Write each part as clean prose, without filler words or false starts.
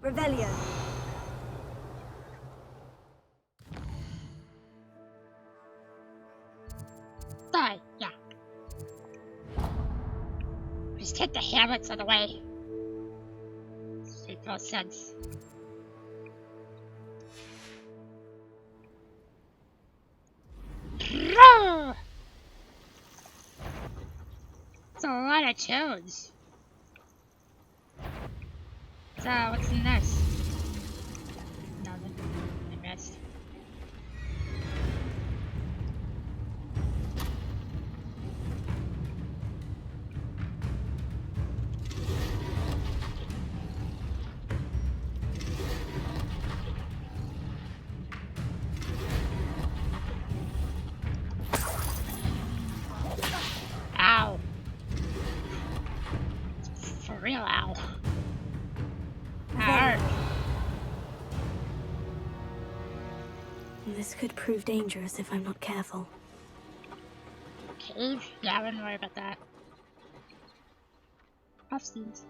Revelio. Die, yeah. Just hit the habits of the way. Makes no sense. It's a lot of tunes. So, what's next? Nothing. I missed. Ow. For real, ow. That hurt. This could prove dangerous if I'm not careful. Cave? Yeah, I wouldn't worry about that. Upstairs.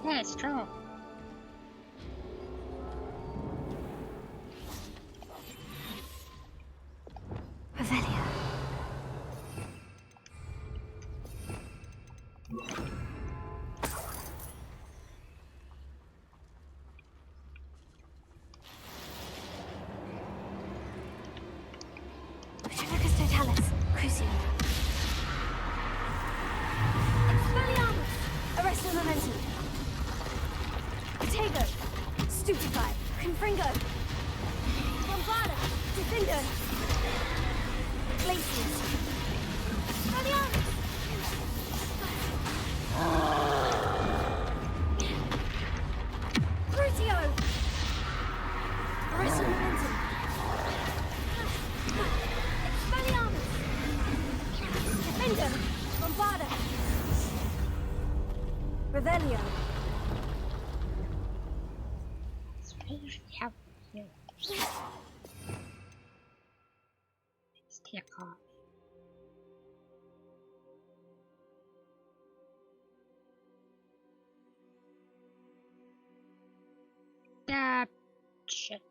Yeah, it's true. Revelio. Tremecus totalis. Crucio. Expelliarmus. Arresto momentum. Tego. Stupefy. Confringo. Bombarda. Defendo. Glacius. Expelliarmus. Crucio. Arresto momentum. Expelliarmus. Defendo. Bombarda. Revelio. Yeah. Let's take off. Shit.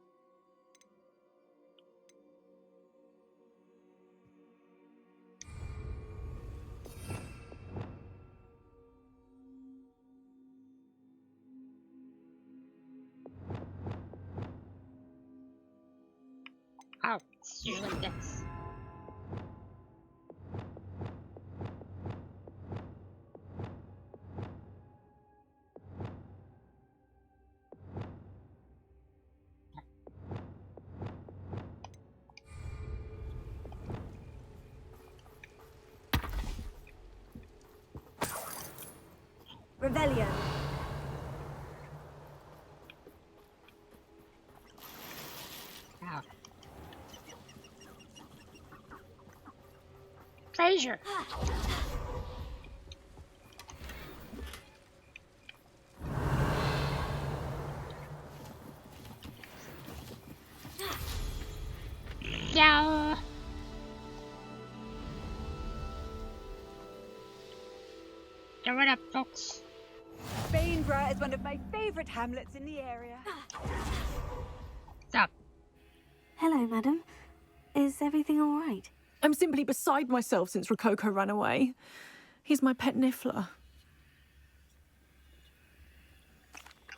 Oh, it's usually this. Revelio. Ow. Fraser. Yeah. Get rid of folks. Bainborough is one of my favorite hamlets in the area. Stop. Hello, madam. Is everything all right? I'm simply beside myself since Rococo ran away. He's my pet niffler.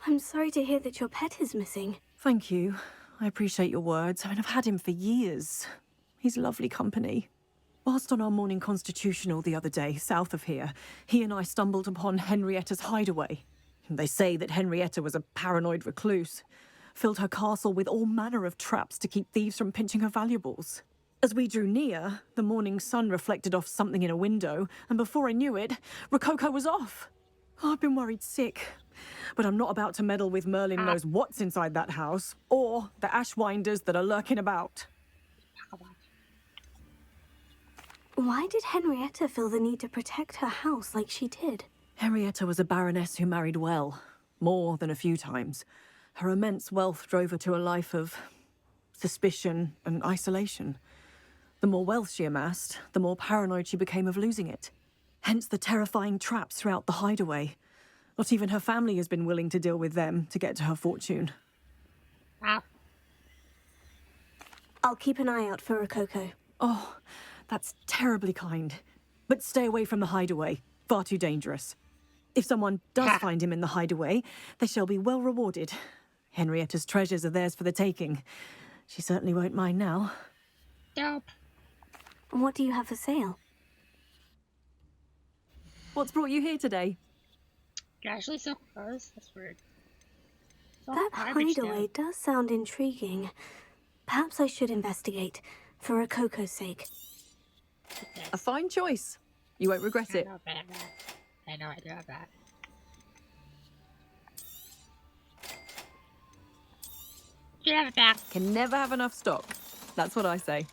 I'm sorry to hear that your pet is missing. Thank you. I appreciate your words. I mean, I've had him for years. He's lovely company. Whilst on our morning constitutional the other day, south of here, he and I stumbled upon Henrietta's hideaway. They say that Henrietta was a paranoid recluse, filled her castle with all manner of traps to keep thieves from pinching her valuables. As we drew near, the morning sun reflected off something in a window, and before I knew it, Rococo was off. I've been worried sick, but I'm not about to meddle with Merlin knows what's inside that house, or the ashwinders that are lurking about. Why did Henrietta feel the need to protect her house like she did? Henrietta was a baroness who married well, more than a few times. Her immense wealth drove her to a life of suspicion, and isolation. The more wealth she amassed, the more paranoid she became of losing it. Hence the terrifying traps throughout the hideaway. Not even her family has been willing to deal with them to get to her fortune. Wow. I'll keep an eye out for Rococo. Oh, that's terribly kind. But stay away from the hideaway. Far too dangerous. If someone does Ha. find him in the hideaway, they shall be well rewarded. Henrietta's treasures are theirs for the taking. She certainly won't mind now. Dope. What do you have for sale? What's brought you here today? You actually sell clothes? That's weird. It's all That garbage hideaway now. does sound intriguing. Perhaps I should investigate, for Rococo's sake. Okay. A fine choice. You won't regret I it. know about that. I know I do have that. You have it back. Can never have enough stock. That's what I say.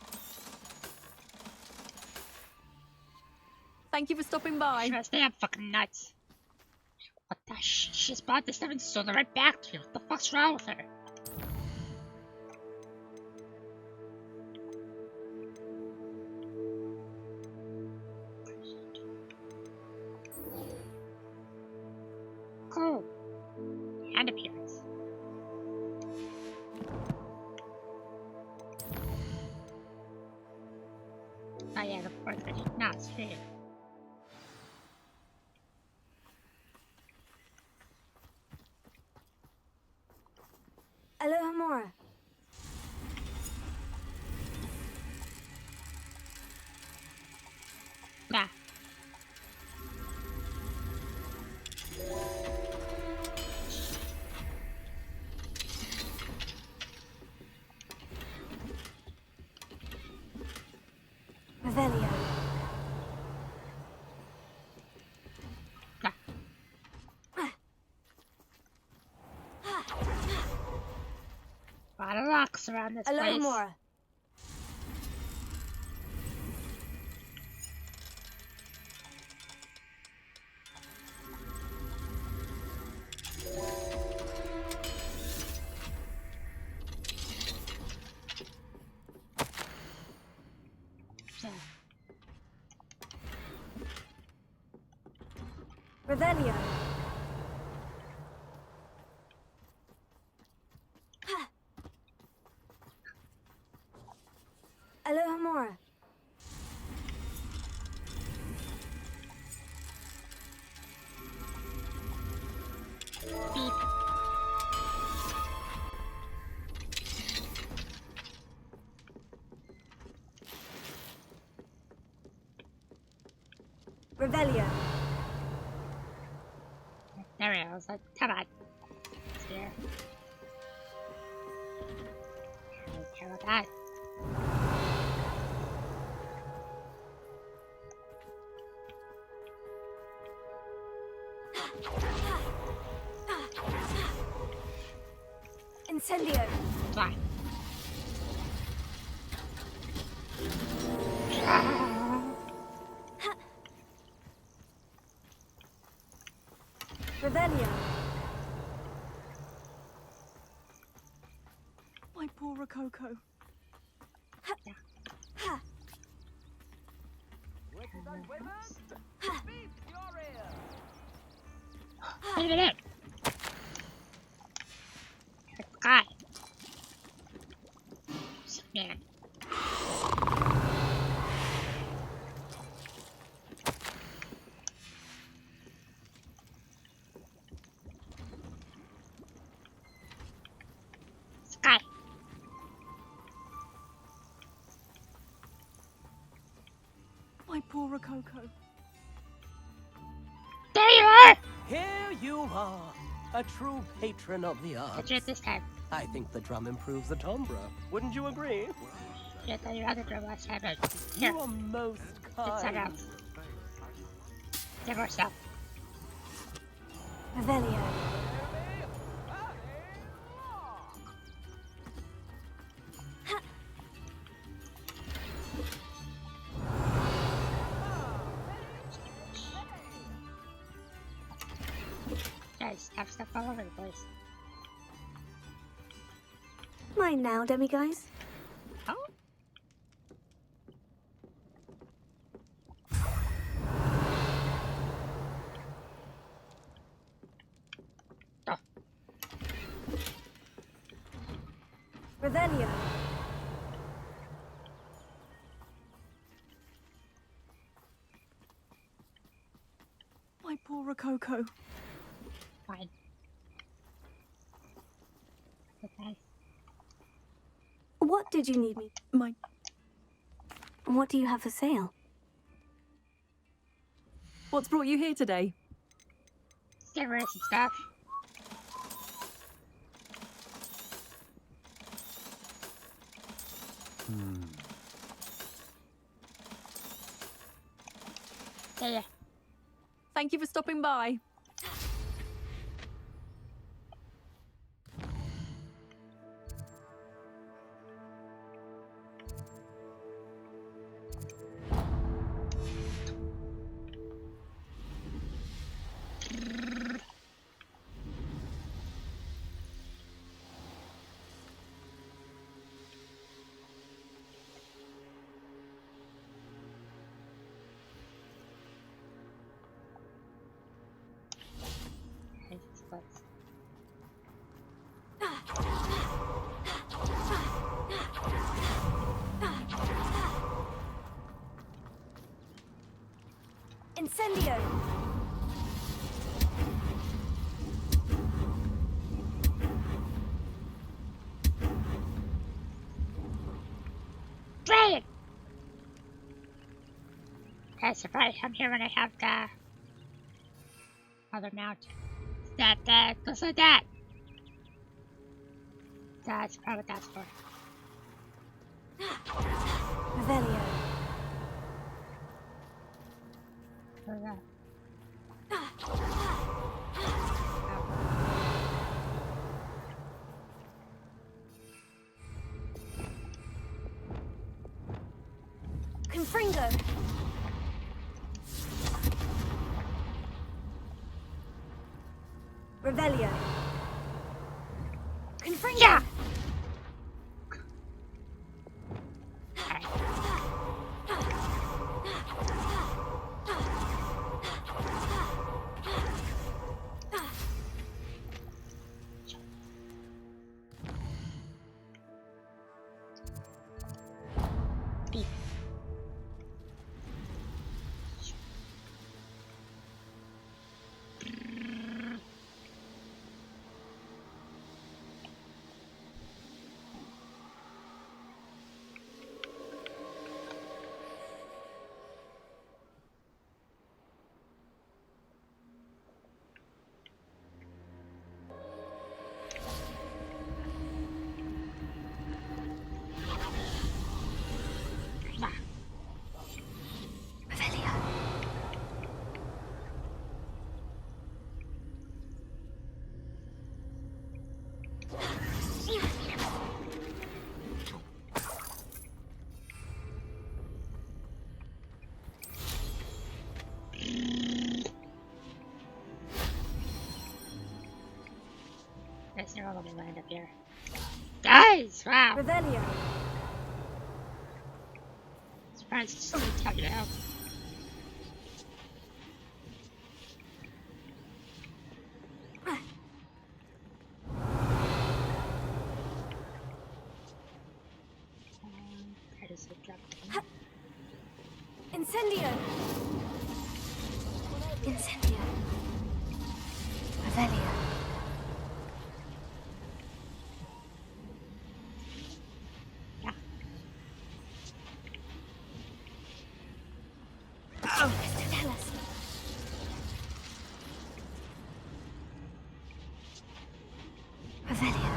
Thank you for stopping by. Trust me, I'm fucking nuts. What the shit? She just bought this stuff and sold it right back to you. What the fuck's wrong with her? Cool. Hand appearance. Oh yeah, the portrait. No, it's fair. Aloha Mora. Nah. Revelio. Nah. A lot of rocks around this Aloha place. Mora. So, Revelio. Aloha Mora. beep. Revelio. There we go. I was like, come on. It's here. I don't care about that. Incendio. Fine. Revelio. My poor Rococo. Wait a minute. God. Man. Sky. My poor Rococo. There you are! Here you are, a true patron of the I arts. did it this time. I think the drum improves the timbre. Wouldn't you agree? I thought you had the drum last time, but here, You are most it's some kind. else. Get more stuff. Revelio. Guys, have stuff all over the place. mind now, demiguise? Oh. Oh. Revelio. My poor Rococo. Fine. Okay. What did you need me? My... What do you have for sale? What's brought you here today? Get rid of some stuff. Yeah. Thank you for stopping by. Incendio. Brilliant! Okay, so probably come here when I have the other mount. That goes like that. That's probably what that's for. Revelio. For that. Confringo. Revelio. Confringo. Yeah! Alright. Beep. Revelio. There's no little land up here. Guys! Wow! Revelio. Surprised it's still tugging out. I just looked up. Incendio. Incendio. Revelio. Yeah. Tell us. Revelio.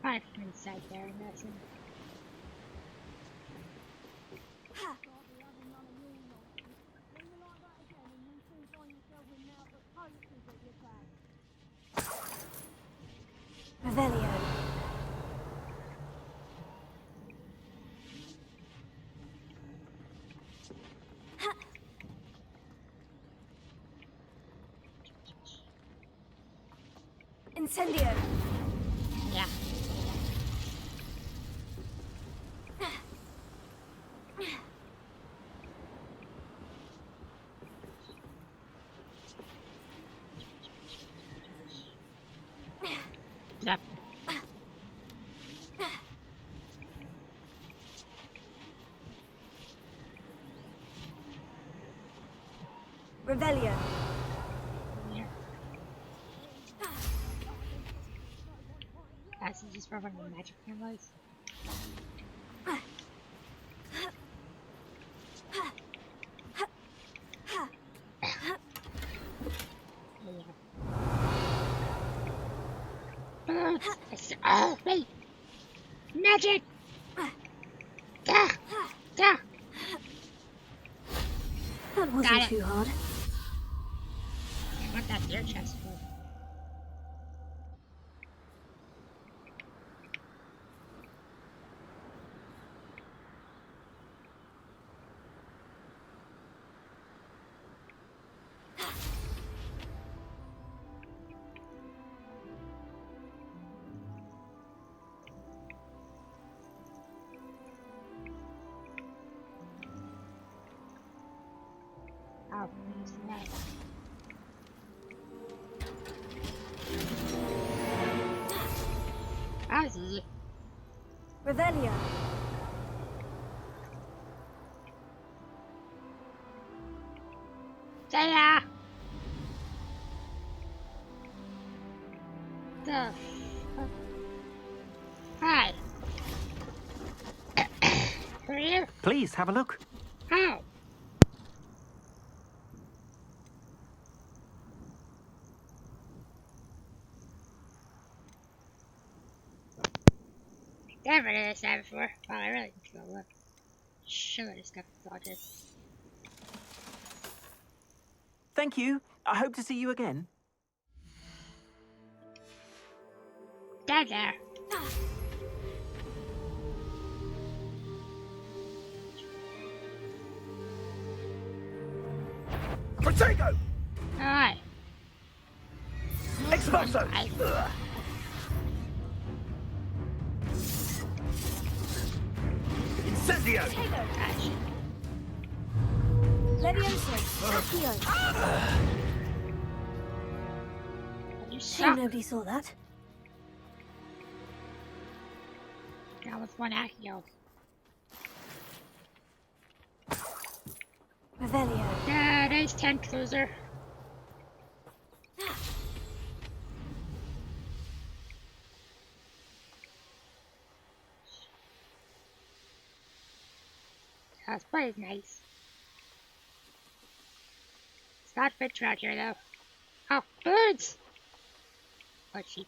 Probably from inside there, I'm guessing. Revelio. Incendio. Yeah. Yep. Revelio. Yeah. That's just for one of the magic cameras. Oh, wait! Magic! Gah! Gah! That wasn't Got it. too hard. What that beer chest for? Oh, nice. That was easy. Revelio. Jaya! The Hi. Who are you? Please have a look. Oh. Never did this time before. Wow, I really need to go look. Sure, this stuff is all this. Thank you. I hope to see you again. Dead there. Protego! Alright. Expulso! Incendio! Gosh. Levioso. Accio. You Shame suck. nobody saw that. That was one Accio. Revelio. Yeah, there's 10 closer. That's pretty nice. It's not fit out here though. Oh, birds! Oh, sheep.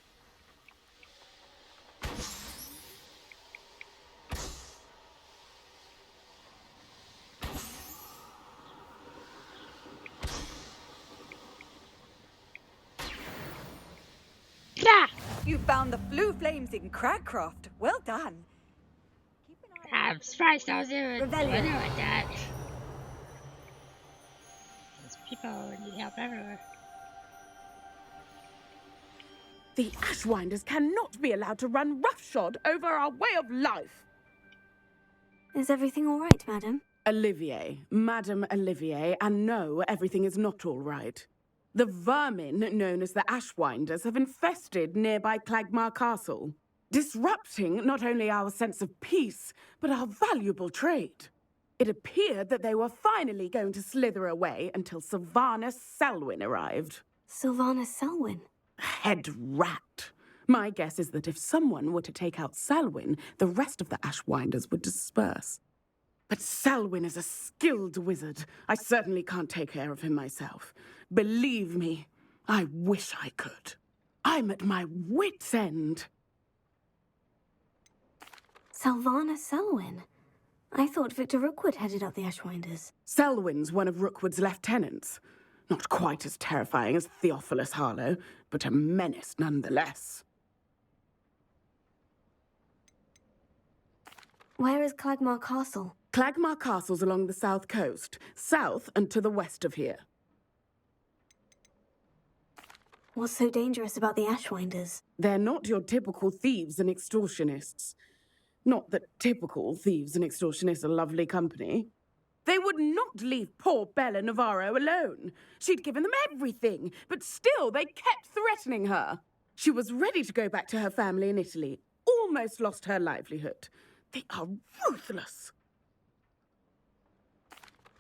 Yeah! You found the blue flames in Cragcroft. Well done. Keep an eye I'm surprised I was doing Rebellion. like that. These people need help everywhere. The Ashwinders cannot be allowed to run roughshod over our way of life. Is everything all right, madam? Olivier, Madame Olivier, and no, everything is not all right. The vermin known as the Ashwinders have infested nearby Clagmar Castle, disrupting not only our sense of peace, but our valuable trade. It appeared that they were finally going to slither away until Sylvanus Selwyn arrived. Sylvanus Selwyn. Head rat. My guess is that if someone were to take out Selwyn, the rest of the Ashwinders would disperse. But Selwyn is a skilled wizard. I certainly can't take care of him myself. Believe me, I wish I could. I'm at my wit's end. Sylvanus Selwyn. I thought Victor Rookwood headed up the Ashwinders. Selwyn's one of Rookwood's lieutenants. Not quite as terrifying as Theophilus Harlow, but a menace nonetheless. Where is Clagmar Castle? Clagmar Castle's along the south coast, south and to the west of here. What's so dangerous about the Ashwinders? They're not your typical thieves and extortionists. Not that typical thieves and extortionists are lovely company. They would not leave poor Bella Navarro alone. She'd given them everything, but still they kept threatening her. She was ready to go back to her family in Italy, almost lost her livelihood. They are ruthless.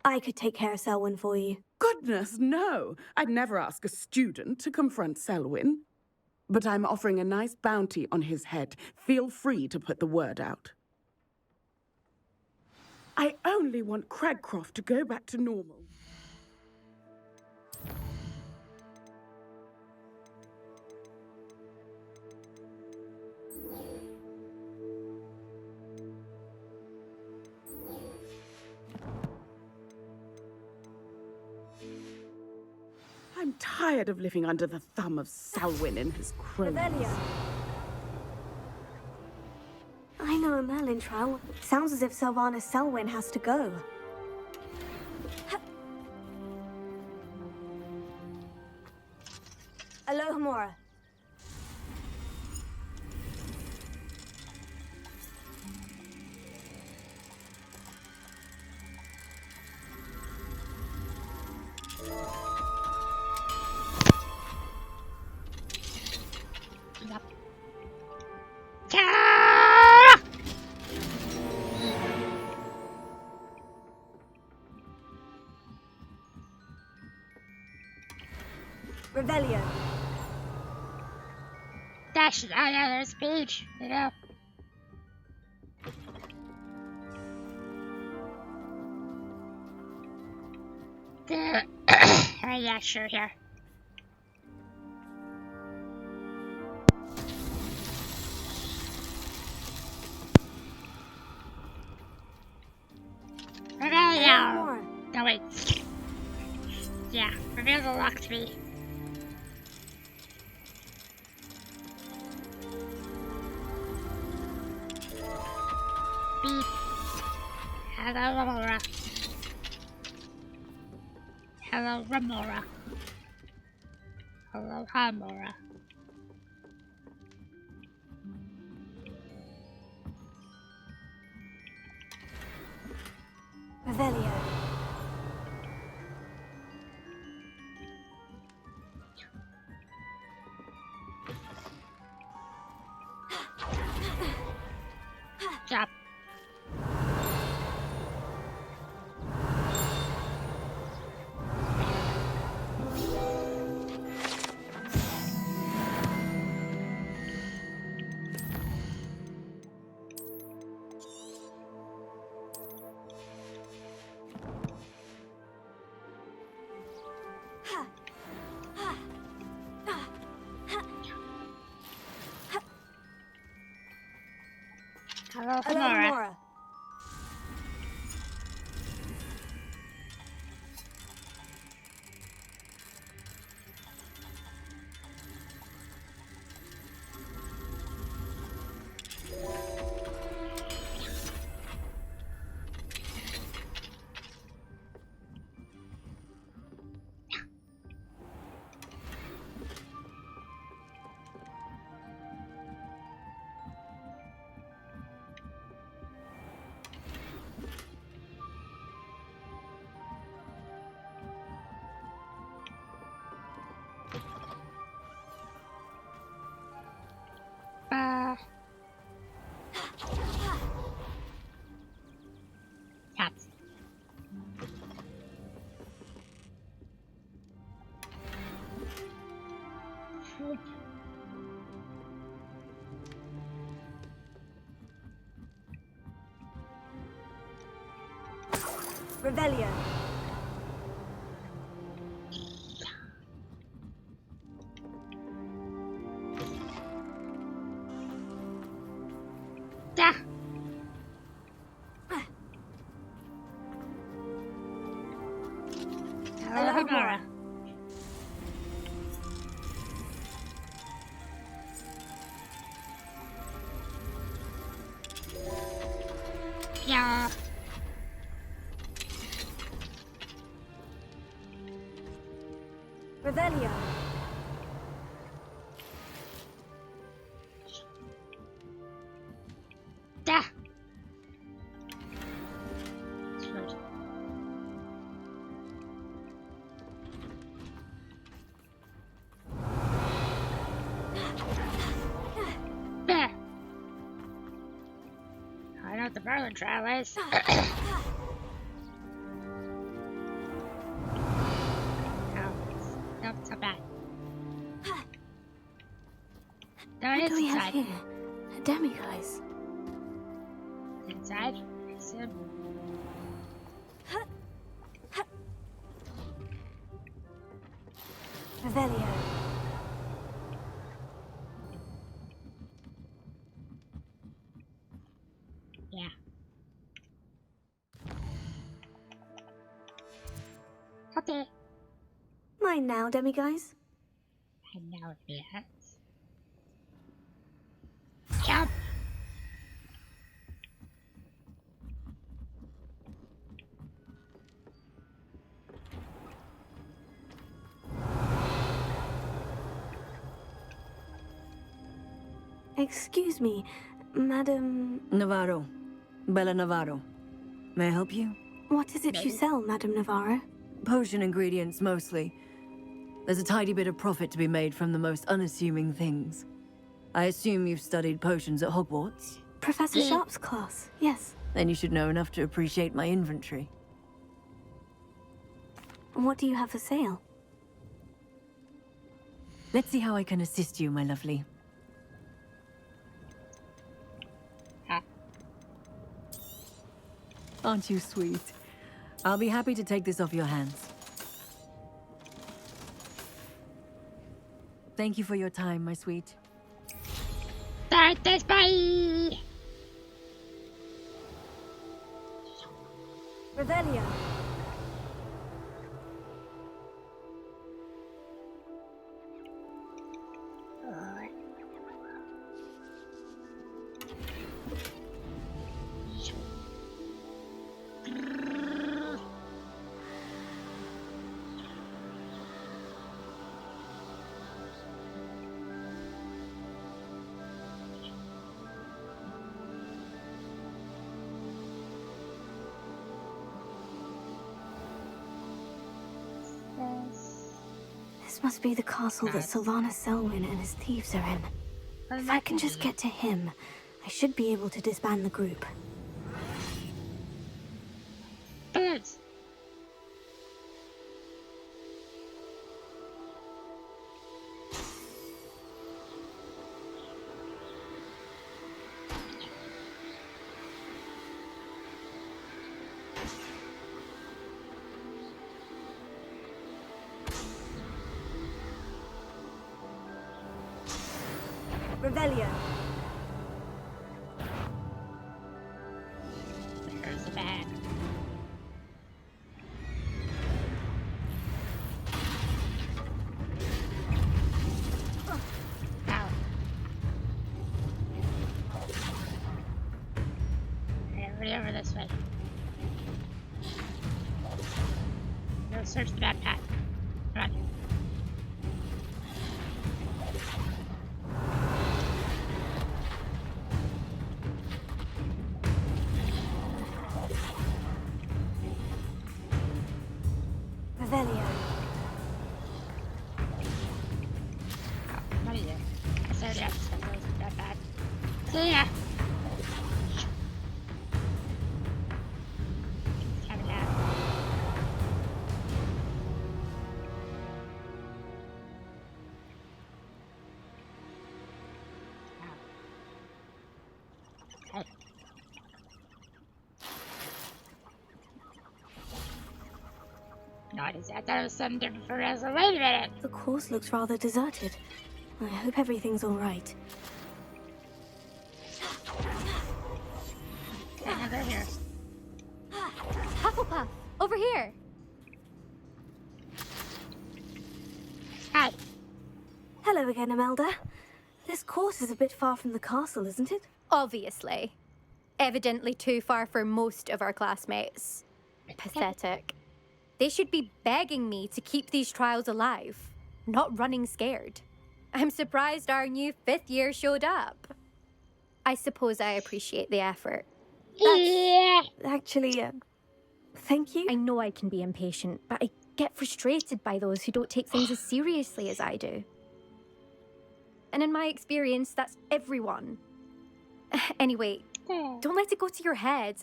I could take care of Selwyn for you. Goodness, no. I'd never ask a student to confront Selwyn. But I'm offering a nice bounty on his head. Feel free to put the word out. I only want Cragcroft to go back to normal. I'm tired of living under the thumb of Selwyn and his cronies. Revelio. I know a Merlin trial. Sounds as if Sylvanas Selwyn has to go. Alohomora. Yep. Ah! Revelio. That's another speech, you know. Oh, yeah, sure, here. Reveal. Alohomora. No, wait. Yeah, reveal the locked me. Beep. Hello, Remora. Hello, Remora. Hello, Hamora. Revelio. Stop. Hello, Hamora. Alohomora. Cats. Revelio. Da. Hello, Hamora. Revelio. Da! Screwed. Bah! I know what the Merlin trial is. Oh, nope, it's not bad. No, What it's do we have inside. here? A demiguise. Inside? I said. Revelio. Yeah. Okay. Mine now, demiguise. I know it is. Jump! Excuse me, Madam... Navarro. Bella Navarro. May I help you? What is it you Maybe. sell, Madam Navarro? Potion ingredients, mostly. There's a tidy bit of profit to be made from the most unassuming things. I assume you've studied potions at Hogwarts? Professor Sharp's class, yes. Then you should know enough to appreciate my inventory. What do you have for sale? Let's see how I can assist you, my lovely. Ah. Aren't you sweet? I'll be happy to take this off your hands. Thank you for your time, my sweet. Start this, bye! Revelio. This must be the castle that Sylvanas Selwyn and his thieves are in. If I can just get to him, I should be able to disband the group. Birds! Revelio. There's the bag. Ow. Everybody over this way. Go search the backpack. Come on. Revelio. What are you doing? I started out stuff that wasn't that bad. See ya! Have it out. Ow. Hey. Not as I thought it was something different for us. Wait a minute! The course looks rather deserted. I hope everything's all right. Over here. Hufflepuff, over here. Hi. Hello again, Imelda. This course is a bit far from the castle, isn't it? Obviously. Evidently too far for most of our classmates. Pathetic. They should be begging me to keep these trials alive. not running scared. I'm surprised our new 5th year showed up. I suppose I appreciate the effort. Yeah. Actually, thank you. I know I can be impatient, but I get frustrated by those who don't take things as seriously as I do. And in my experience, that's everyone. Anyway, don't let it go to your head.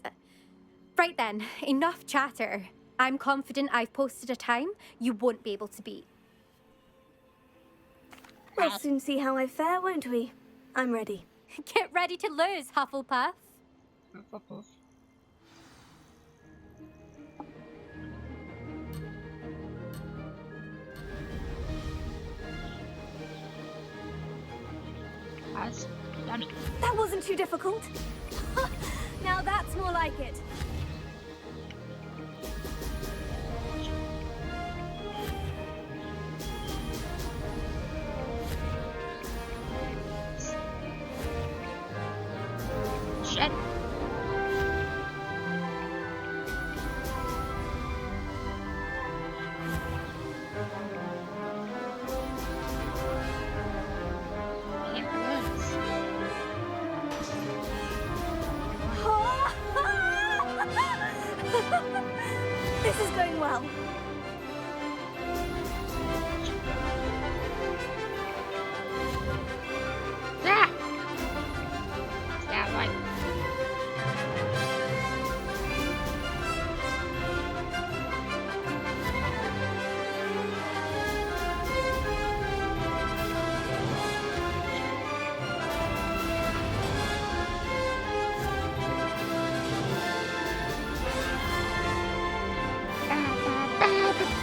Right then, enough chatter. I'm confident I've posted a time you won't be able to beat. We'll soon see how I fare, won't we? I'm ready. Get ready to lose, Hufflepuff. That wasn't too difficult. Now that's more like it. Shit. This is going well. Ah! That one.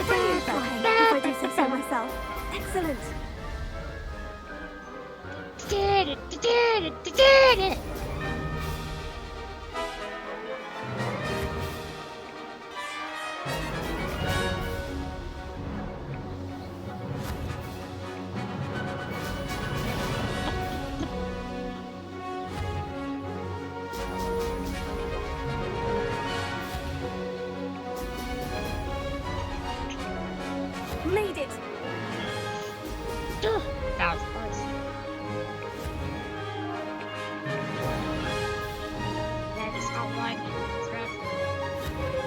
Brilliant flying, if I do say so myself. Excellent. Did it! Did it! Did it! Made it. That was close. That is how one. That's rough.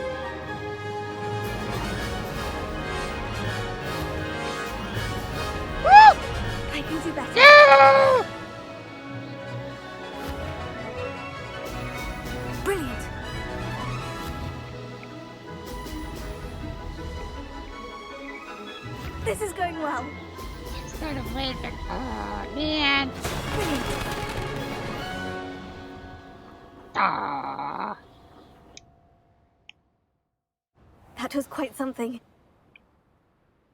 Woo! I can do better. No! Brilliant. This is going well. Instead of waiting. Oh, man. Brilliant. Aww. That was quite something.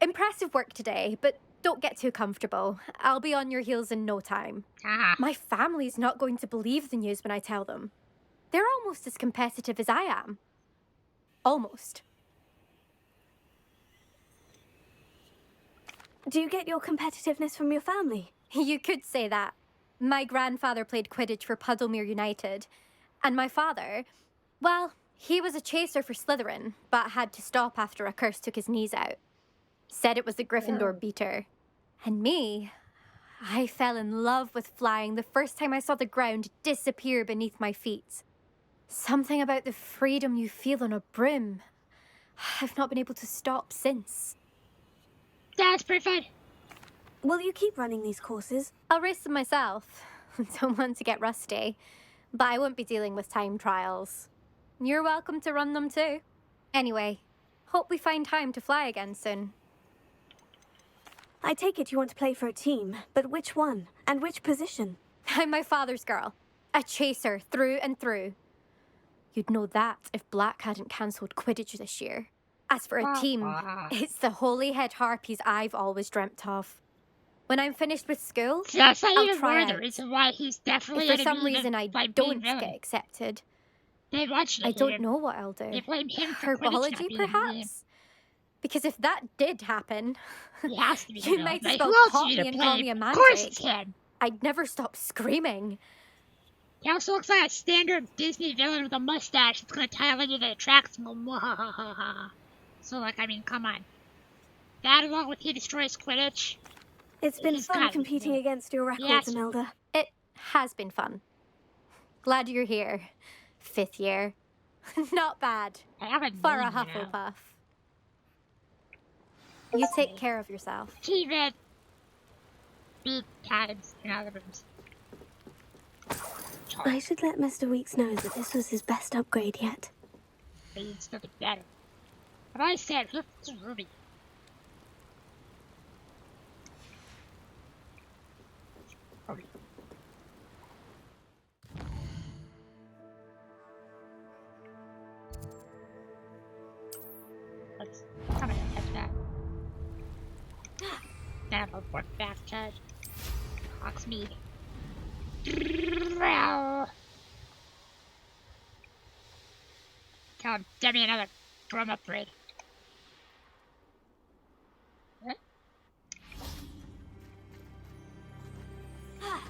Impressive work today, but don't get too comfortable. I'll be on your heels in no time. Ah. My family's not going to believe the news when I tell them. They're almost as competitive as I am. Almost. Do you get your competitiveness from your family? You could say that. My grandfather played Quidditch for Puddlemere United. And my father, well, he was a chaser for Slytherin, but had to stop after a curse took his knees out. Said it was the Gryffindor beater. And me, I fell in love with flying the first time I saw the ground disappear beneath my feet. Something about the freedom you feel on a broom. I've not been able to stop since. That's pretty fun. Will you keep running these courses? I'll race them myself. Don't want to get rusty. But I won't be dealing with time trials. You're welcome to run them too. Anyway, hope we find time to fly again soon. I take it you want to play for a team, but which one? And which position? I'm my father's girl. A chaser through and through. You'd know that if Black hadn't cancelled Quidditch this year. As for a team, it's the Holyhead Harpies I've always dreamt of. When I'm finished with school, That's not I'll even try more the out. reason why he's definitely If for gonna some be reason I like don't being get accepted, They watch I don't know what I'll do. They blame him for Quidditch not Herbology, being the villain. perhaps? Because if that did happen, He has to be the you villain. might Like, as well who else pop is me he and to call blame? me a Of course mandrake. he can. I'd never stop screaming. He also looks like a standard Disney villain with a mustache that's gonna tie into the attraction. So, like, I mean, come on. That along with he destroys Quidditch. It's been He's fun got it. competing against your records, Yes. Imelda. It has been fun. Glad you're here. 5th year. Not bad. I haven't For a named it now. Hufflepuff. You take care of yourself. Steven! Big times in other rooms. I should let Mr. Weeks know that this was his best upgrade yet. It's nothing better. Have I said, look, it's Ruby. Ruby. Let's come and catch that. Then I'll work back to Hogsmeade. Tell him, send me another drum upgrade. What? Ah.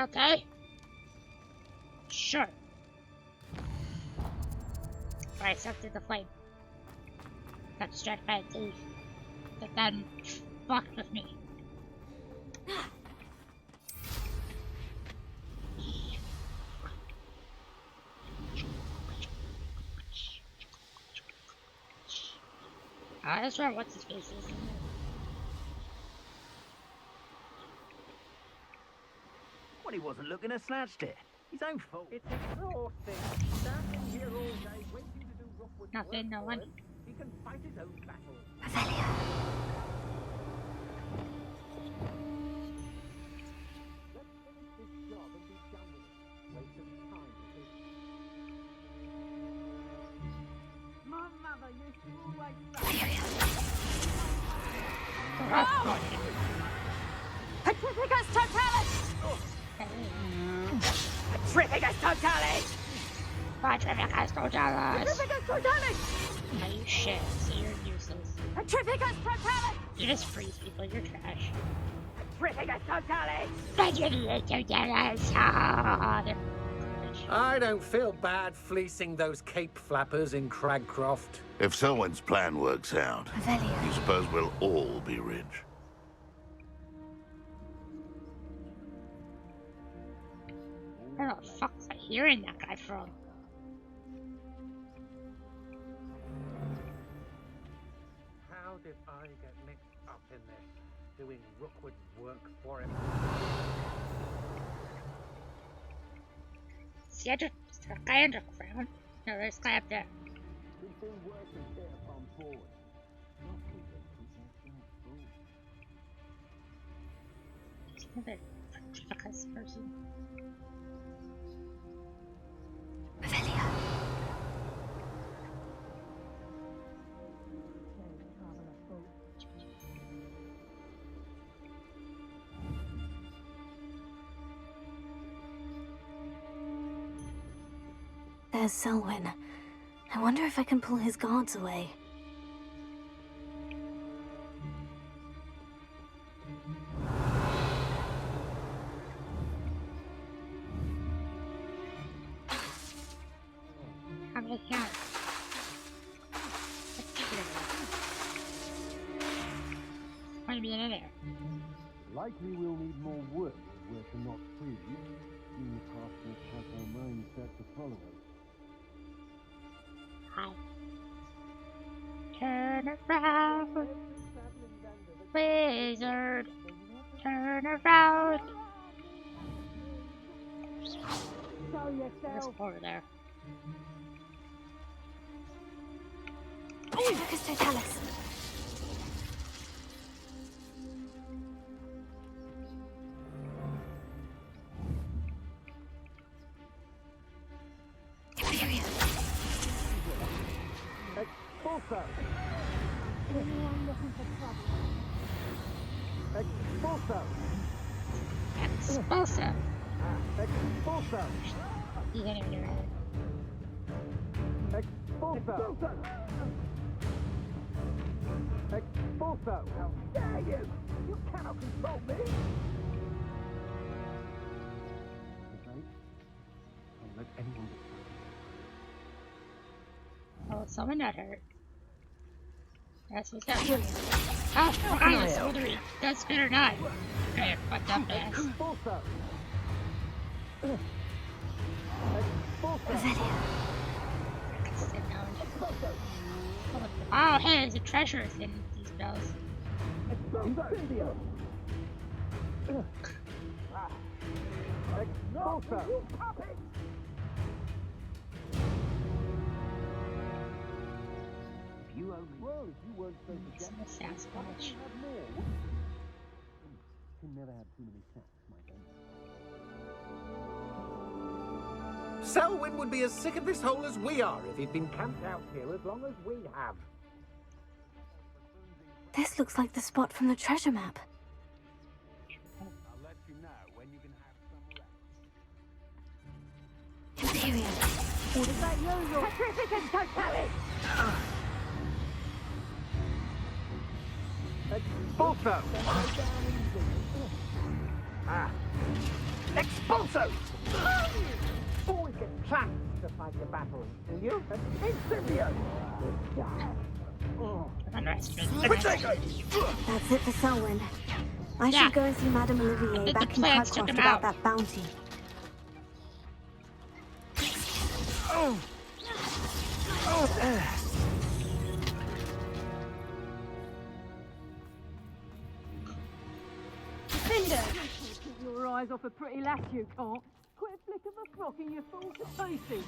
Okay. Sure. I sucked at the flame. Got distracted by a thief. That then fucked with me. That's right, what's his face is. Well, he wasn't looking to snatched it. His own fault. It's exhausting. Standing here all day waiting to do Rookwood's Nothing, no work one. for him. He can fight his own battles. Avelia. Let's finish this job and be done with it. Waste of time it is. My mother used to always Petrificus Totalis! Petrificus Totalis! Petrificus Totalis! Petrificus Totalis! No, you shit, so you're useless. Petrificus Totalis! You just freeze people, you're trash. Petrificus Totalis! Petrificus Totalis! Ah, they're garbage. I don't feel bad fleecing those cape flappers in Cragcroft. If Selwyn's plan works out, Avelia. you suppose we'll all be rich? Where the fuck was I hearing that guy from? How did I get mixed up in this? Doing Rookwood's work for him? See, I just that guy underground. No, there's a guy up there. He's been working here on board. There's another Petrificus person. Avelia. There's Selwyn. I wonder if I can pull his guards away. How many counts? Why be in there? Likely we'll need more wood if we're to not freeze. You casters have our minds set to follow us. Hi. Turn around, wizard. Turn around. There's over there. Petrificus Totalis. Expulso! Expulso. Expulso! You can't even do it. Expulso! Expulso! How dare you! You cannot control me! Don't let anyone get Oh, someone got hurt. That's what's that. Oh, behind us, Slytherin. Does fit or not. Okay, fucked up ass. Expulso! Sit down. Oh, hey, there's a treasure in these bells. Expulso! Expulso! You puppy! You only well, if you weren't so It's the Sasquatch. Can never have too many sacks, my friend. Selwyn would be as sick of this hole as we are if he'd been camped out here as long as we have. This looks like the spot from the treasure map. I'll let you know when you can have some rest. Imperium. What is that yo-yo? Petrificant totality! Expulso! Expulso! Always get trapped to fight your battles, do you? Incendio! That's it for Selwyn. I should go and see Madame Olivier back in Hogwarts about that bounty. Cinder! Keep your eyes off a pretty lass, you can't. Quit a flick of a frock and you fall to pieces.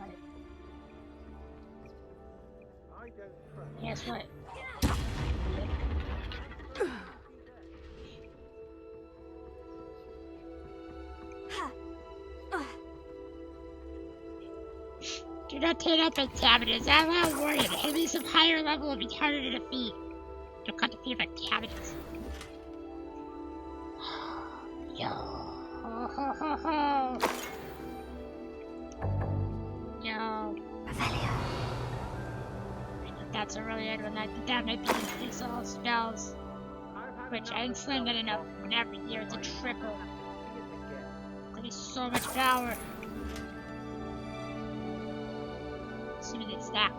I don't trust. Guess what? Do not take up inhabitants. I'm not worried. At least some higher level will be harder to defeat. Don't cut the feet of inhabitants. Yo. Ho, ho, ho, ho. Yo. That's a really good one. That might be these all spells. Which I didn't sling that enough. And every year it's a triple. There's so much power. As soon as they stack.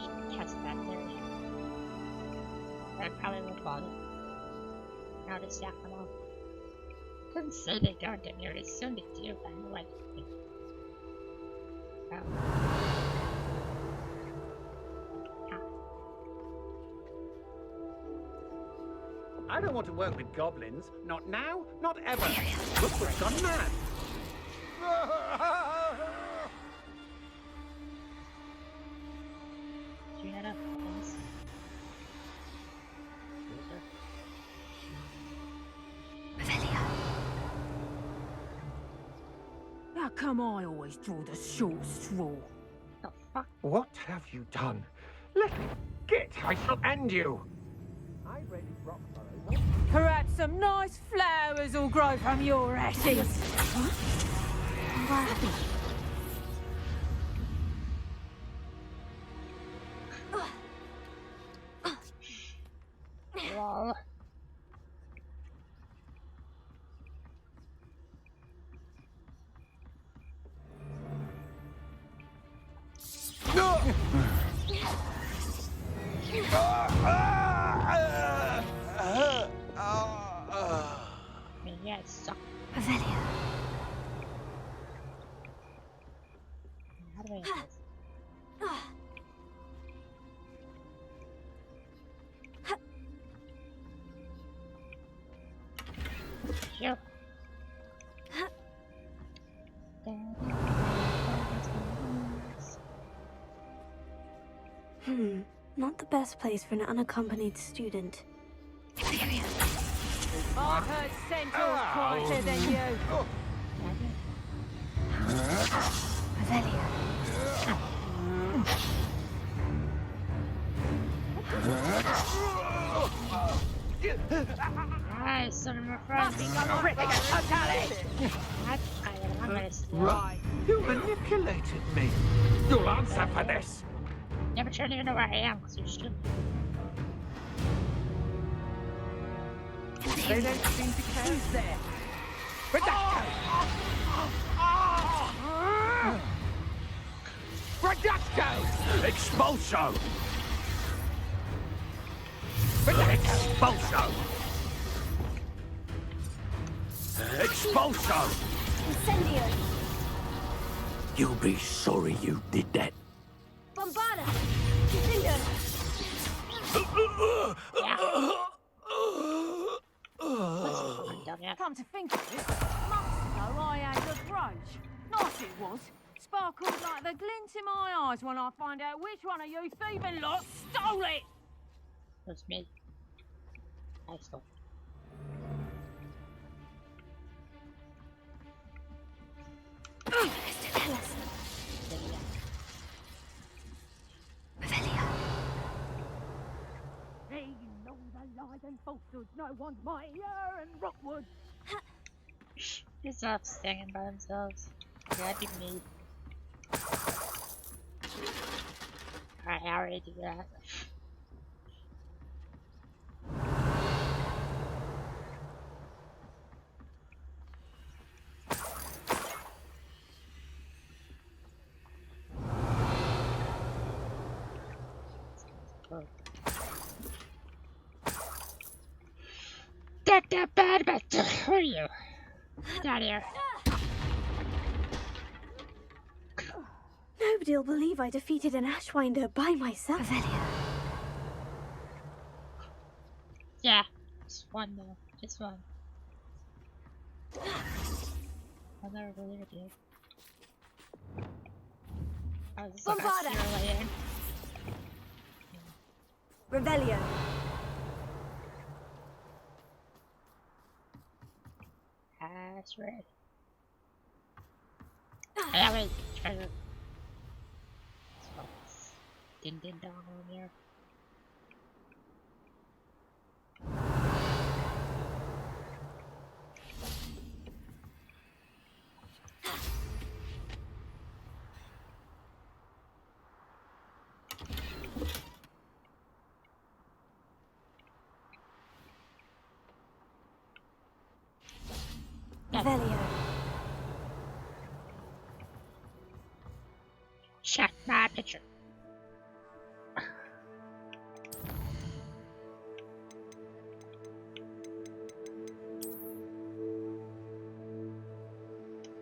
Should test that theory. I probably won't bother. Now to stack them all. Doesn't say they don't in here. They assume they do, but I don't like it. Oh. I don't want to work with goblins. Not now, not ever. Rookwood's gone mad. Do you know things? How come I always draw the short straw? The fuck? What have you done? Let me get. I shall end you. I read Rockfurrow. Perhaps some nice flowers will grow from your ashes. What happened? Lol. Yeah, it sucked. Revelia. How do I do this? Here. Not the best place for an unaccompanied student. Imperium. I've heard centaurs quieter than you. Revelia. Nice, son of a friend. I'm gonna steal. Right. You manipulated me. You'll answer for this. Never turn you know where I am because you're stupid. They don't seem to care. Who's there? Reducto! Reducto! Expulso! Expulso! Expulso! Incendio! You'll be sorry you did that. Bombarda! Incendio! Come to think of it, months ago I had the grudge. Nice it was. Sparkled like the glint in my eyes when I find out which one of you thieving lot stole it. That's me. I stole. Mr. Ellis. Revelio. They know the lies and falsehoods no one's mightier in Rookwood. He's off singing by themselves. That'd be me. Alright, I already did that. That bad, but who are you? Get out of here. Nobody'll believe I defeated an Ashwinder by myself. Revelio. Yeah, just one though. Just one. I'll never believe it, dude. I was just like, Bombarda. I see her later. Revelio. That's right. Yeah, wait, treasure. Din din dong on here. Revelio. Check my picture.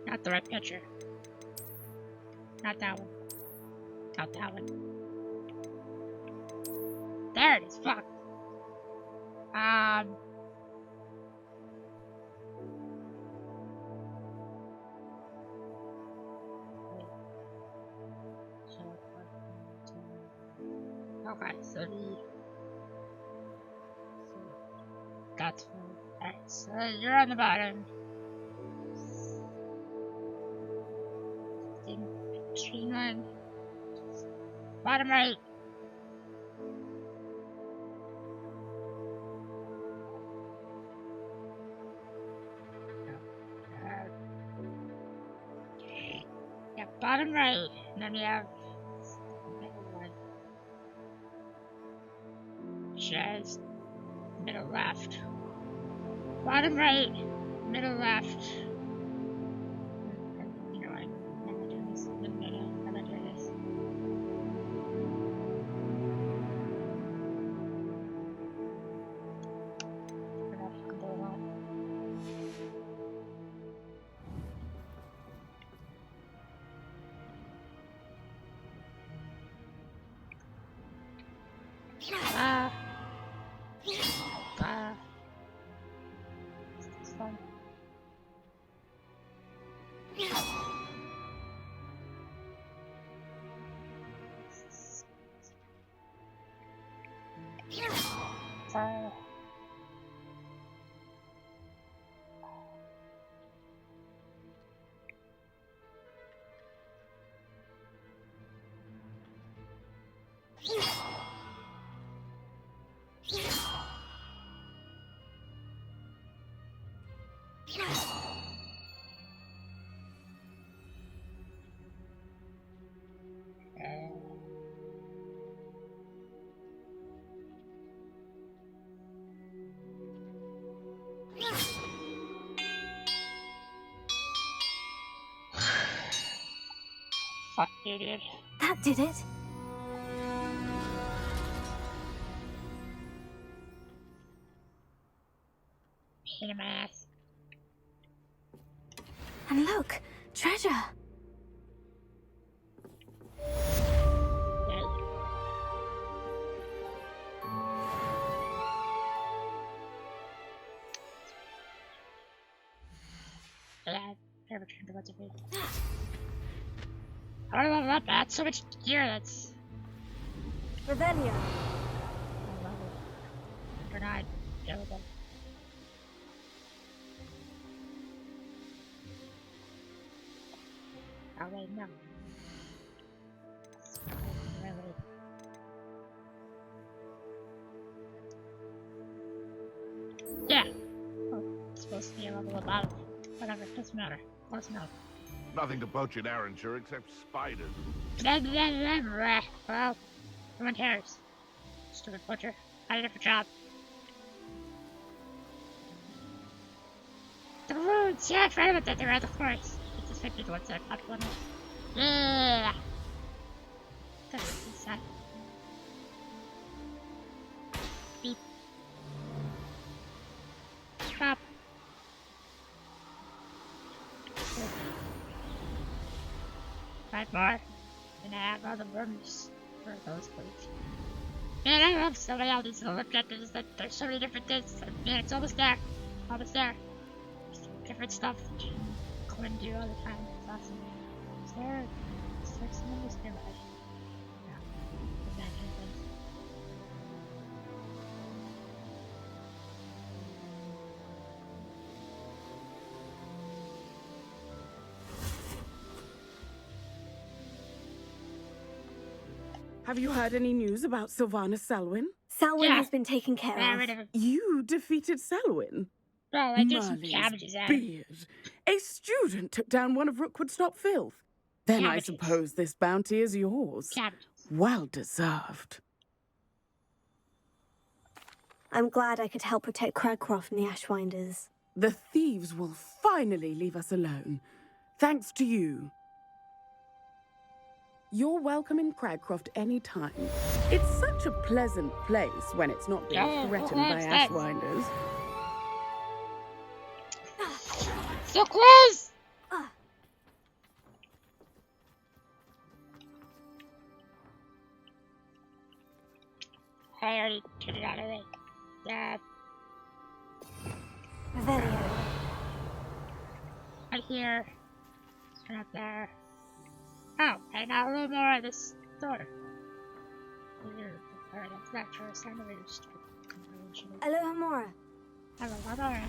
Not the right picture. Not that one. Not that one. There it is. Fuck. Okay, so that's alright, so you're on the bottom. Streamline. Bottom right. Yeah, bottom right. And then we have Jazz, middle left. Bottom right, middle left. You know what? I'm not doing this. I'm not doing this. I'm not fucking doing that. It's fun. Fuck you, dude. That did it. Pain in my ass. And look, treasure. Yeah, I returned to what's it be. I don't love that. So much gear. That's. Revelio. I love it. Or not. Terrible. Oh wait, no. Really. Yeah. Oh, it's supposed to be a level above. Whatever, doesn't matter. Close enough. Nothing to poach in Arranshire except spiders. Well, no one cares. Stupid butcher. Had a different job. The runes! Yeah, I forgot about that. They're at the forest. It's just 50 to one side. Not one. Yeah. That's sad. Beep. Stop. 5 more. And I have all the rooms for those plates. Man, I love so many of these little objectives that there's so many different things. Man, it's almost there. Almost there. Just different stuff that you couldn't do all the time. It's awesome. Is there someone who's nearby? No. That kind of thing. Have you heard any news about Sylvana Selwyn? Selwyn Yeah. has been taken care Got of. rid of him. You defeated Selwyn? Well, I did some Merlin's cabbages at him. beard. A student took down one of Rookwood's top filth. Then I Cabbages. suppose this bounty is yours. Cabbages. Well deserved. I'm glad I could help protect Cragcroft from the Ashwinders. The thieves will finally leave us alone. Thanks to you. You're welcome in Cragcroft any time. It's such a pleasant place when it's not being Yeah, threatened well, by that's- Ashwinders. So close! I already turned it out already. Revelio. Right here. Turn up there. Oh, I got a little more of this door. Alright, that's not true. It's not really just Aloha Mora. Hello, Mother.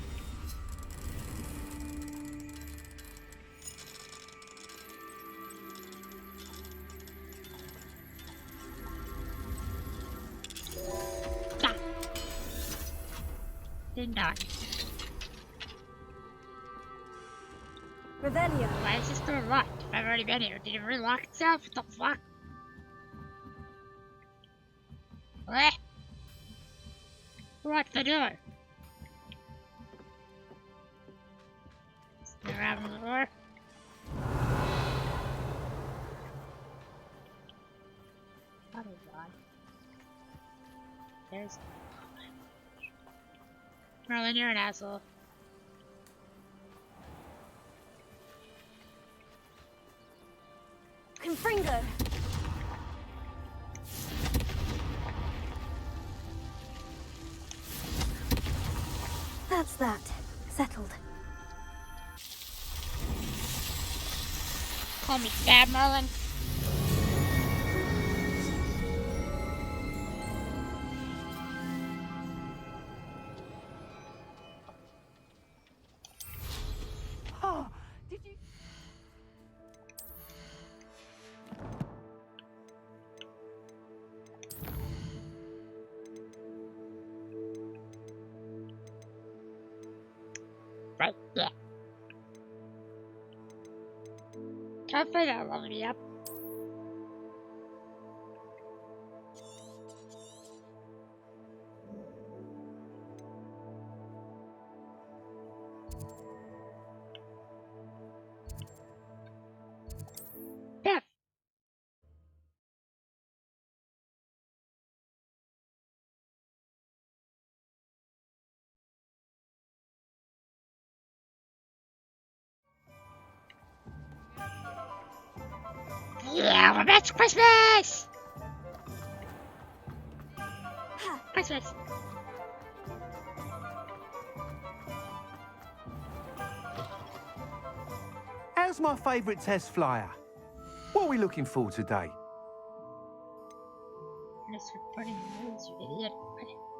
Ah. Ding dong. Revelio. Why is this door locked? I've already been here. Did it relock itself? What the fuck? What? Who locked the door? Still around the door? Oh god. There's... Merlin, you're an asshole. Confringo. That's that. Settled. Call me Bad Merlin. Oh, did you? Right, yeah. Can't find that long me up. Beth. Yeah, we're back to Christmas! Christmas. How's my favourite test flyer? What are we looking for today? Just reporting the news, you idiot.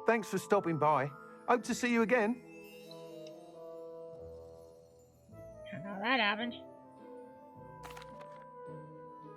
Thanks for stopping by. Hope to see you again. I don't know that happened.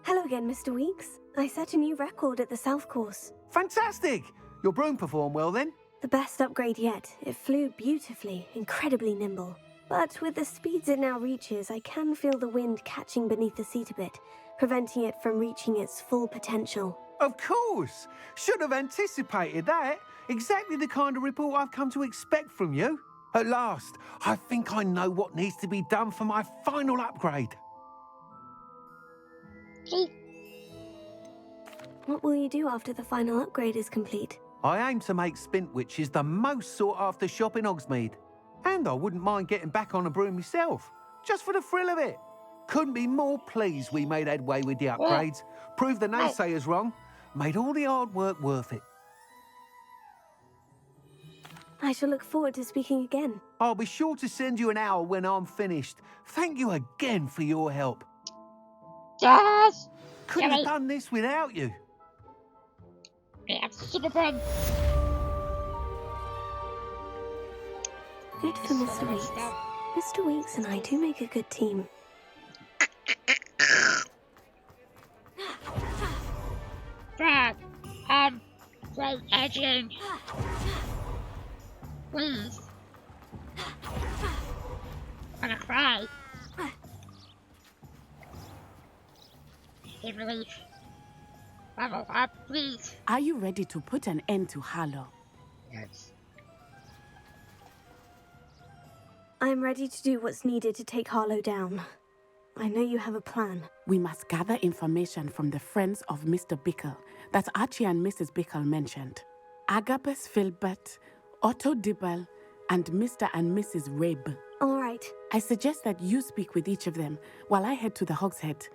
Hello again, Mr. Weeks. I set a new record at the South Course. Fantastic! Your broom performed well then? The best upgrade yet. It flew beautifully, incredibly nimble. But with the speeds it now reaches, I can feel the wind catching beneath the seat a bit, preventing it from reaching its full potential. Of course! Should have anticipated that. Exactly the kind of report I've come to expect from you. At last, I think I know what needs to be done for my final upgrade. What will you do after the final upgrade is complete? I aim to make Spintwitches the most sought-after shop in Hogsmeade. And I wouldn't mind getting back on a broom myself, just for the thrill of it. Couldn't be more pleased we made headway with the upgrades, proved the naysayers wrong, made all the hard work worth it. I shall look forward to speaking again. I'll be sure to send you an hour when I'm finished. Thank you again for your help. Yes! Couldn't have done this without you. Yeah, super fun. Good for Mr. Weeks. Mr. Weeks and I do make a good team. Brad, play edging. Please. I'm gonna cry. In relief. Level up, please. Are you ready to put an end to Harlow? Yes. I'm ready to do what's needed to take Harlow down. I know you have a plan. We must gather information from the friends of Mr. Bickle that Archie and Mrs. Bickle mentioned. Agabus Filbert, Otto Dibble, and Mr. and Mrs. Rabe. All right. I suggest that you speak with each of them while I head to the Hogshead.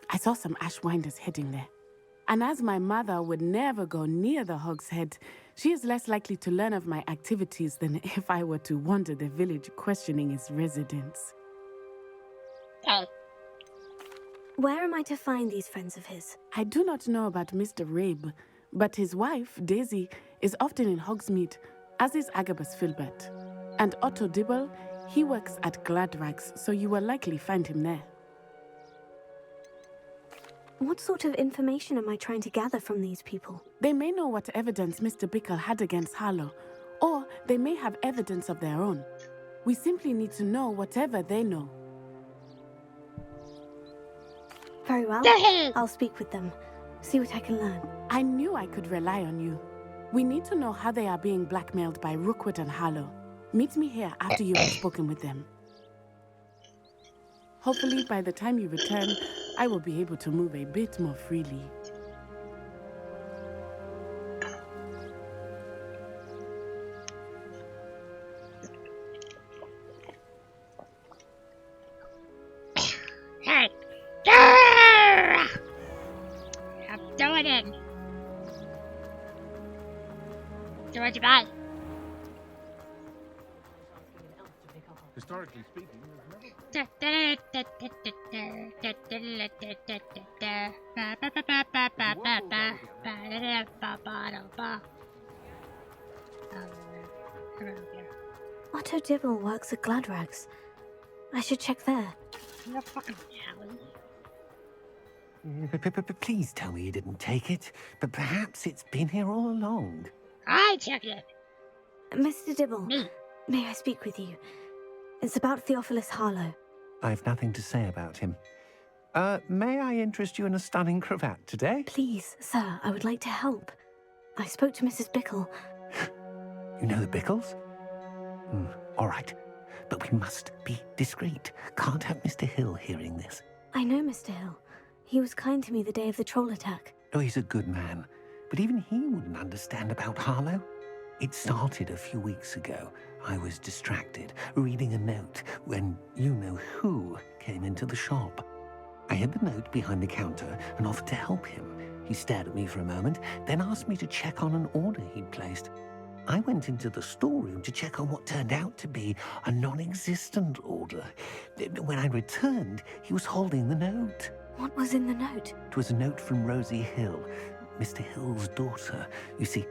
I saw some Ashwinders heading there. And as my mother would never go near the Hogshead, she is less likely to learn of my activities than if I were to wander the village questioning its residents. Where am I to find these friends of his? I do not know about Mr. Rabe, but his wife, Daisy, is often in Hogsmeade, as is Agabus Filbert. And Otto Dibble, he works at Gladrags, so you will likely find him there. What sort of information am I trying to gather from these people? They may know what evidence Mr. Bickle had against Harlow, or they may have evidence of their own. We simply need to know whatever they know. Very well. I'll speak with them. See what I can learn. I knew I could rely on you. We need to know how they are being blackmailed by Rookwood and Harlow. Meet me here after you have spoken with them. Hopefully, by the time you return, I will be able to move a bit more freely. Hey! I'm doing it! Do what you buy. Historically speaking, Otto Dibble works at Gladrags. I should check there. You're fucking Please tell me you didn't take it, but perhaps it's been here all along. I check it. Mr. Dibble, may I speak with you? It's about Theophilus Harlow. I've nothing to say about him. May I interest you in a stunning cravat today? Please, sir, I would like to help. I spoke to Mrs. Bickle. You know the Bickles? All right. But we must be discreet. Can't have Mr. Hill hearing this. I know Mr. Hill. He was kind to me the day of the troll attack. Oh, he's a good man. But even he wouldn't understand about Harlow. It started a few weeks ago. I was distracted, reading a note, when you-know-who came into the shop. I hid the note behind the counter and offered to help him. He stared at me for a moment, then asked me to check on an order he'd placed. I went into the storeroom to check on what turned out to be a non-existent order. When I returned, he was holding the note. What was in the note? It was a note from Rosie Hill, Mr. Hill's daughter. You see,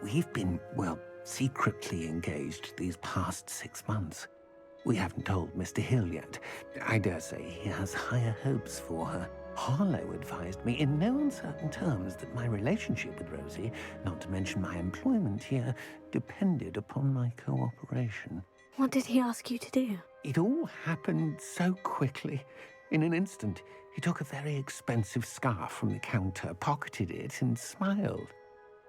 we've been, well, secretly engaged these past 6 months. We haven't told Mr. Hill yet. I dare say he has higher hopes for her. Harlow advised me in no uncertain terms that my relationship with Rosie, not to mention my employment here, depended upon my cooperation. What did he ask you to do? It all happened so quickly. In an instant, he took a very expensive scarf from the counter, pocketed it, and smiled.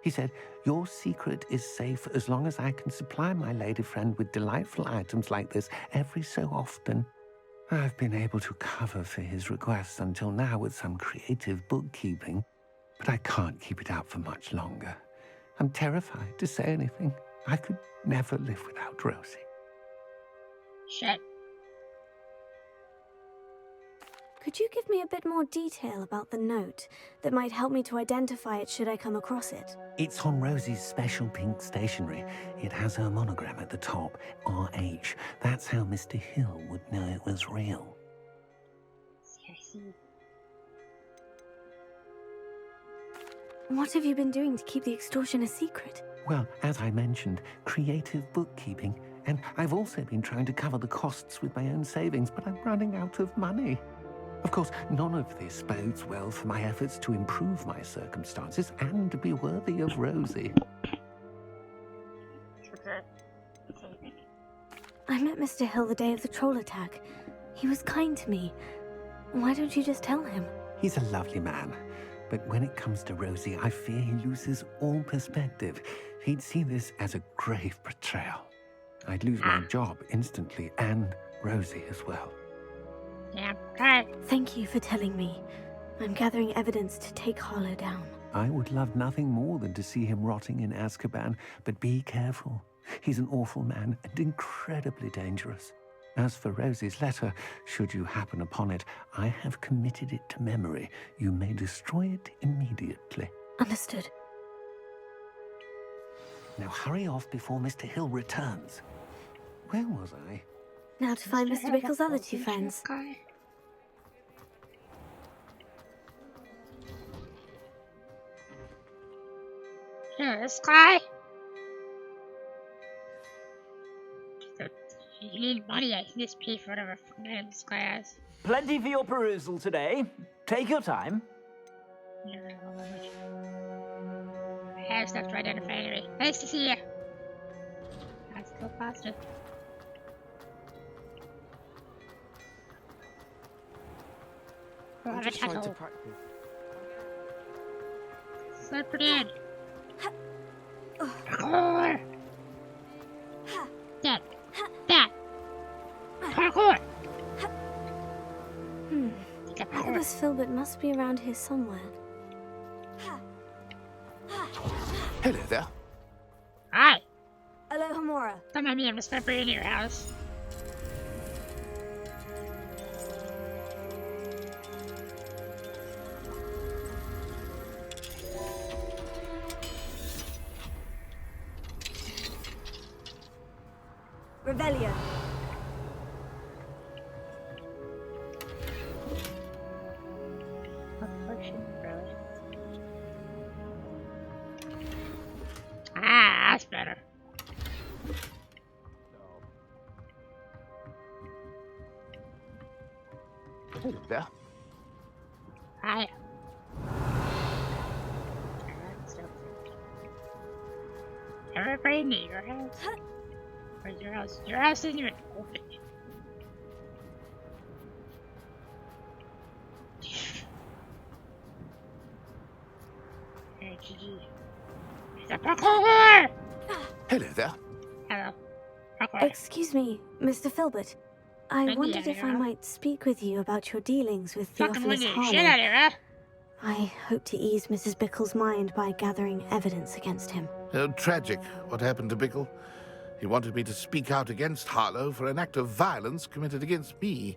He said, "Your secret is safe as long as I can supply my lady friend with delightful items like this every so often." I've been able to cover for his requests until now with some creative bookkeeping, but I can't keep it out for much longer. I'm terrified to say anything. I could never live without Rosie. Shit. Could you give me a bit more detail about the note that might help me to identify it should I come across it? It's on Rosie's special pink stationery. It has her monogram at the top, RH. That's how Mr. Hill would know it was real. I see. What have you been doing to keep the extortion a secret? Well, as I mentioned, creative bookkeeping. And I've also been trying to cover the costs with my own savings, but I'm running out of money. Of course, none of this bodes well for my efforts to improve my circumstances and to be worthy of Rosie. I met Mr. Hill the day of the troll attack. He was kind to me. Why don't you just tell him? He's a lovely man. But when it comes to Rosie, I fear he loses all perspective. He'd see this as a grave betrayal. I'd lose my job instantly, and Rosie as well. Yeah, right. Thank you for telling me. I'm gathering evidence to take Harlow down. I would love nothing more than to see him rotting in Azkaban, but be careful. He's an awful man and incredibly dangerous. As for Rosie's letter, should you happen upon it, I have committed it to memory. You may destroy it immediately. Understood. Now hurry off before Mr. Hill returns. Where was I? Now to find Mr. Bickle's other two friends. Here, this guy. You need money, I can just pay for whatever fucking this guy has. Plenty for your perusal today. Take your time. I have stuff to identify anyway. Nice to see you. That's still positive. I'm just trying to practice. Slip it in. Parkour. That. That. Parkour. Albus Filbert must be around here somewhere. Hello there. Hi. Hello, Hamora. Don't mind me, I'm just gonna bring in your house. Revelio. Ah, that's better. Hello there. Hi. Everybody need your house. Where's your house? Your house isn't even open. GG. It's a parkour! Hello there. Hello. Parkour. Excuse me, Mr. Filbert. I Thank you, wondered if I Adira. might speak with you about your dealings with Fucking Theophilus windy shit out Harlow. of here. I hope to ease Mrs. Bickle's mind by gathering evidence against him. Oh, tragic what happened to Bickle. He wanted me to speak out against Harlow for an act of violence committed against me.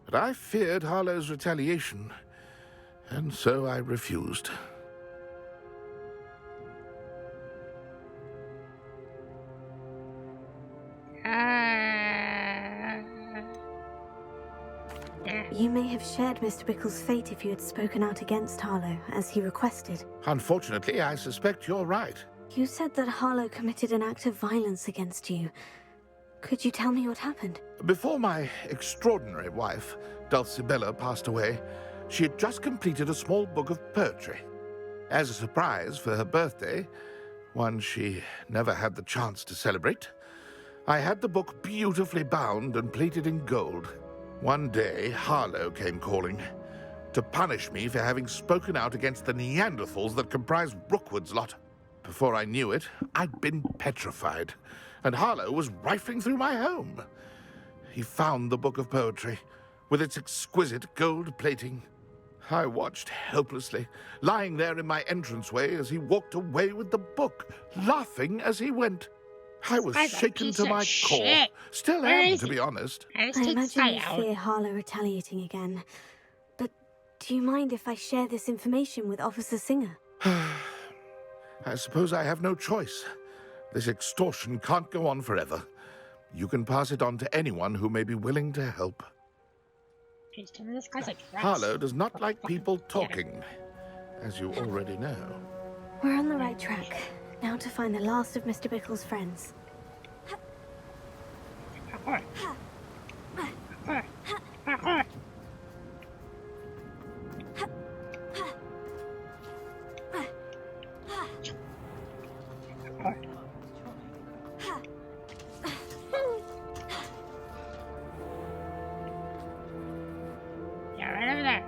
But I feared Harlow's retaliation, and so I refused. You may have shared Mr. Bickle's fate if you had spoken out against Harlow, as he requested. Unfortunately, I suspect you're right. You said that Harlow committed an act of violence against you. Could you tell me what happened? Before my extraordinary wife, Dulcibella, passed away, she had just completed a small book of poetry. As a surprise for her birthday, one she never had the chance to celebrate, I had the book beautifully bound and plated in gold. One day, Harlow came calling to punish me for having spoken out against the Neanderthals that comprise Rookwood's lot. Before I knew it, I'd been petrified, and Harlow was rifling through my home. He found the book of poetry, with its exquisite gold plating. I watched helplessly, lying there in my entranceway as he walked away with the book, laughing as he went. I was Guy's a shaken piece to of my core. shit. Still Where am, is to he? be honest. I imagine you fear Harlow retaliating again. But do you mind if I share this information with Officer Singer? I suppose I have no choice. This extortion can't go on forever. You can pass it on to anyone who may be willing to help. Please tell me this guy's a dress. Harlow does not like people talking, as you already know. We're on the right track. Now to find the last of Mr. Bickle's friends. Parkour. Parkour. Parkour. Yeah, right over there.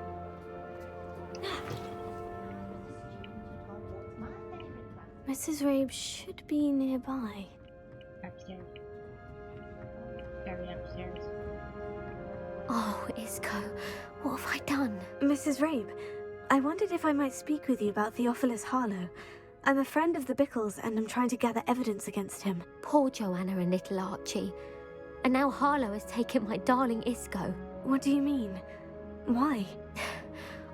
Mrs. Rabe should be nearby. Upstairs. Very upstairs. Oh, Isco, what have I done? Mrs. Rabe, I wondered if I might speak with you about Theophilus Harlow. I'm a friend of the Bickles and I'm trying to gather evidence against him. Poor Joanna and little Archie. And now Harlow has taken my darling Isco. What do you mean? Why?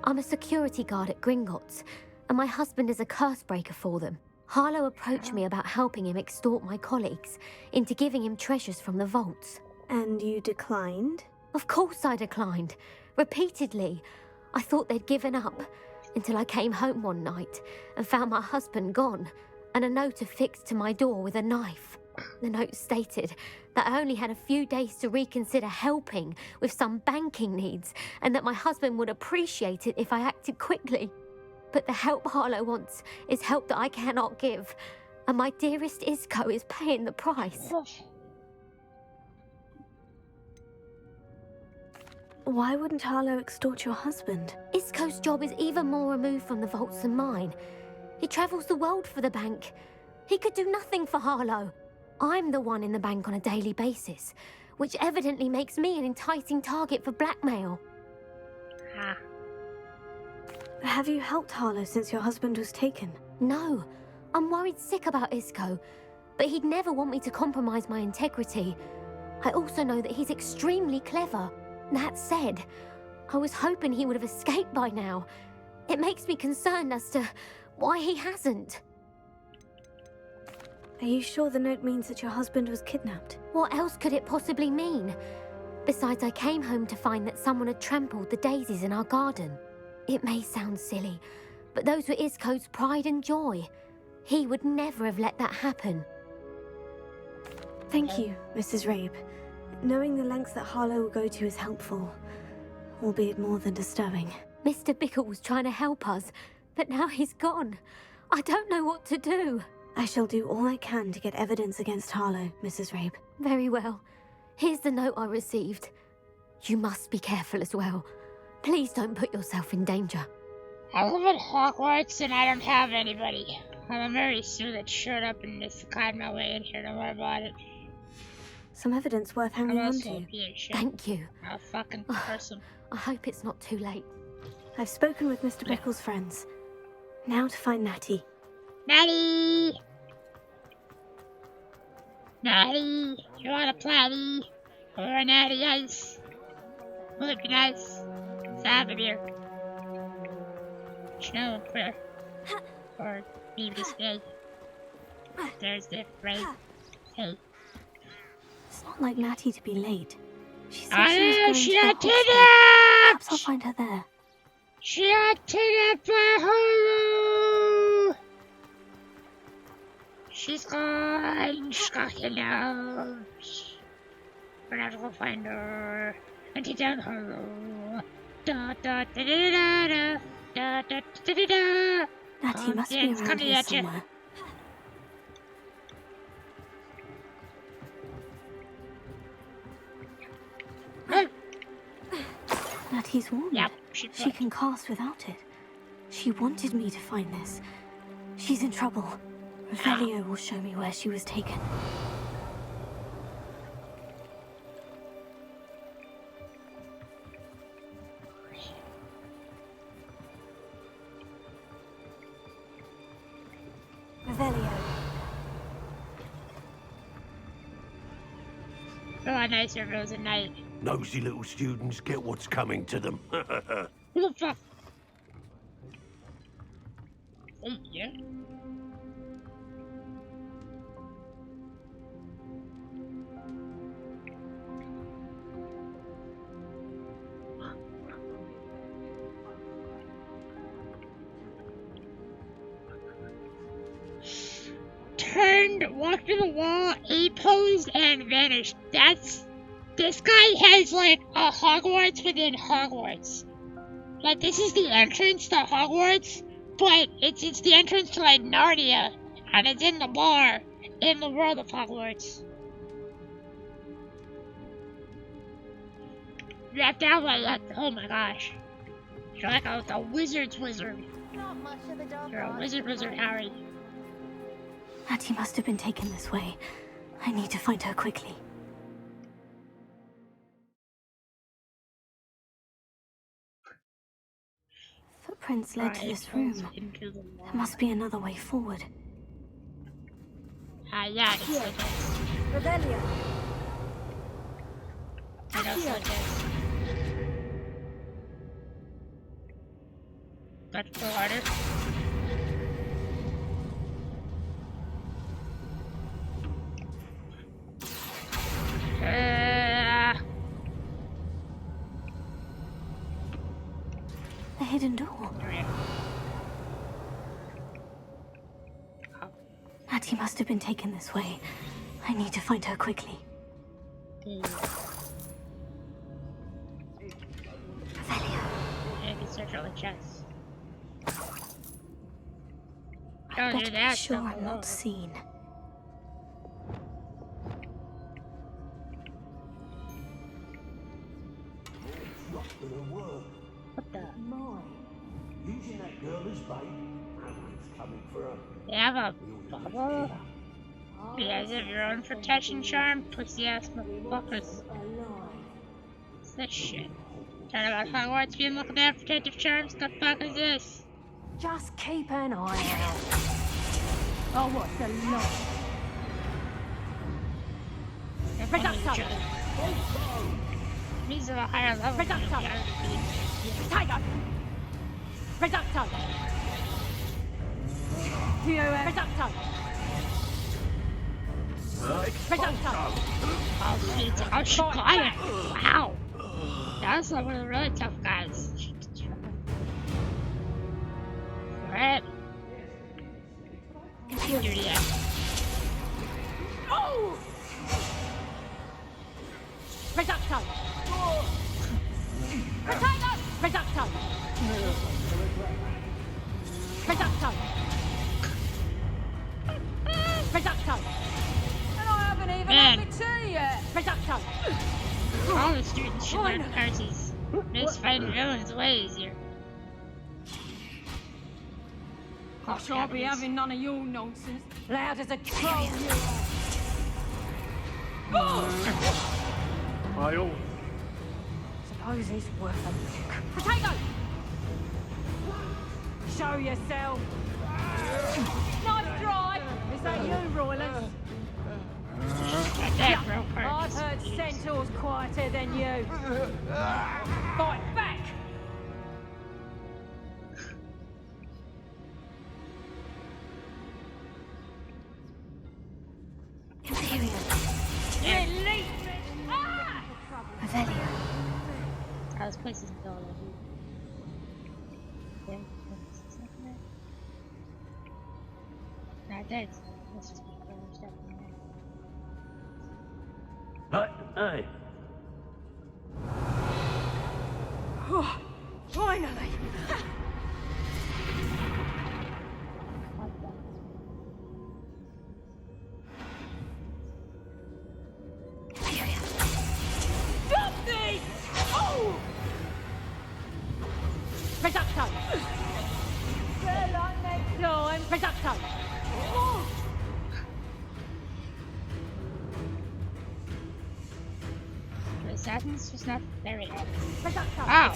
I'm a security guard at Gringotts, and my husband is a curse breaker for them. Harlow approached me about helping him extort my colleagues into giving him treasures from the vaults. And you declined? Of course I declined. Repeatedly. I thought they'd given up, until I came home one night and found my husband gone, and a note affixed to my door with a knife. The note stated that I only had a few days to reconsider helping with some banking needs, and that my husband would appreciate it if I acted quickly. But the help Harlow wants is help that I cannot give, and my dearest Isco is paying the price. Why wouldn't Harlow extort your husband? Isco's job is even more removed from the vaults than mine. He travels the world for the bank. He could do nothing for Harlow. I'm the one in the bank on a daily basis, which evidently makes me an enticing target for blackmail. Have you helped Harlow since your husband was taken? No. I'm worried sick about Isco, but he'd never want me to compromise my integrity. I also know that he's extremely clever. That said, I was hoping he would have escaped by now. It makes me concerned as to why he hasn't. Are you sure the note means that your husband was kidnapped? What else could it possibly mean? Besides, I came home to find that someone had trampled the daisies in our garden. It may sound silly, but those were Isco's pride and joy. He would never have let that happen. Thank you, Mrs. Rabe. Knowing the lengths that Harlow will go to is helpful, albeit more than disturbing. Mr. Bickle was trying to help us, but now he's gone. I don't know what to do. I shall do all I can to get evidence against Harlow, Mrs. Rabe. Very well. Here's the note I received. You must be careful as well. Please don't put yourself in danger. I live at Hogwarts and I don't have anybody. I'm a Mary Sue that showed up and just got my way in here. Don't worry about it. Some evidence worth hanging on to. Thank you. I'll fucking curse him. I hope it's not too late. I've spoken with Mr. Bickle's friends. Now to find Natty. Natty! Natty! You want a platy? Or a natty ice? Would it be nice? Let's have a beer. Snow prayer. Or maybe this day. Thursday, right? Hey. It's not like Natty to be late. She said She was got going to Hogwarts. Perhaps I'll find her there. She got kidnapped by Hulu! She's gone. She's got kidnapped. We're gonna have to go find her and take down Hulu. Da da da da da da da da da da da. Natty must be around here somewhere. Natty's wounded. Yep, she can cast without it. She wanted me to find this. She's in trouble. Revelio will show me where she was taken. Revelio. Oh, nice if it was at night. Nosy little students get what's coming to them. Who the fuck? Oh, yeah. Turned, walked to the wall, A-posed, and vanished. This guy has, like, a Hogwarts within Hogwarts. Like, this is the entrance to Hogwarts, but it's the entrance to, like, Narnia, and it's in the bar, in the world of Hogwarts. Wrapped out like that, oh my gosh. You're like a wizard's wizard. You're a wizard, Harry. Natty must have been taken this way. I need to find her quickly. Footprints led to this room. There must be another way forward. Yeah, it's like this. Revelio. I know it's like this. Got to go harder. The hidden door. Natty must have been taken this way. I need to find her quickly. Revelio. I can search all the chests. I'd better be sure I'm not seen. What the? Using that girl as bait. Everyone's coming for her. They have a bubble? You guys have your own protection charm? Pussy ass motherfuckers. What's this shit? Talking about Hogwarts being looking to have protective charms? The fuck is this? Just keep an eye out. Oh, what's the lot? Reducto! These are a higher level. Reducto! Tiger! Reducto! Reducto! Reducto! Oh, she got it! Wow! That's one of the really tough guys. Alright. Do that. Oh! Reducto! Potato! Reducto! Reducto! Reducto! And I haven't even had my tea yet! Reducto! All the students should learn curses. Just fighting villains way easier. I shan't be having none of your nonsense. Loud as a troll, you are. By all. Suppose he's worth a lick. Potato! Show yourself. Nice try. Is that you, Roylance? I've heard centaurs quieter than you. Fight back! This place is dull. Not dead. Let's just be finished up in there. Hey. Finally! Stop this! Oh! Reducto! Better luck next time. Reducto! Oh! The assassin's just not there yet. Reducto! Oh!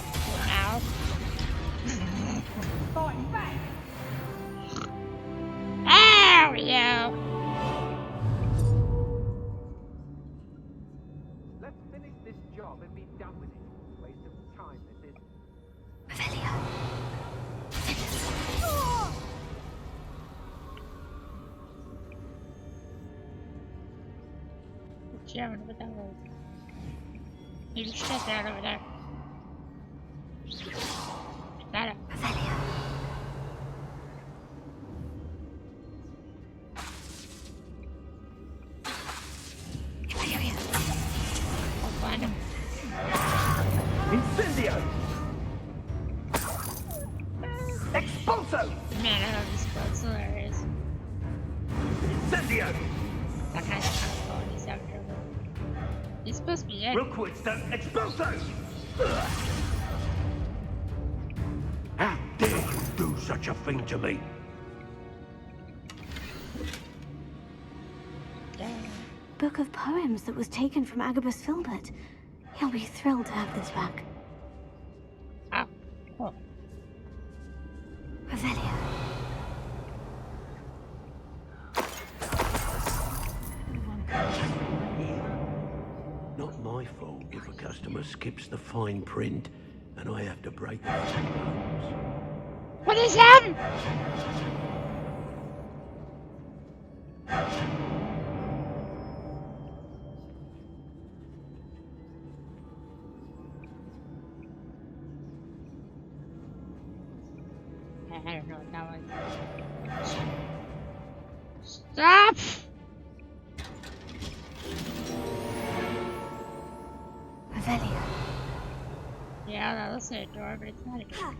Ow. Fighting back! Ow! Yeah! Let's finish this job and be done with it. Waste of time, this is. Yeah, over that way. You just check that over there. That up. I'll find him. Incendio! Expulso! Man, I love this boat. It's hilarious. Incendio! That guy's kind of cool. He's having trouble. He's supposed to be dead. Rookwood's done expulso! How dare you do such a thing to me? Book of poems that was taken from Agabus Filbert. He'll be thrilled to have this back. Oh, cool. Revelio. Not my fault if a customer skips the fine print and I have to break the rules. What is him? I don't know what that was. Stop! Revelio. Yeah, that looks like a door, but it's not a door.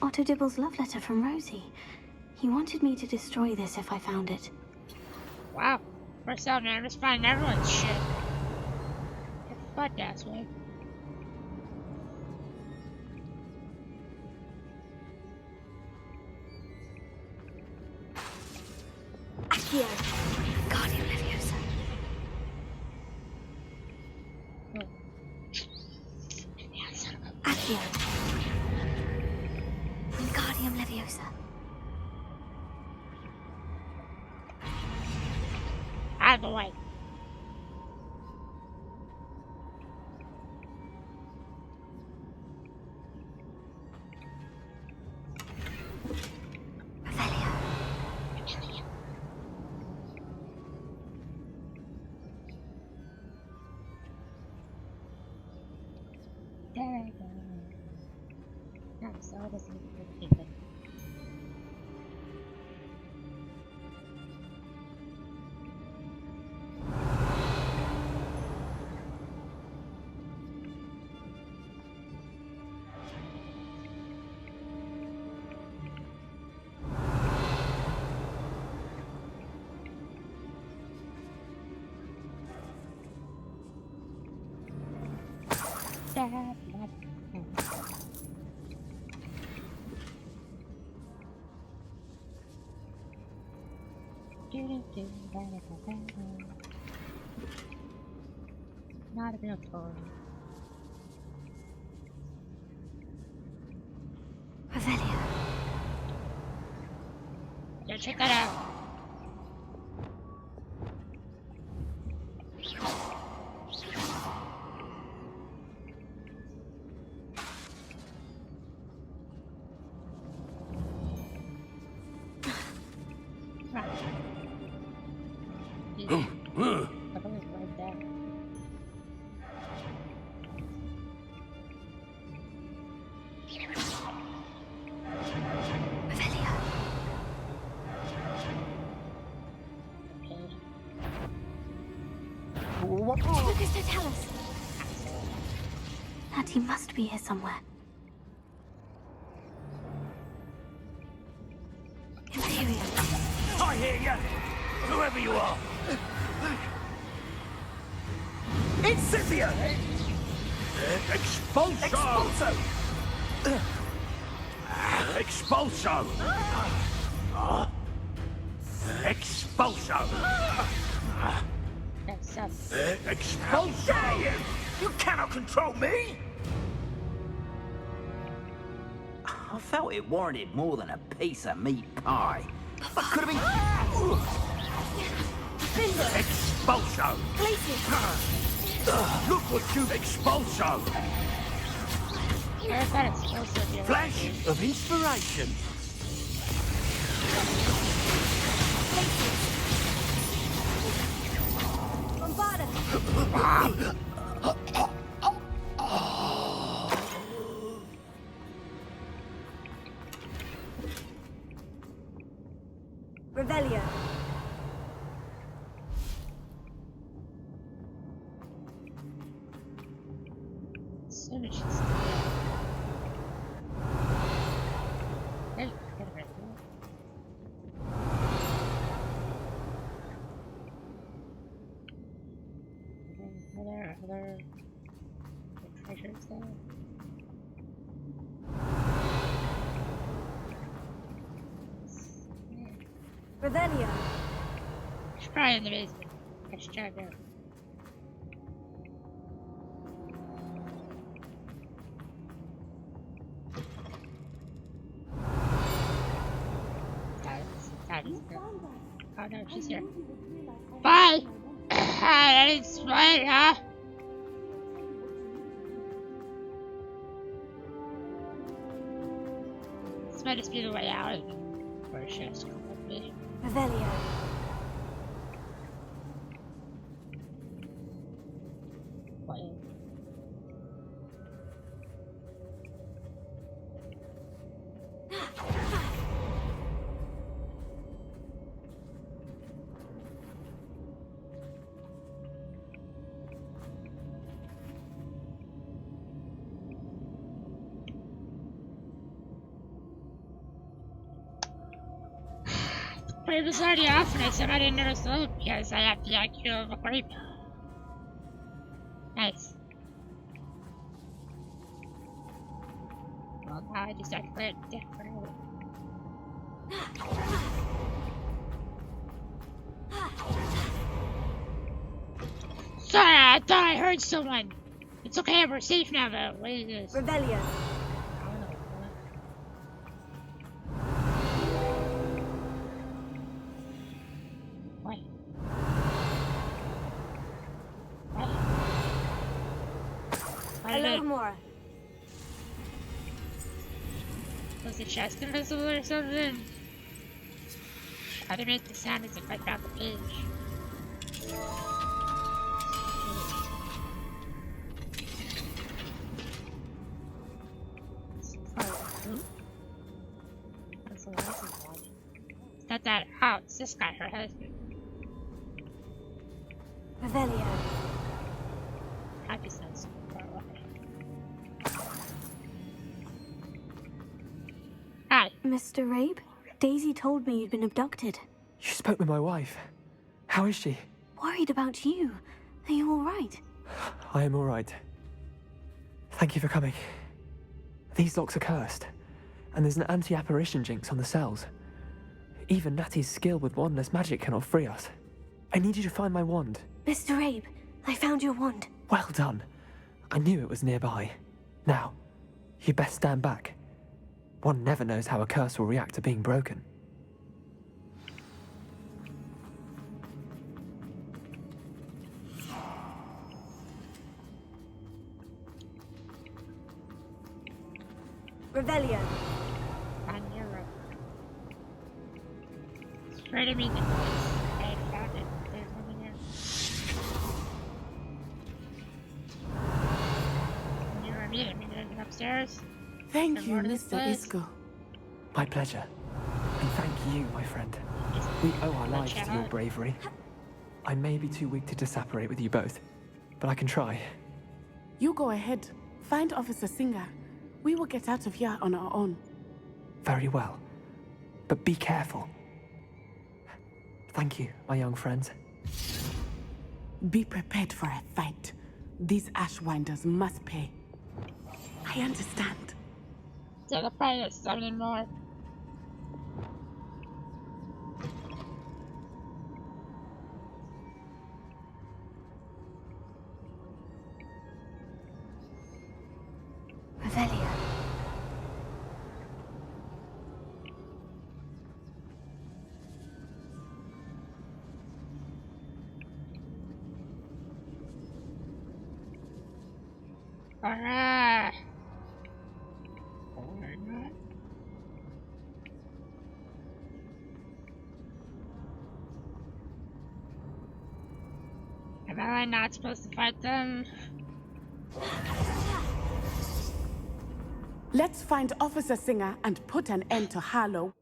Otto Dibble's love letter from Rosie. He wanted me to destroy this if I found it. Wow. First out, man, just finding everyone's shit. Get the fuck ass way. Accio. Guardian Leviosa. Accio. Wingardium Leviosa. Out of the way. There I go. No, so it doesn't keep it. Not a real toy. Revelio. Yeah, check that out. Lucas, don't tell us. That he must be here somewhere. Imperial. I hear you, whoever you are. It's Scythia! Expulso! Expulso! Expulso! How dare you! You cannot control me! I felt it warranted more than a piece of meat pie. But could have been... Expulso! Look what you've expulso! Flash of inspiration. Revelio. Other treasures there. Revelio. She's probably in the basement. I should check out. Oh no, she's here. Bye! I didn't swear, huh? This might just be the way out. Or she has to come with me. Revelio. What? It was already off and I said I didn't notice the load because I have the IQ of a grape. Nice. Well, now I just activated it differently. Sorry, I thought I heard someone. It's okay, we're safe now though. What is this? Revelio. Was the chest invisible or something? How to make the sound as if I found the page. That's the license one. It's not that. Oh, it's this guy, her husband. Revelio. Happy sense. Hi. Mr. Rabe, Daisy told me you'd been abducted. You spoke with my wife. How is she? Worried about you. Are you all right? I am all right. Thank you for coming. These locks are cursed, and there's an anti-apparition jinx on the cells. Even Natty's skill with wandless magic cannot free us. I need you to find my wand. Mr. Abe, I found your wand. Well done. I knew it was nearby. Now, you best stand back. One never knows how a curse will react to being broken. Revelio. On Europe. Swear to me that I found it. There's nothing here. You were meeting me upstairs. Thank you, Mr. Isco. My pleasure. And thank you, my friend. We owe our lives to your bravery. I may be too weak to disapparate with you both, but I can try. You go ahead. Find Officer Singer. We will get out of here on our own. Very well. But be careful. Thank you, my young friends. Be prepared for a fight. These Ashwinders must pay. I understand. So the fight is something more. Revelio. Alright. Am I not supposed to fight them? Let's find Officer Singer and put an end to Harlow.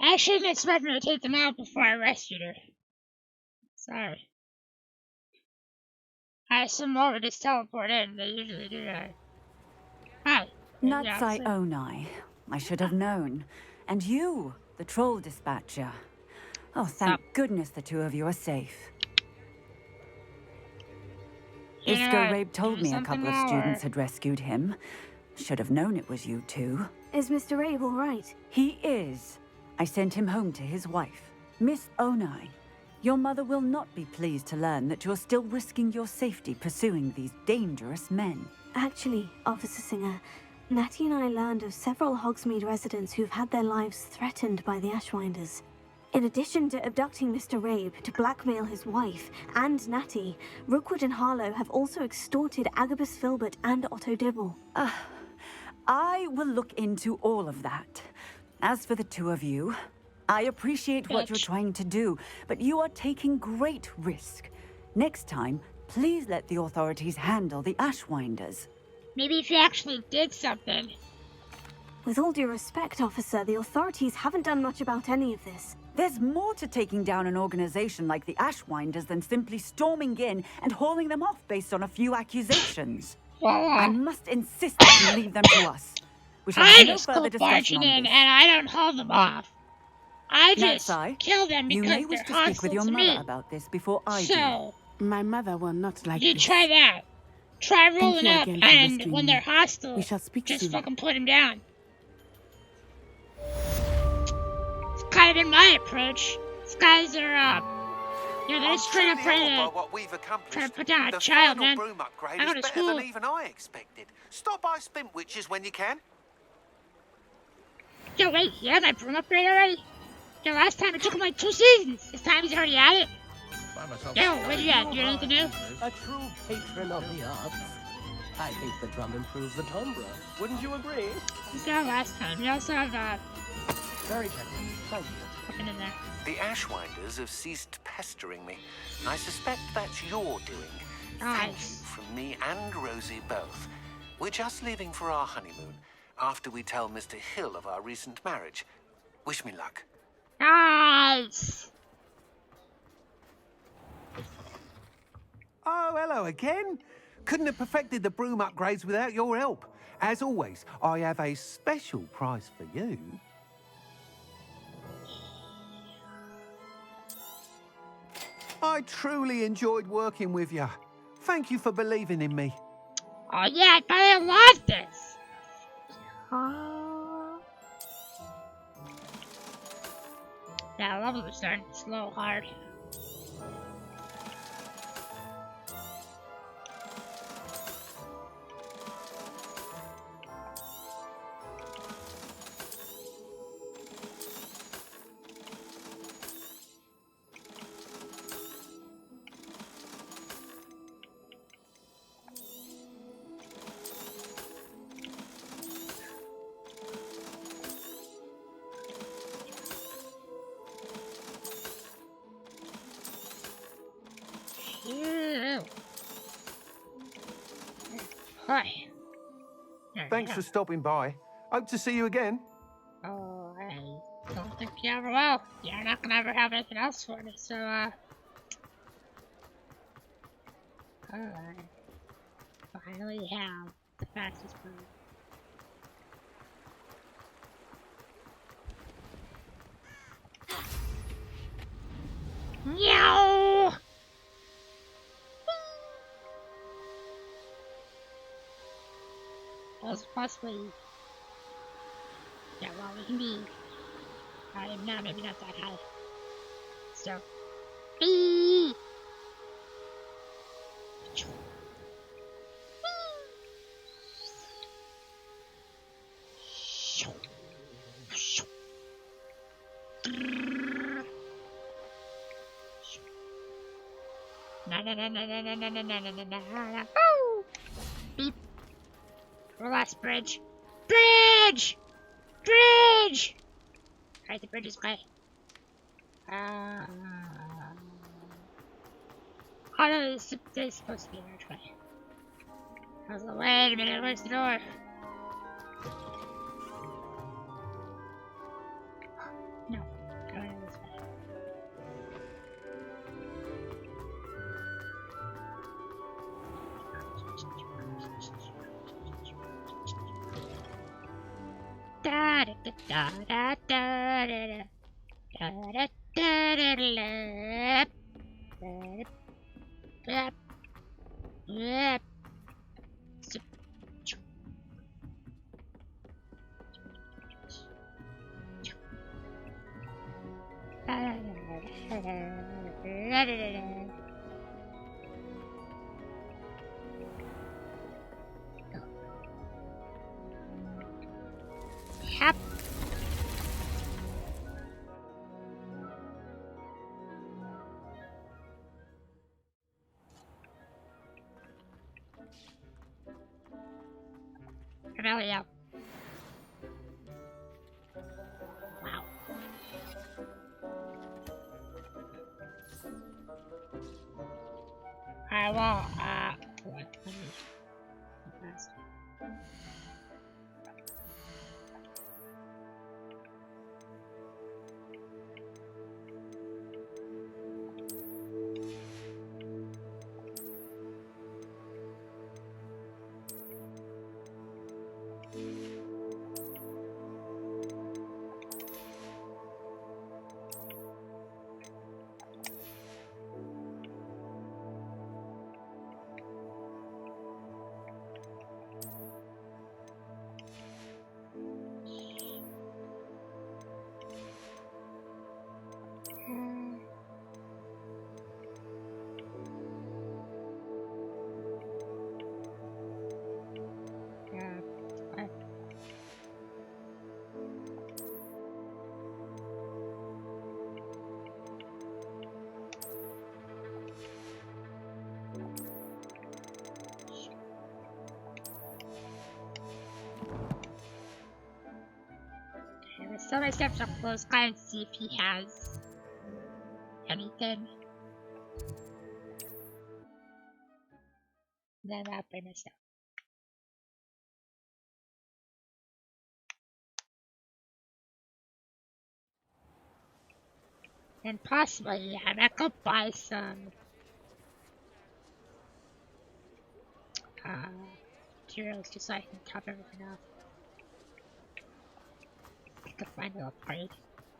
I shouldn't expect me to take them out before I rescued her. Sorry. I assume more would just teleport in. They usually do that. Hi. Natsai Onai. I should have known. And you, the troll dispatcher. Oh, thank goodness the two of you are safe. Isco Rabe told me a couple of students had rescued him. Should have known it was you two. Is Mr. Rabe all right? He is. I sent him home to his wife. Miss Onai, your mother will not be pleased to learn that you're still risking your safety pursuing these dangerous men. Actually, Officer Singer, Natty and I learned of several Hogsmeade residents who've had their lives threatened by the Ashwinders. In addition to abducting Mr. Rabe to blackmail his wife and Natty, Rookwood and Harlow have also extorted Agabus Filbert and Otto Dibble. I will look into all of that. As for the two of you, I appreciate what you're trying to do, but you are taking great risk. Next time, please let the authorities handle the Ashwinders. Maybe if you actually did something. With all due respect, officer, the authorities haven't done much about any of this. There's more to taking down an organization like the Ashwinders than simply storming in and hauling them off based on a few accusations. I must insist that you leave them to us. We shall have no further discussion on in this. and I don't haul them off. I just Natsai, kill them you because may wish they're to speak with hostile your to mother me. about this before I So, do. My mother will not like you this. try that. Try Thank rolling you up, again for and rescuing when me. they're hostile, We shall speak just soon. fucking put them down. It's kind of been my approach. These guys are, they're straight up trying to put down a child, man. Broom upgrade I go is to better school. than even I expected. Stop by Spintwitches when you can. Yo, wait, you have my broom upgrade already? Yo, last time it took him like 2 seasons. This time he's already at it. Yo, what do you got? You got anything new? A true patron of the arts. I think the drum improves the timbre. Wouldn't you agree? You saw last time. You also have, Very generous. Thank you. something in there. The Ashwinders have ceased pestering me. I suspect that's your doing. Thank you from me and Rosie both. We're just leaving for our honeymoon after we tell Mr. Hill of our recent marriage. Wish me luck. Nice! Oh, hello again. Couldn't have perfected the broom upgrades without your help. As always, I have a special prize for you. I truly enjoyed working with you. Thank you for believing in me. Oh yeah, I love this! Oh. Yeah, levels are starting to slow hard. Hi. Thanks for stopping by. Hope to see you again. Oh, I don't think you ever will. You're not gonna ever have anything else for me, so, I finally have the fastest bird. Meow! As possibly. Yeah, well, we can be. Maybe not that high. So. Bee! No. Oh! Beep. Last bridge. Bridge! Bridge! Alright, the bridge is great. Oh no, this is supposed to be an archway. I was like, wait a minute, where's the door? No, going this way. Da da da da da da da da da da da. Yep. Yep. Revelio. Wow. Alright, well, what? Fast. So my steps up close, kind of see if he has anything. Then I'll bring my stuff. And possibly I might go buy some materials just so I can top everything off. I could find a upgrade.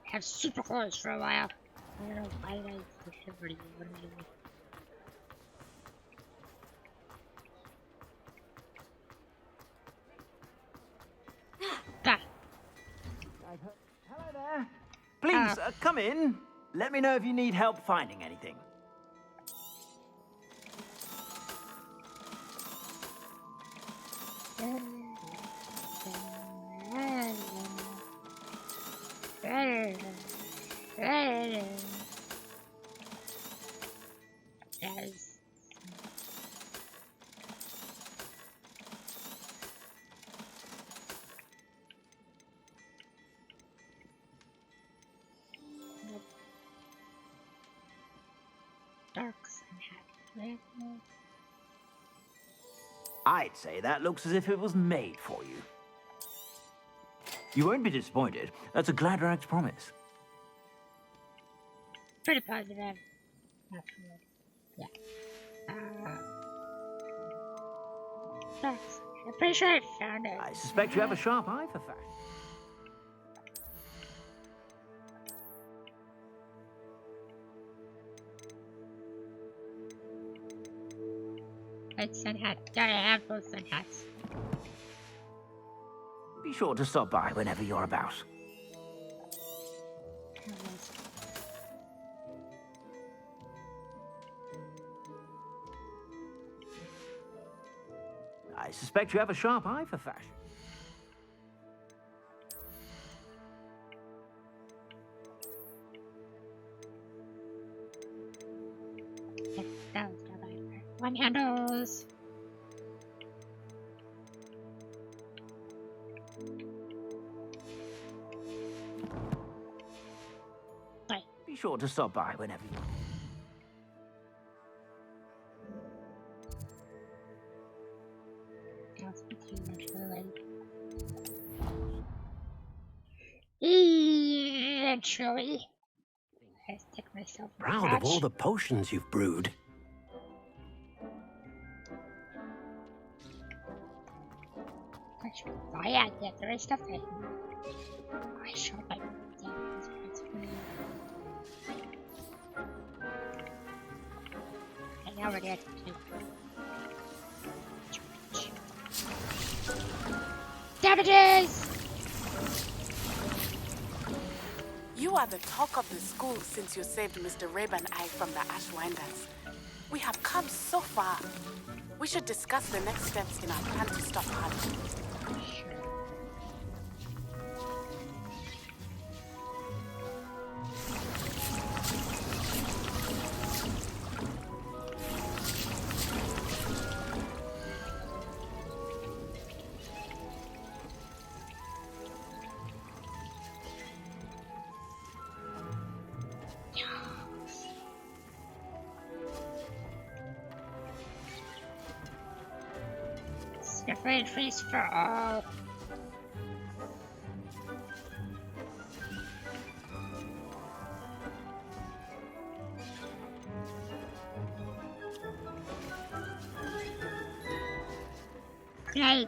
Have super clothes for a while. I don't know why did I everybody what am I doing? Hello there. Please, come in. Let me know if you need help finding anything. Yes. Dark sun hat. I'd say that looks as if it was made for you. You won't be disappointed. That's a glad rag's promise. Pretty positive. Yeah. Thanks. I'm pretty sure I found it. I suspect you have a sharp eye for fashion. It's sun hat. Gotta have both sun hats. Be sure to stop by whenever you're about. I suspect you have a sharp eye for fashion. One handles. Be sure to stop by whenever you... Eventually. I stick myself in the Proud of crotch. all the potions you've brewed. Oh yeah, there is stuff I shot my and now we're dead too. Damages! You are the talk of the school since you saved Mr. Rib and I from the Ashwinders. We have come so far. We should discuss the next steps in our plan to stop Harley. Different face for all. Okay.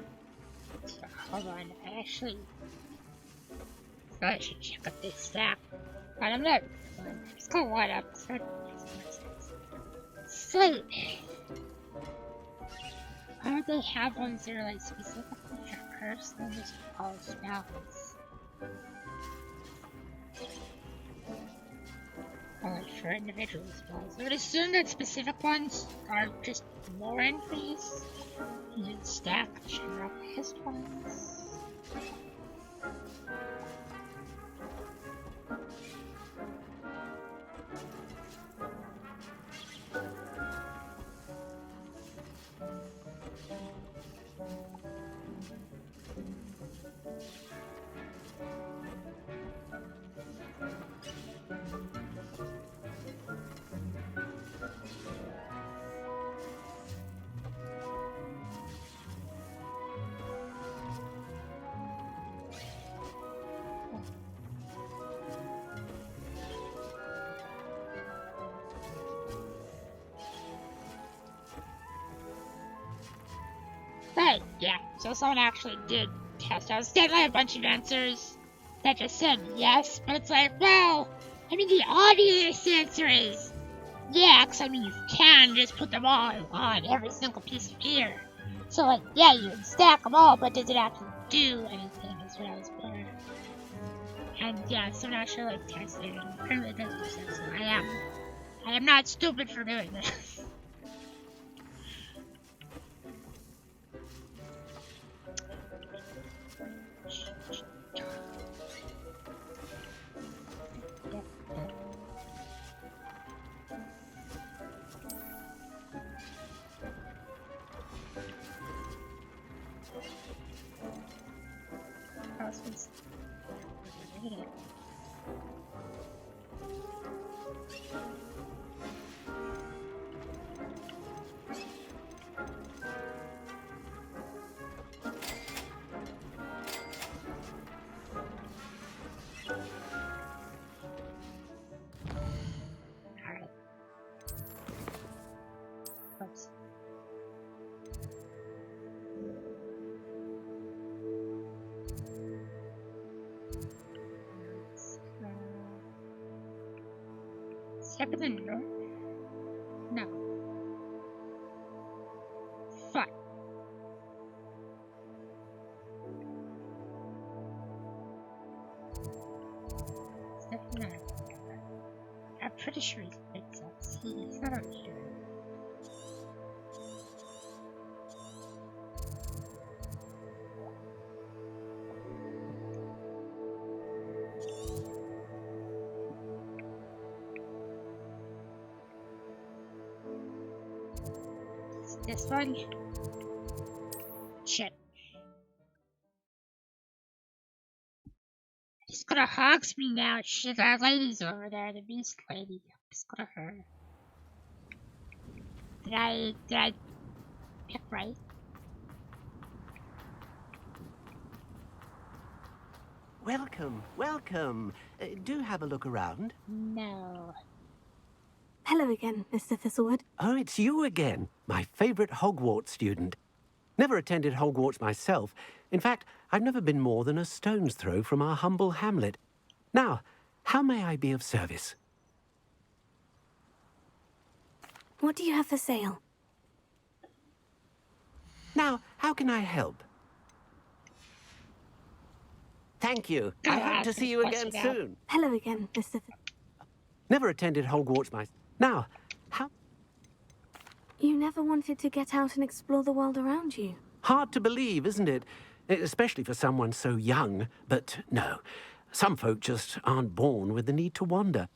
Hold on, I actually thought I should check up this stack. But I'm not. Let's go one up. Sleep. Why would they have ones that are like specifically for curse and just all spells? Or like for individual spells. I would assume that specific ones are just more increase. And then stack generalized ones. But yeah, so someone actually did test. I was getting like a bunch of answers that just said yes, but it's like, well, I mean, the obvious answer is yeah, because I mean, you can just put them all on every single piece of gear. So, like, yeah, you can stack them all, but does it actually do anything? Is what I was wondering. And yeah, so now she'll like test it, and apparently it does make sense. So I am not stupid for doing this. Second than no? No. Fuck. Second than I'm pretty sure he's princess. He's not over here. This one? Shit. Just gonna hogs me now. Shit, our lady's over there, the beast lady. Just go to her. Did I pick right? Welcome, welcome. Do have a look around. No. Hello again, Mr. Thistlewood. Oh, it's you again, my favourite Hogwarts student. Never attended Hogwarts myself. In fact, I've never been more than a stone's throw from our humble hamlet. Now, how may I be of service? What do you have for sale? Now, how can I help? Thank you. I hope to see you again soon. Hello again, Mr. Never attended Hogwarts myself. Now, how... You never wanted to get out and explore the world around you. Hard to believe, isn't it? Especially for someone so young. But no, some folk just aren't born with the need to wander.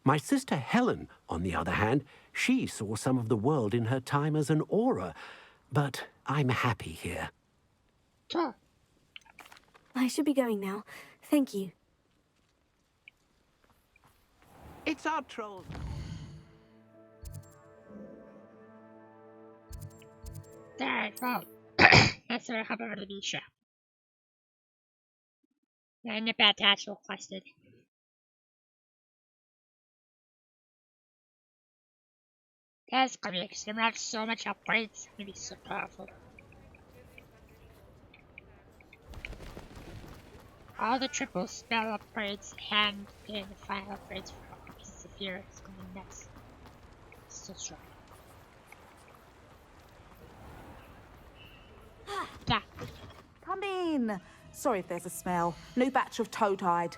My sister Helen, on the other hand, she saw some of the world in her time as an aura. But I'm happy here. Sure. I should be going now. Thank you. It's our troll. Alright, well, that's what happened over the beach shop. And the bad task requested. That's gonna be because I'm gonna have so much upgrades. It's gonna be so powerful. All the triple spell upgrades and the final upgrades for pieces of fear. It's gonna be nuts. It's so strong. Yeah. Come in. Sorry if there's a smell. New batch of toe-tied.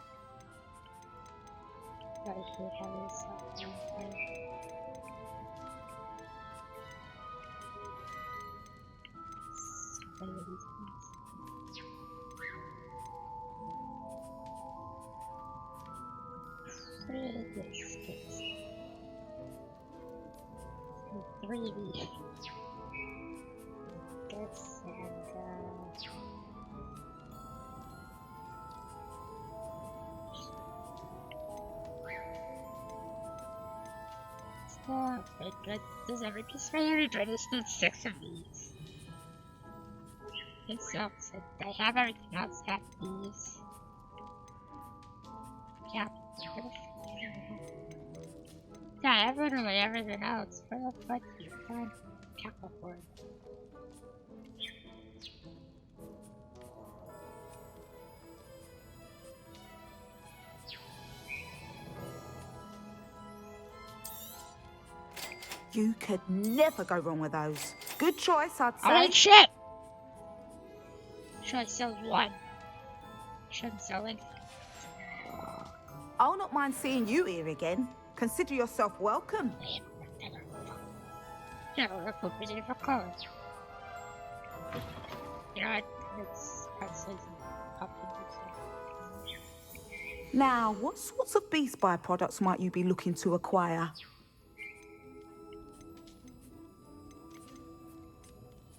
Three of these. This and oh my god, does every piece of my inventory just need 6 of these? It's so upset. I have everything else at these. Yeah. Yeah, I have literally everything else. Where the fuck do you find capital for it? You could never go wrong with those. Good choice, I'd say. Alright, shit! Should I sell one? Shouldn't sell anything. I'll not mind seeing you here again. Consider yourself welcome. Yeah, we're opening for clothes. You know what? Let's say some Now, what sorts of beast byproducts might you be looking to acquire?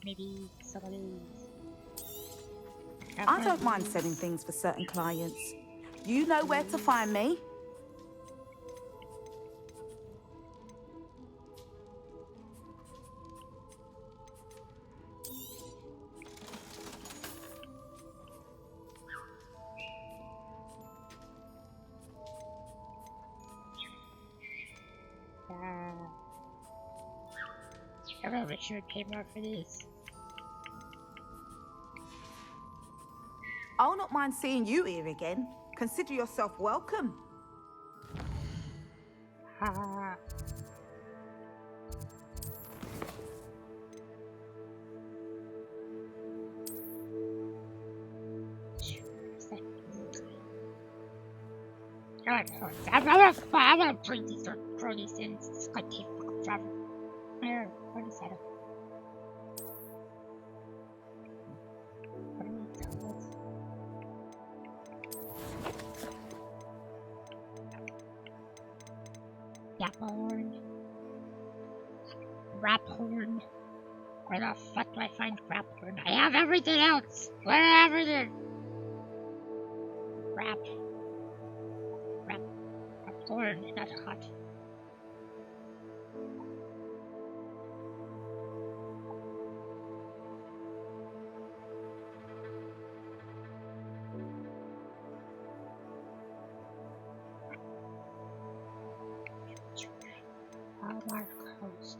maybe some of these. I don't mind selling things for certain clients. You know where to find me. I probably should pay more for these. I'll not mind seeing you here again. Consider yourself welcome. I'm gonna bring these or throw these in. It's gonna take fucking forever. What is that? What are these downloads? Yaphorn. Raphorn. Where the fuck do I find Raphorn? I have everything else! Where everything? Raphorn, not hot. Hogwarts Coast.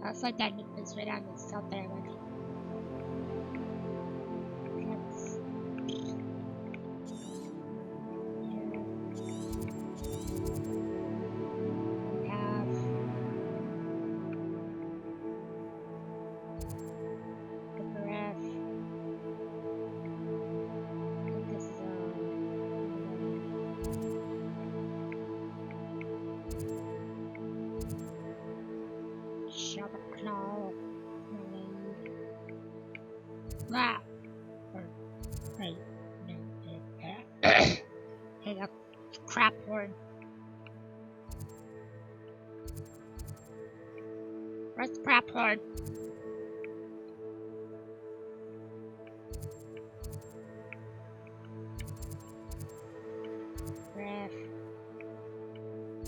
That's like that is right on the south there. Hey, that crap horn. Where's the crap horn? Ref.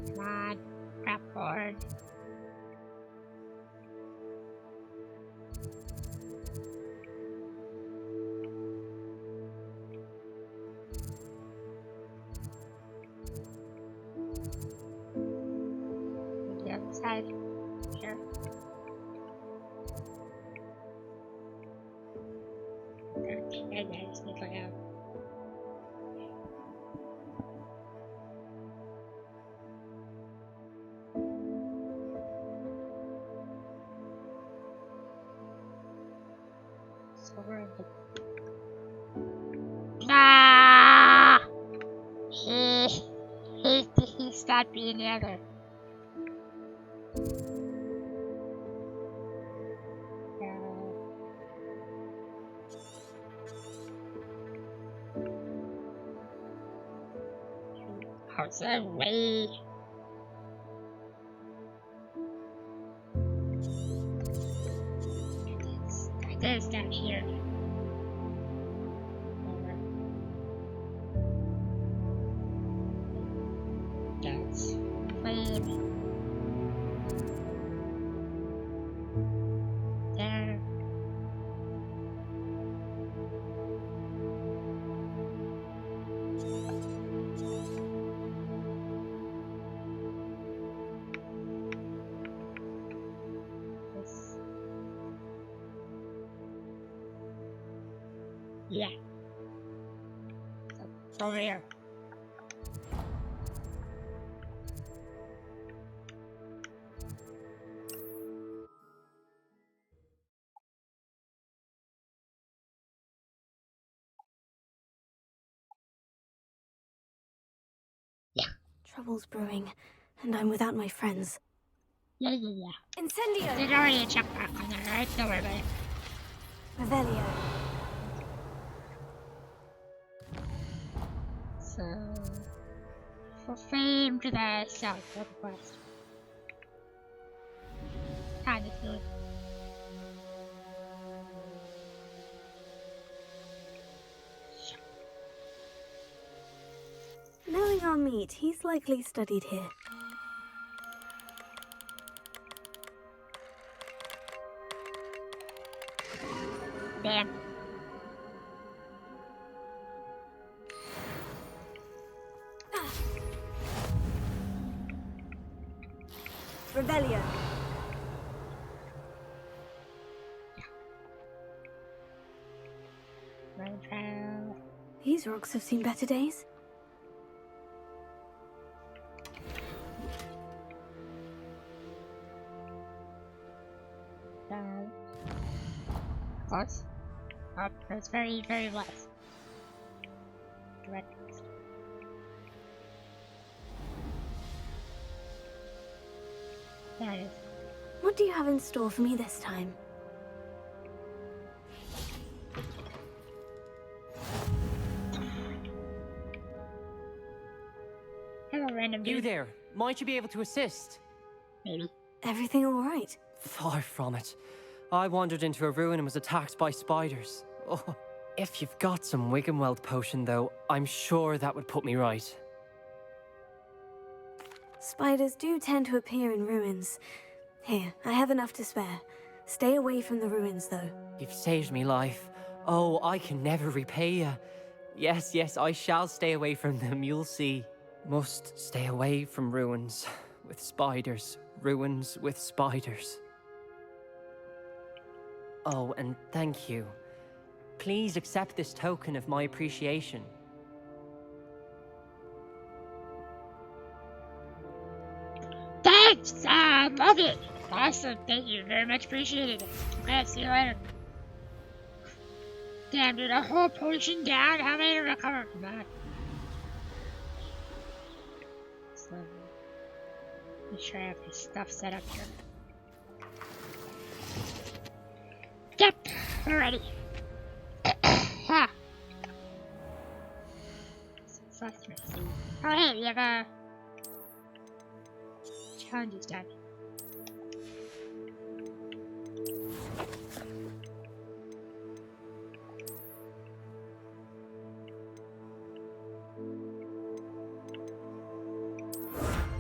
Come on, crap horn. Side here. Okay, guys, need to go out. So we're in the... Ah! He stopped being the other. How's that way? There's down here. That's flame. There. Yeah. So, it's over here. Trouble's brewing, and I'm without my friends. Yeah. Incendio! There's already a checkmark on there, right? Don't worry about it. Revelio. So, for fame to the south, northwest. Kind of good. Knowing our meat, he's likely studied here. Damn. Revelio. These rocks have seen better days. Close. Oh, that's very, very less. Direct. There it is. What do you have in store for me this time? Hello, random dude. You there. Might you be able to assist? Maybe. Everything all right? Far from it. I wandered into a ruin and was attacked by spiders. Oh, if you've got some Wiggenweld potion, though, I'm sure that would put me right. Spiders do tend to appear in ruins. Here, I have enough to spare. Stay away from the ruins, though. You've saved me life. Oh, I can never repay you. Yes, I shall stay away from them, you'll see. Must stay away from ruins with spiders. Ruins with spiders. Oh, and thank you. Please accept this token of my appreciation. Thanks! Love it! Awesome, thank you, very much appreciated. Okay, see you later. Damn, dude, a whole potion down? How am I gonna recover from that? So, make sure I have this stuff set up here. Yep, we're ready. Ha! Oh, hey, we have a challenge is done.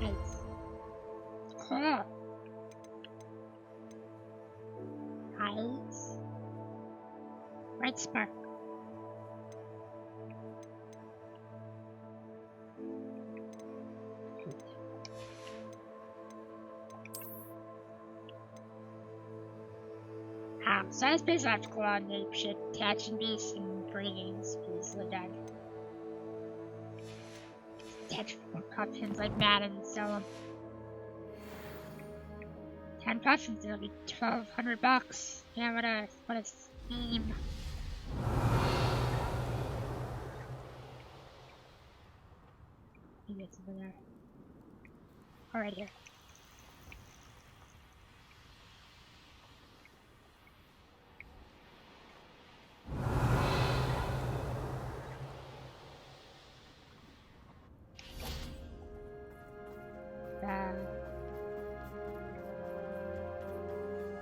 Nice. Cool. Nice. Red spark. So I basically have to go on nape shit, catching beasts and breeding species like that. Catch more puffins like mad and sell them. 10 puffins, it'll be $1,200. Yeah, what a scheme. Maybe it's over there. Oh, right here.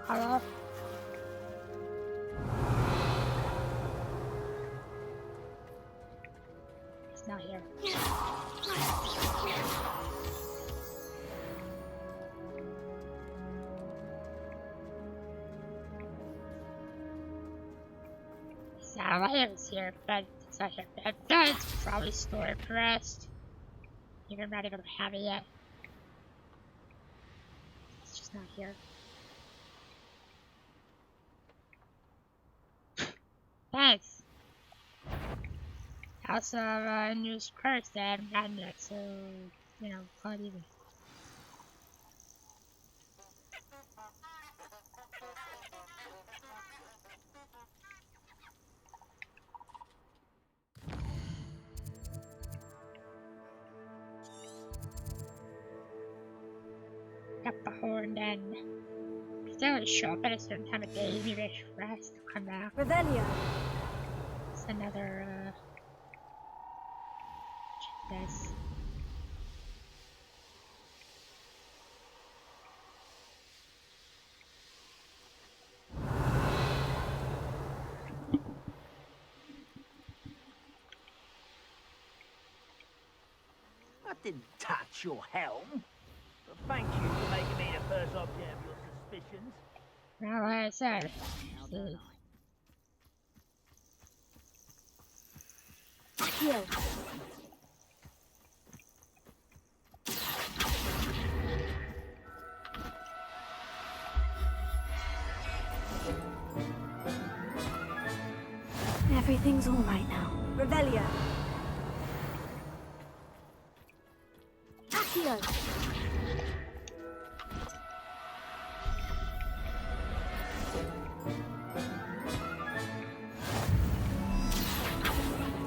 Hello? It's not here. It's here, but it's not here. It's probably stored for rest. You're not even gonna have it yet. It's just not here. Thanks. I also have a new curse that I haven't gotten yet, so, you know, call it even. Check the horn then. If they would show up at a certain time of day, maybe I should rest, come back. Revelio. It's another, check this. I didn't touch your helm. But thank you for making me the first object of your suspicions. Now, like I said, Heal. Everything's all right now. Revelio. Accio.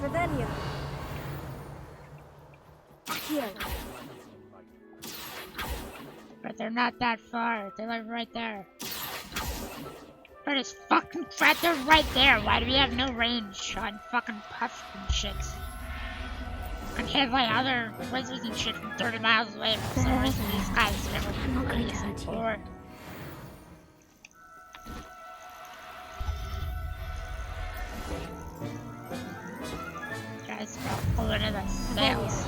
Revelio. Accio. but they're not that far. They're like right there. But it's fucking crap, they're right there. Why do we have no range on fucking puff and shit? I can hit like other wizards and shit from 30 miles away. For some reason, these guys never really before. Guys, pull into the snails.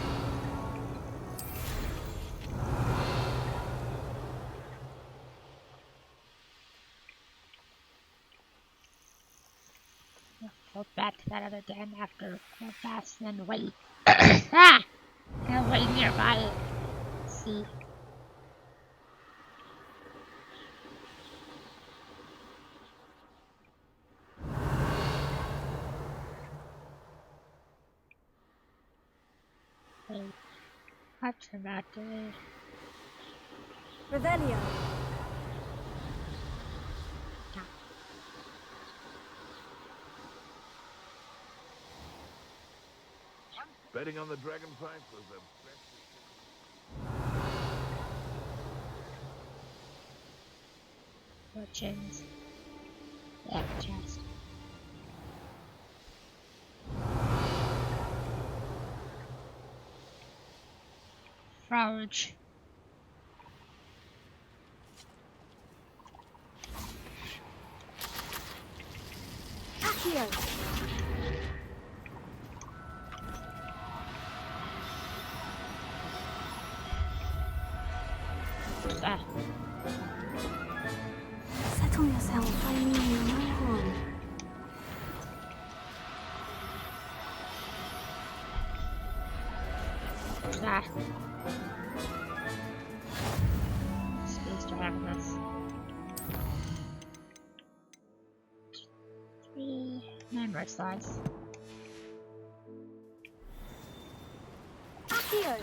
Go back to that other den after real fast and then wait. Ah! And wait nearby. Let's see. Wait. What's about to do? Revelio. Betting on the dragon fight was the best. Fortunes. Yeah, chest. Froge. Accio. Ah. Settle yourself, I mean you no harm. Ah. Space dragons. 3 member size. Accio.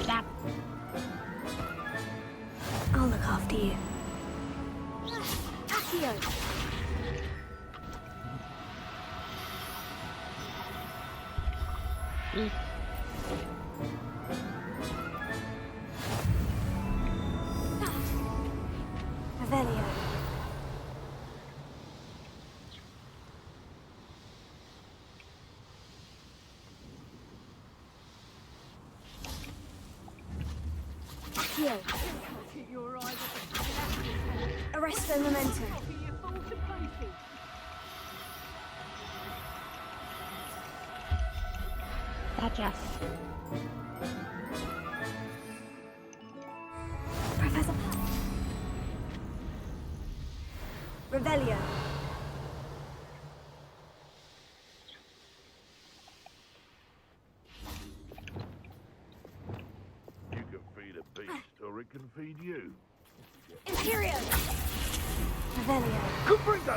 Stop. I'll look after you. Accio. Revelio. Accio. Arresto momentum. Gotcha. Professor. Revelio. You can feed a beast, or it can feed you. Imperio. Revelio. Comprendo!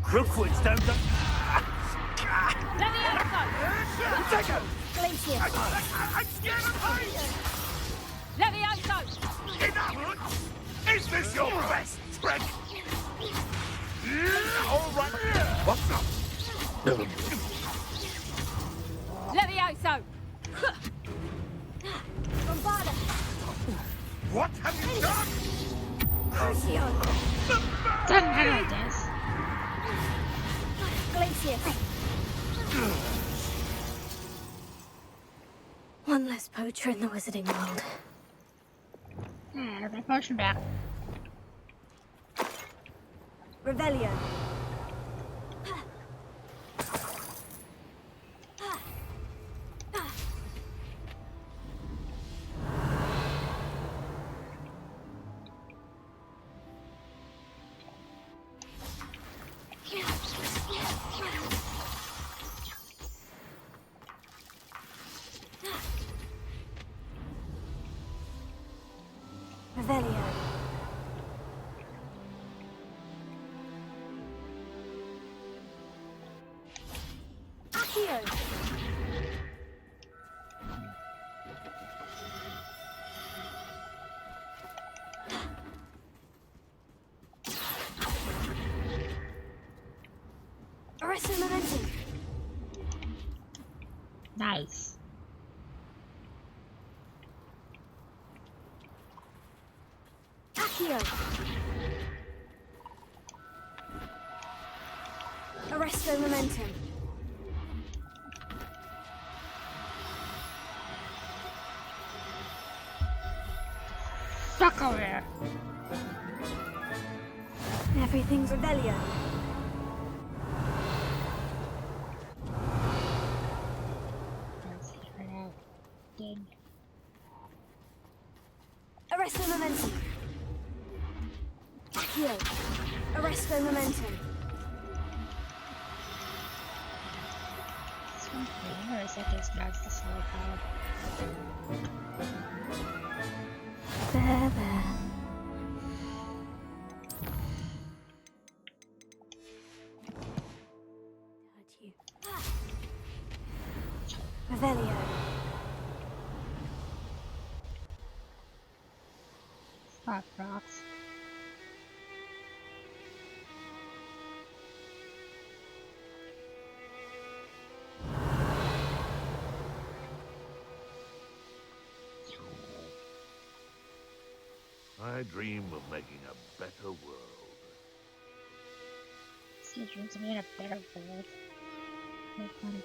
Crookwoods don't go... Levioso! Glacier. I'm scared of heights! Levioso! Enough! Is this your best trick? all right. What? Levioso! What have you done? Crucio. Doesn't matter, I guess. Glacius. One less poacher in the wizarding world. Yeah, my potion back. Revelio. Revelio. Accio. Arresto momentum. Nice. Accio. Arresto momentum. Fuck over there. Everything's Revelio. Let's see right out. Ding. Arresto momentum. Accio. Arresto momentum. This one here, or is that just that's the slow power? There, there. Hurt you. Revelio. Fuck rocks. I dream of making a better world. See, dreams of me in a better world. So funny.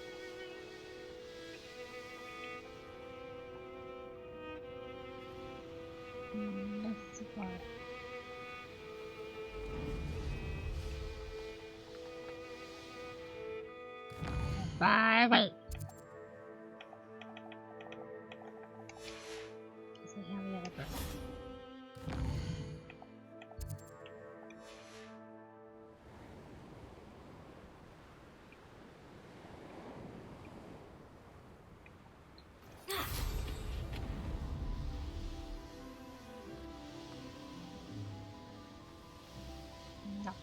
That's too far. Bye, wait. Does it have the other bird? No.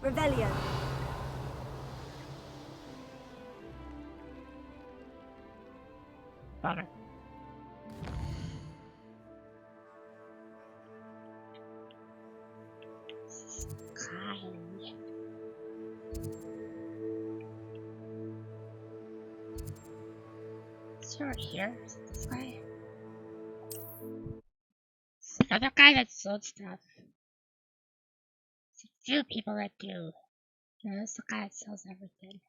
Revelio. Butter. Sky. Is he right here? Is it this guy? It's another guy that sold stuff. It's a few people that do. No, that's the guy that sells everything.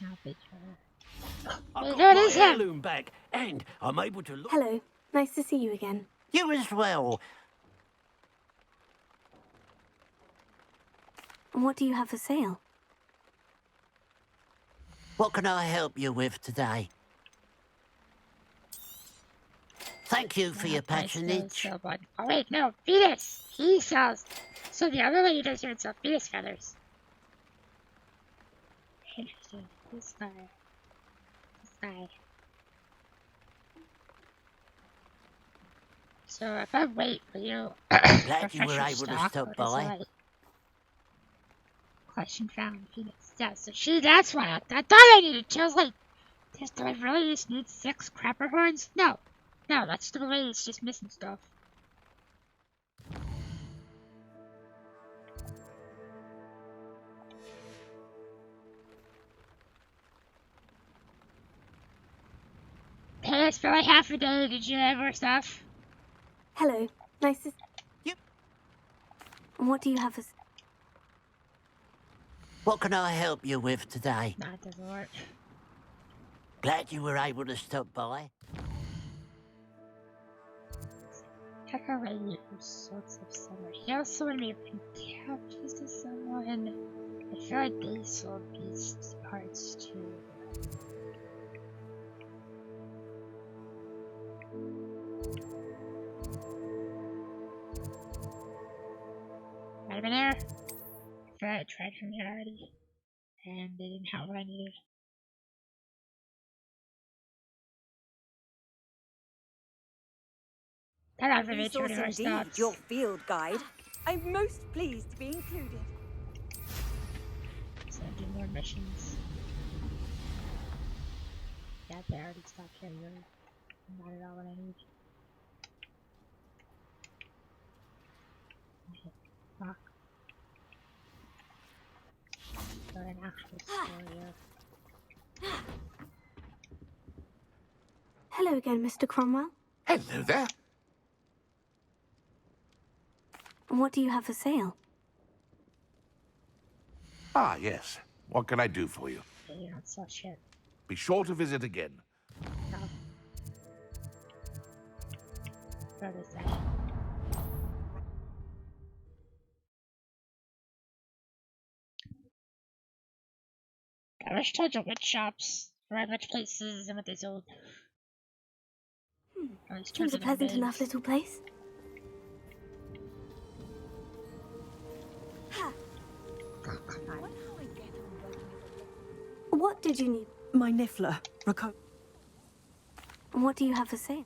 I'll be sure. I got There it my is him! heirloom back, and I'm able to look. Hello. Nice to see you again. You as well. And what do you have for sale? What can I help you with today? Thank you for your patronage. Oh wait, no, Venus! He sells. So the other lady doesn't even sell Venus feathers. Interesting. This guy. This guy. So if I wait, will you? Glad you were refresh able your to stock, stop or does by. it, question found Phoenix. Yeah, so that's why I thought I needed to. I was like, Do I really just need 6 crapper horns? No. No, that's still really it's just missing stuff. Hey, it's been like half a day. Did you have more stuff? Hello. Nice to... Yep. What do you have as... What can I help you with today? Nah, it doesn't work. Glad you were able to stop by. Decorating sorts of summer. He also wanted me to bring couches to someone. I feel like they sold beast parts too. Might have been there. I feel like I tried from here already. And they didn't have what I needed. I don't really Resource need more indeed, stuff. your field guide. I'm most pleased to be included. So I do more missions. Yeah, they already stopped here. Not at all what I need. Okay, fuck. Got an actual story here. Hello again, Mr. Cromwell. Hello there. What do you have for sale? Ah, yes. What can I do for you? You don't sell shit. Be sure to visit again. No. What is that? I wish told you which shops, or which places, and what they sold. Seems a pleasant enough little place. What did you need? My niffler, What do you have for sale?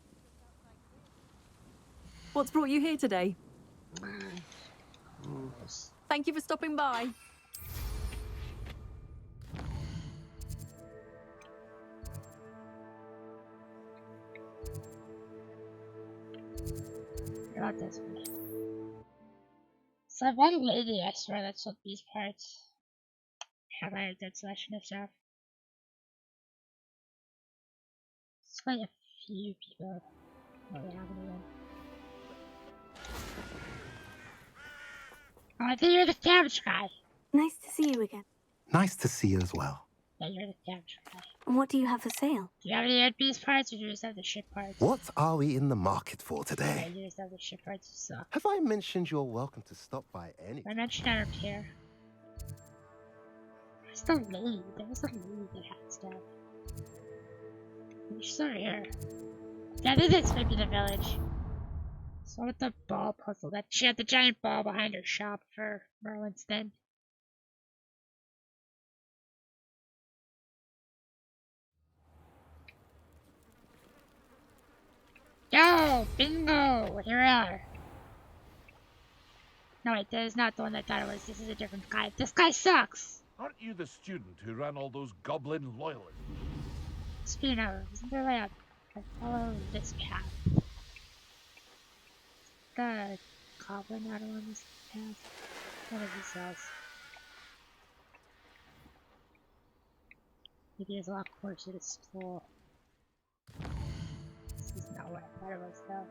What's brought you here today? Thank you for stopping by. What about this one? So one lady, I swear, that sold these parts. Have I a good selection of stuff? It's quite a few people. Oh, they haven't even. Oh, I think you're the damage guy. Nice to see you again. Nice to see you as well. Yeah, you're the damage guy. What do you have for sale? Do you have any good beast parts, or do you just have the ship parts? What are we in the market for Yeah, today? you just have the ship parts, you suck. Have I mentioned you're welcome to stop by any? I mentioned I don't care. Where's the lady? There was a lady that had stuff. She's over here. Yeah, I think this might be the village. So with the ball puzzle, that she had the giant ball behind her shop for Merlin's Den. Yo, bingo! Here we are. No, wait, that is not the one that I thought it was. This is a different guy. This guy sucks! Aren't you the student who ran all those goblin loyalists? Speaking of, isn't there like I follow this path? The goblin out on this path? What does he says? Maybe it's a lot closer to school. This is not what I thought it was though.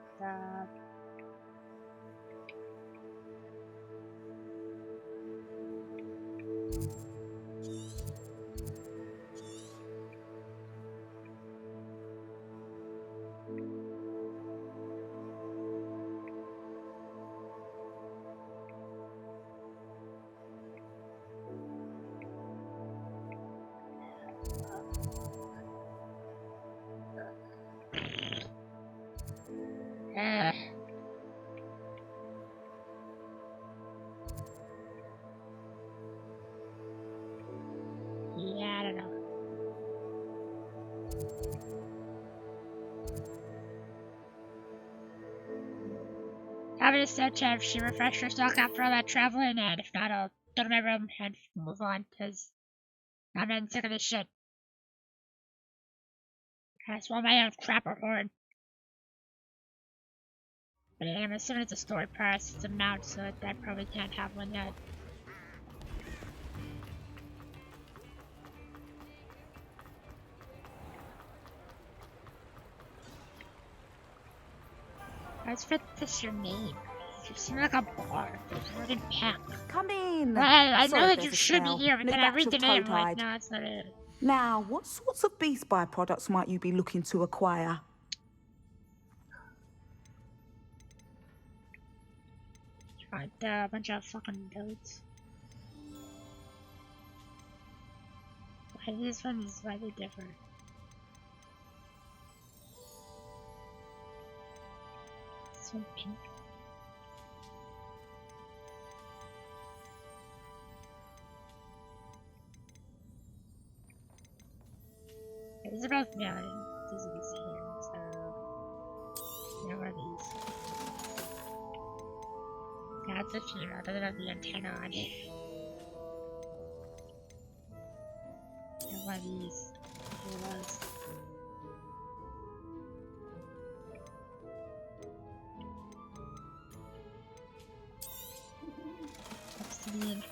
Yeah, I don't know. I'm gonna search if she refreshed her stock after all that traveling, and if not, I'll go to my room and move on, because I'm getting sick of this shit. That's one my own crapper horn. But I'm assuming it's a story prize. It's a mount, so I probably can't have one yet. What's your name? You seem like a bar. You're in pack. Come in. Well, I Sorry know if that you there's a should be smell. here, but New then I batch read of the name like, toad no, that's not it. Now, what sorts of beast byproducts might you be looking to acquire? Right, a bunch of fucking goats. Why this one is slightly different? This one pink. These are both yeah, these are these here, so yeah, what are these? That's a female, doesn't have the antenna on it. And one of these was obsidian.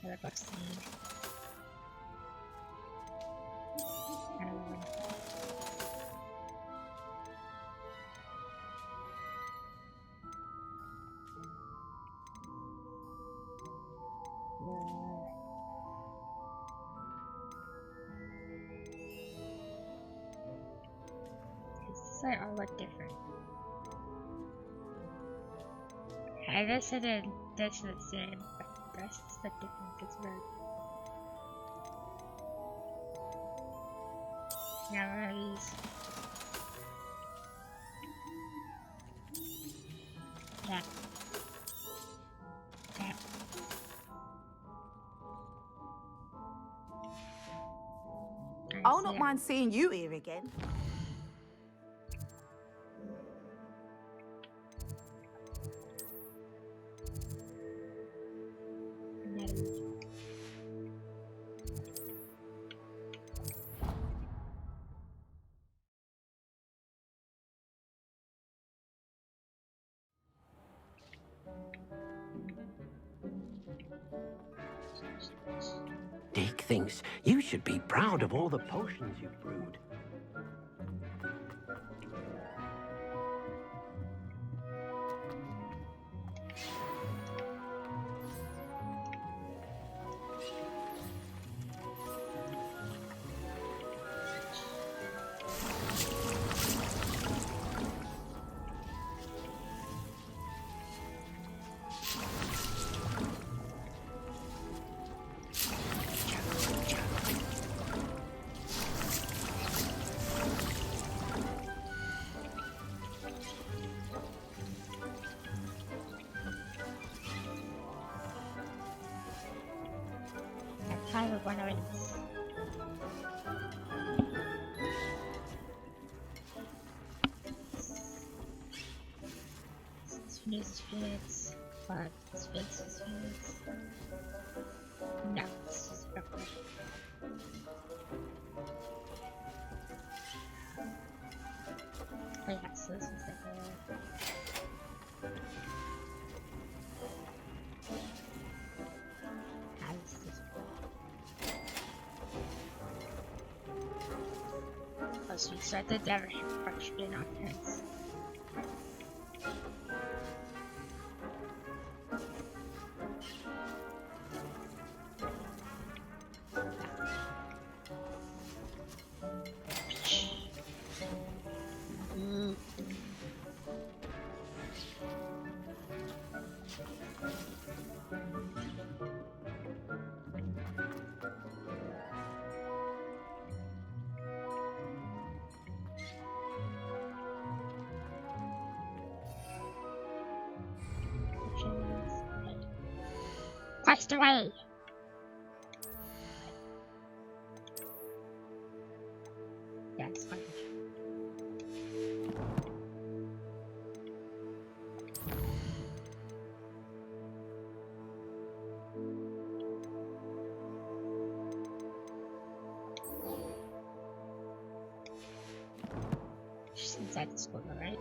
Another obsidian. They all look different. And this and then this is the same, but this is the difference. It's red. Now one of these. Yeah. Yeah. I'll not mind seeing you here again. Dick thinks you should be proud of all the potions you've brewed. Kind of one of these. Spirits, but spirits. No, it's just purple. Oh yeah, so this was the so you said the damage should be not hits. Quest away! Yeah, it's fine. inside the school, right?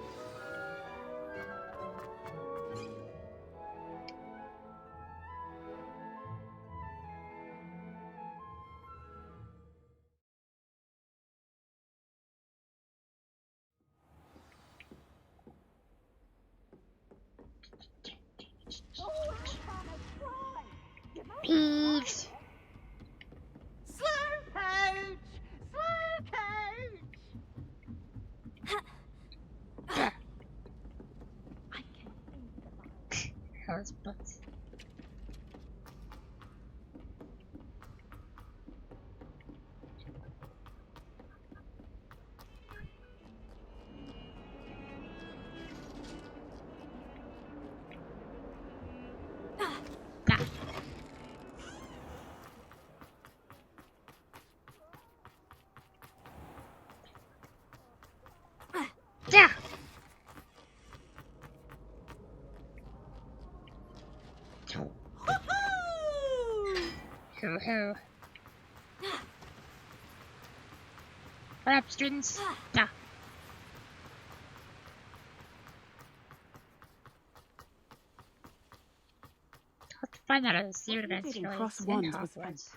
Peeves. Slow coach! Slow coach! Hell's butts. Yeah. Hoo hoo. What up, students? Yeah. I'll have to find out how the secret events Getting really cross in wands was Hogwarts.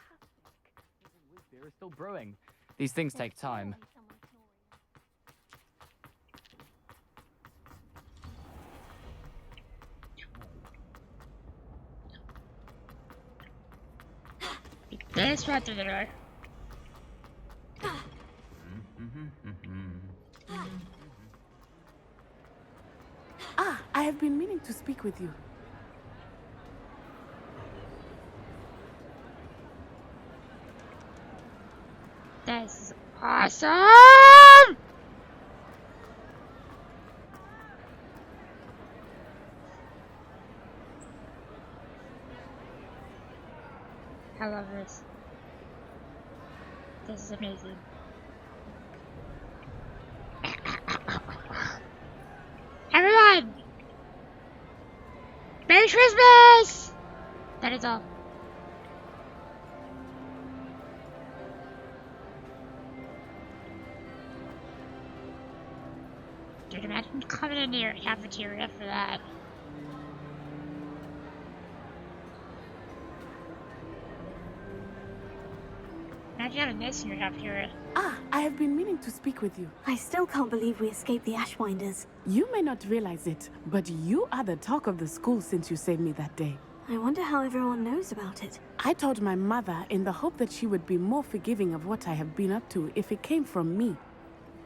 Beer is still brewing. These things take time. This right through the door. Ah, I have been meaning to speak with you. This is awesome! I love this. This is amazing. Everyone! Merry Christmas! That is all. Dude, imagine coming into your cafeteria for that. Imagine having this in your cafeteria. Ah, I have been meaning to speak with you. I still can't believe we escaped the Ashwinders. You may not realize it, but you are the talk of the school since you saved me that day. I wonder how everyone knows about it. I told my mother in the hope that she would be more forgiving of what I have been up to if it came from me.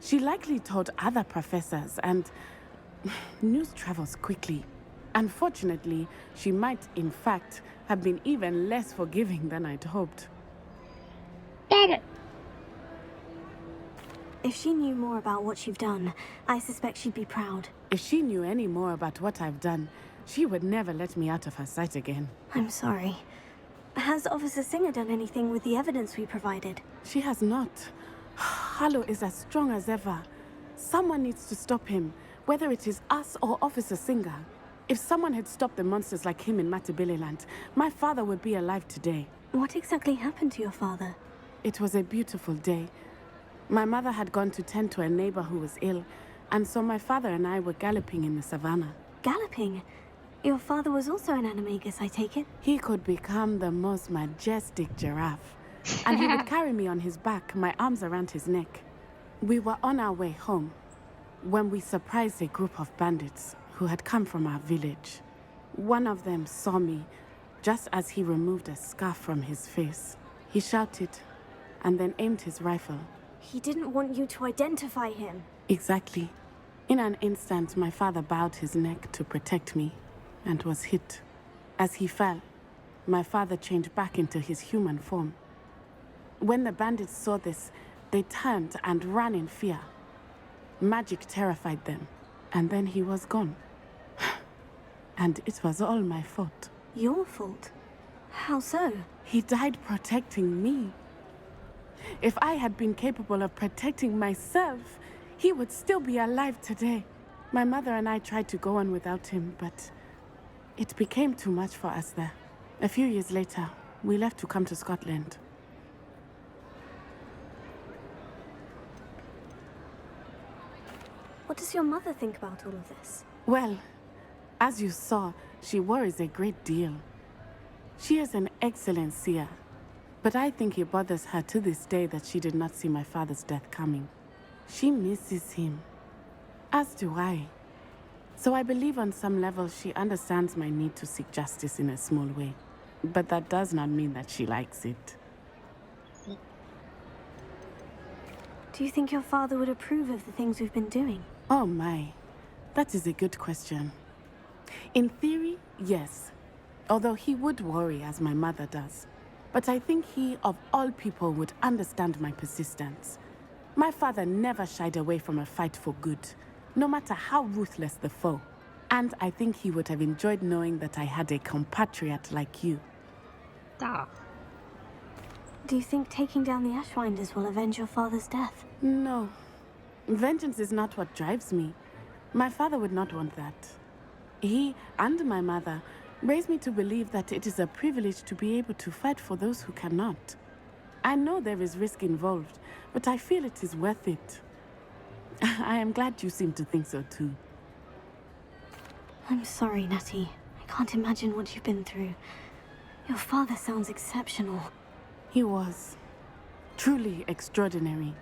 She likely told other professors, and news travels quickly. Unfortunately, she might, in fact, have been even less forgiving than I'd hoped. Damn it! If she knew more about what you've done, I suspect she'd be proud. If she knew any more about what I've done, she would never let me out of her sight again. I'm sorry. Has Officer Singer done anything with the evidence we provided? She has not. Harlow is as strong as ever. Someone needs to stop him, whether it is us or Officer Singer. If someone had stopped the monsters like him in Matabeleland, my father would be alive today. What exactly happened to your father? It was a beautiful day. My mother had gone to tend to a neighbor who was ill, and so my father and I were galloping in the savannah. Galloping? Your father was also an animagus, I take it? He could become the most majestic giraffe, and he would carry me on his back, my arms around his neck. We were on our way home when we surprised a group of bandits who had come from our village. One of them saw me just as he removed a scarf from his face. He shouted and then aimed his rifle. He didn't want you to identify him. Exactly. In an instant, my father bowed his neck to protect me and was hit. As he fell, my father changed back into his human form. When the bandits saw this, they turned and ran in fear. Magic terrified them, and then he was gone. And it was all my fault. Your fault? How so? He died protecting me. If I had been capable of protecting myself, he would still be alive today. My mother and I tried to go on without him, but it became too much for us there. A few years later, we left to come to Scotland. What does your mother think about all of this? Well, as you saw, she worries a great deal. She is an excellent seer, but I think it bothers her to this day that she did not see my father's death coming. She misses him, as do I. So I believe on some level she understands my need to seek justice in a small way. But that does not mean that she likes it. Do you think your father would approve of the things we've been doing? Oh my, that is a good question. In theory, yes. Although he would worry as my mother does. But I think he, of all people, would understand my persistence. My father never shied away from a fight for good, no matter how ruthless the foe. And I think he would have enjoyed knowing that I had a compatriot like you. Do you think taking down the Ashwinders will avenge your father's death? No. Vengeance is not what drives me. My father would not want that. He and my mother raised me to believe that it is a privilege to be able to fight for those who cannot. I know there is risk involved, but I feel it is worth it. I am glad you seem to think so too. I'm sorry, Natty. I can't imagine what you've been through. Your father sounds exceptional. He was. Truly extraordinary.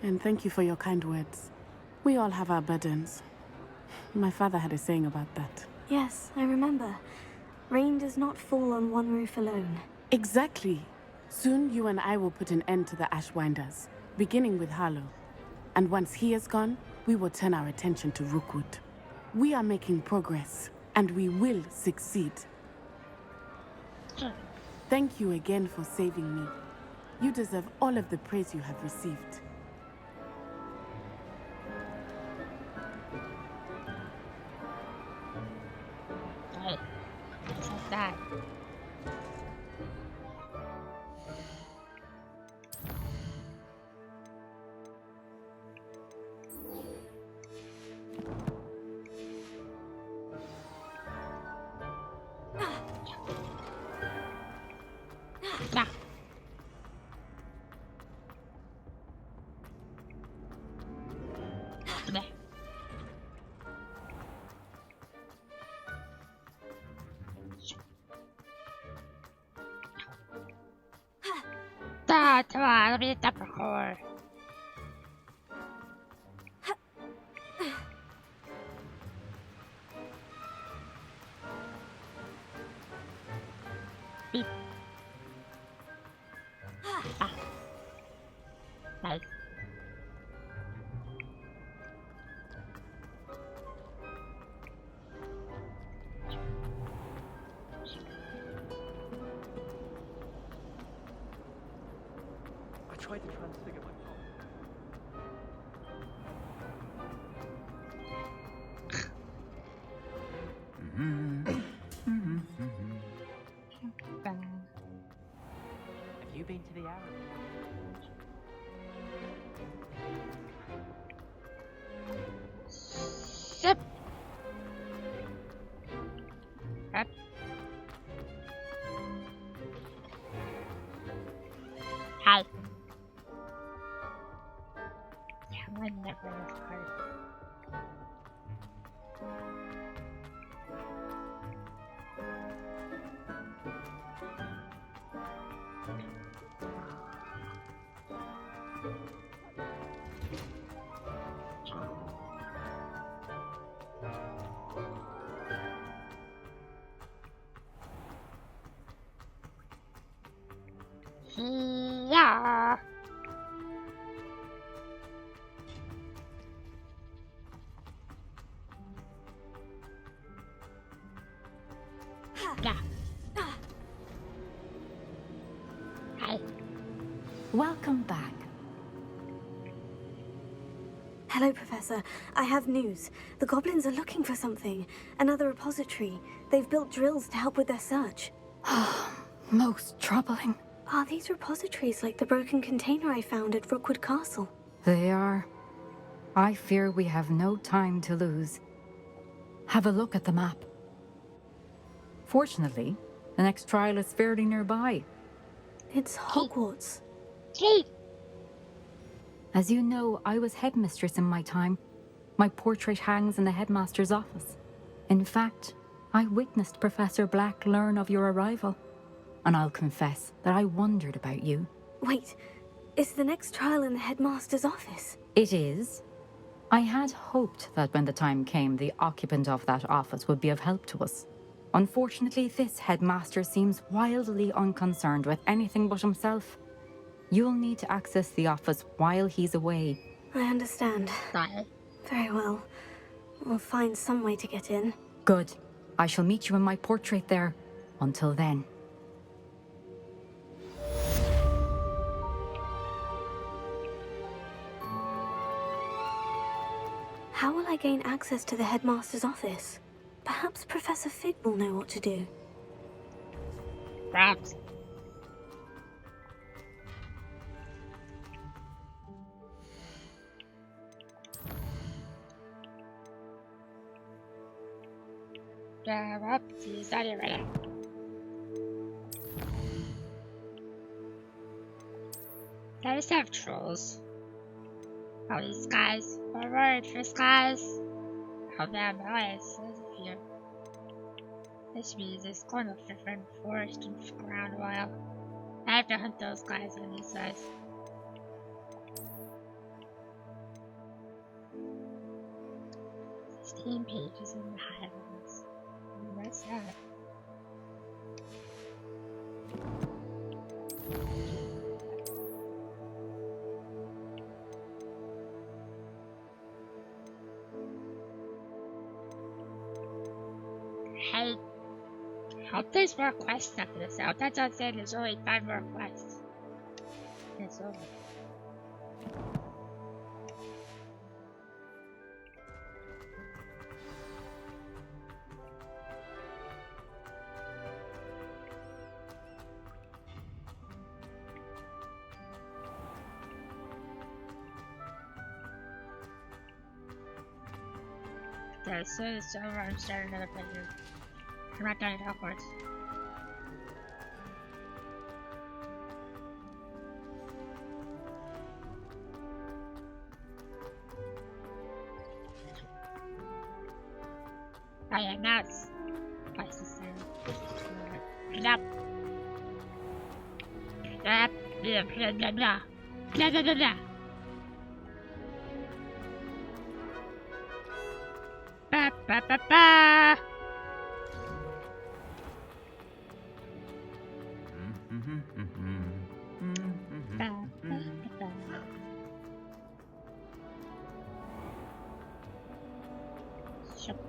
And thank you for your kind words. We all have our burdens. My father had a saying about that. Yes, I remember. Rain does not fall on one roof alone. Exactly. Soon you and I will put an end to the Ashwinders, beginning with Harlow. And once he is gone, we will turn our attention to Rookwood. We are making progress, and we will succeed. Thank you again for saving me. You deserve all of the praise you have received. Hey, what's that? Yeah. There. Come on, read the parkour. Beep. Nice. I tried to transfigure my pop. Have you been to the Arab? Sip. Up. Hi. Yeah, I never this card. Yeah. Yeah. Hi. Welcome back. Hello, Professor. I have news. The goblins are looking for something. Another repository. They've built drills to help with their search. Most troubling. Are these repositories like the broken container I found at Rookwood Castle? They are. I fear we have no time to lose. Have a look at the map. Fortunately, the next trial is fairly nearby. It's Hogwarts. Hey. As you know, I was headmistress in my time. My portrait hangs in the headmaster's office. In fact, I witnessed Professor Black learn of your arrival. And I'll confess that I wondered about you. Wait, is the next trial in the headmaster's office? It is. I had hoped that when the time came, the occupant of that office would be of help to us. Unfortunately, this headmaster seems wildly unconcerned with anything but himself. You'll need to access the office while he's away. I understand. Got it. Very well. We'll find some way to get in. Good. I shall meet you in my portrait there. Until then. How will I gain access to the headmaster's office? Perhaps Professor Fig will know what to do. Perhaps. He's not here right now. I just have trolls. Oh, these guys. Forward, first guys. Oh, damn, nice. Here. This means it's going to different forest and fuck around a while. I have to hunt those guys on these sides. Pages in the Highlands. What's that? Hey, hope there's more quests after this out. That's not saying there's only 5 more quests. It's over. As soon as it's over, I'm starting another playthrough. I'm not done at Hogwarts. Oh yeah, now it's twice the same. Blah. Blah, blah, blah, blah, blah. Blah, blah, blah, blah. Ba ba ba ba.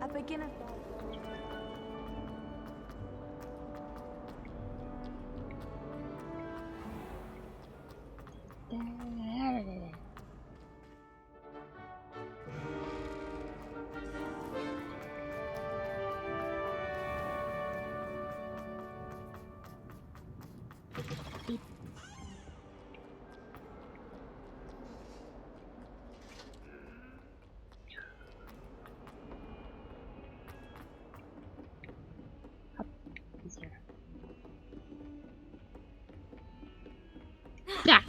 A beginner. Yeah.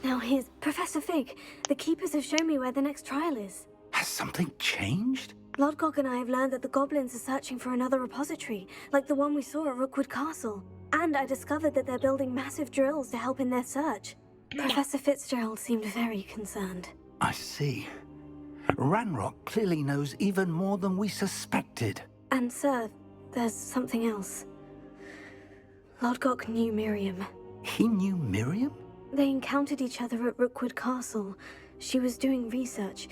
Now here's Professor Fig. The Keepers have shown me where the next trial is. Has something changed? Lodgok and I have learned that the goblins are searching for another repository, like the one we saw at Rookwood Castle. And I discovered that they're building massive drills to help in their search. Professor Fitzgerald seemed very concerned. I see. Ranrock clearly knows even more than we suspected. And sir, there's something else. Lodgok knew Miriam. He knew Miriam? They encountered each other at Rookwood Castle. She was doing research.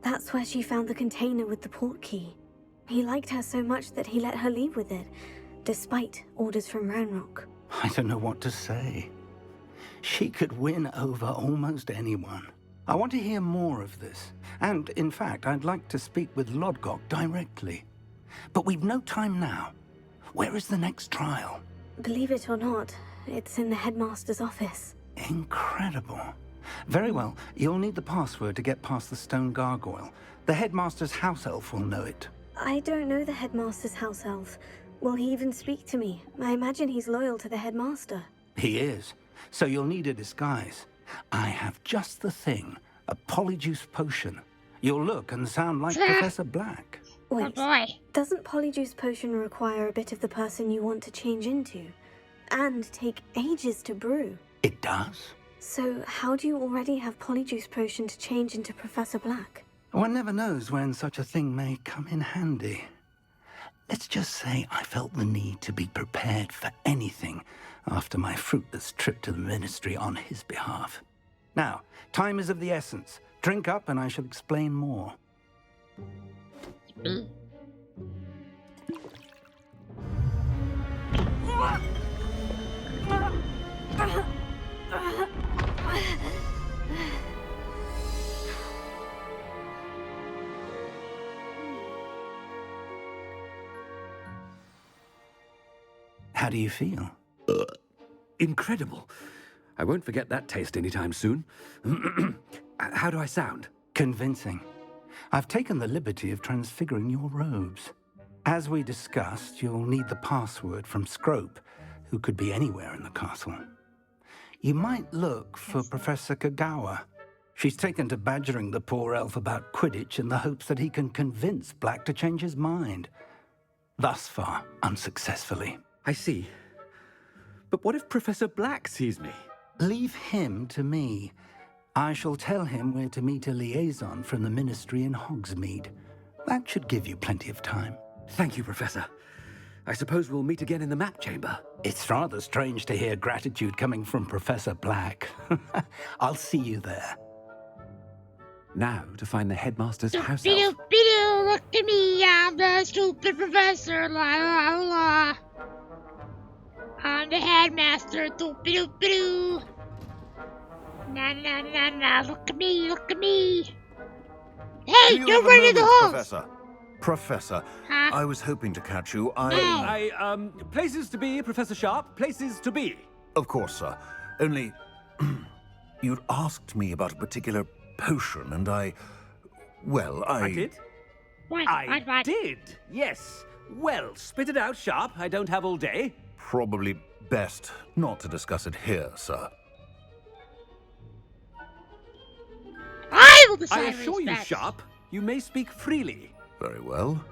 That's where she found the container with the port key. He liked her so much that he let her leave with it, despite orders from Ranrock. I don't know what to say. She could win over almost anyone. I want to hear more of this. And, in fact, I'd like to speak with Lodgok directly. But we've no time now. Where is the next trial? Believe it or not, it's in the headmaster's office. Incredible. Very well. You'll need the password to get past the stone gargoyle. The headmaster's house elf will know it. I don't know the headmaster's house elf. Will he even speak to me? I imagine he's loyal to the headmaster. He is. So you'll need a disguise. I have just the thing. A polyjuice potion. You'll look and sound like Professor Black. Wait, doesn't Polyjuice Potion require a bit of the person you want to change into? And take ages to brew? It does. So how do you already have Polyjuice Potion to change into Professor Black? One never knows when such a thing may come in handy. Let's just say I felt the need to be prepared for anything after my fruitless trip to the Ministry on his behalf. Now, time is of the essence. Drink up and I shall explain more. How do you feel? Incredible. I won't forget that taste anytime soon. How do I sound? Convincing. I've taken the liberty of transfiguring your robes. As we discussed, you'll need the password from Scrope, who could be anywhere in the castle. You might look for Professor Kagawa. She's taken to badgering the poor elf about Quidditch in the hopes that he can convince Black to change his mind. Thus far, unsuccessfully. I see. But what if Professor Black sees me? Leave him to me. I shall tell him where to meet a liaison from the Ministry in Hogsmeade. That should give you plenty of time. Thank you, Professor. I suppose we'll meet again in the map chamber. It's rather strange to hear gratitude coming from Professor Black. I'll see you there. Now to find the headmaster's house Look elf. at me, I'm the stupid professor, la la la. I'm the headmaster, doop-a-doop-a-doo. Na na na na, look at me, look at me. Hey, don't run in the halls! Professor, Huh? I was hoping to catch you. Places to be, Professor Sharp, places to be. Of course, sir. Only, you'd asked me about a particular potion, and I did? I did, yes. Well, spit it out, Sharp. I don't have all day. Probably best not to discuss it here, sir. I will decide. I assure you, Sharp, you may speak freely. Very well.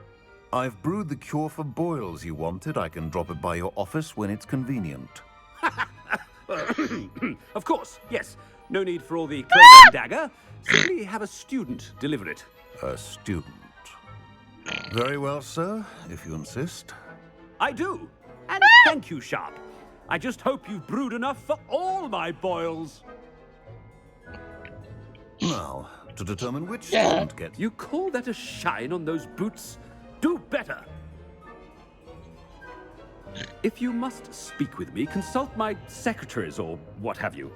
I've brewed the cure for boils you wanted. I can drop it by your office when it's convenient. Of course, yes. No need for all the cloak and dagger. Simply have a student deliver it. A student. Very well, sir, if you insist. I do. And thank you, Sharp. I just hope you've brewed enough for all my boils. Now, to determine which student gets... You call that a shine on those boots? Do better. If you must speak with me, consult my secretaries or what have you.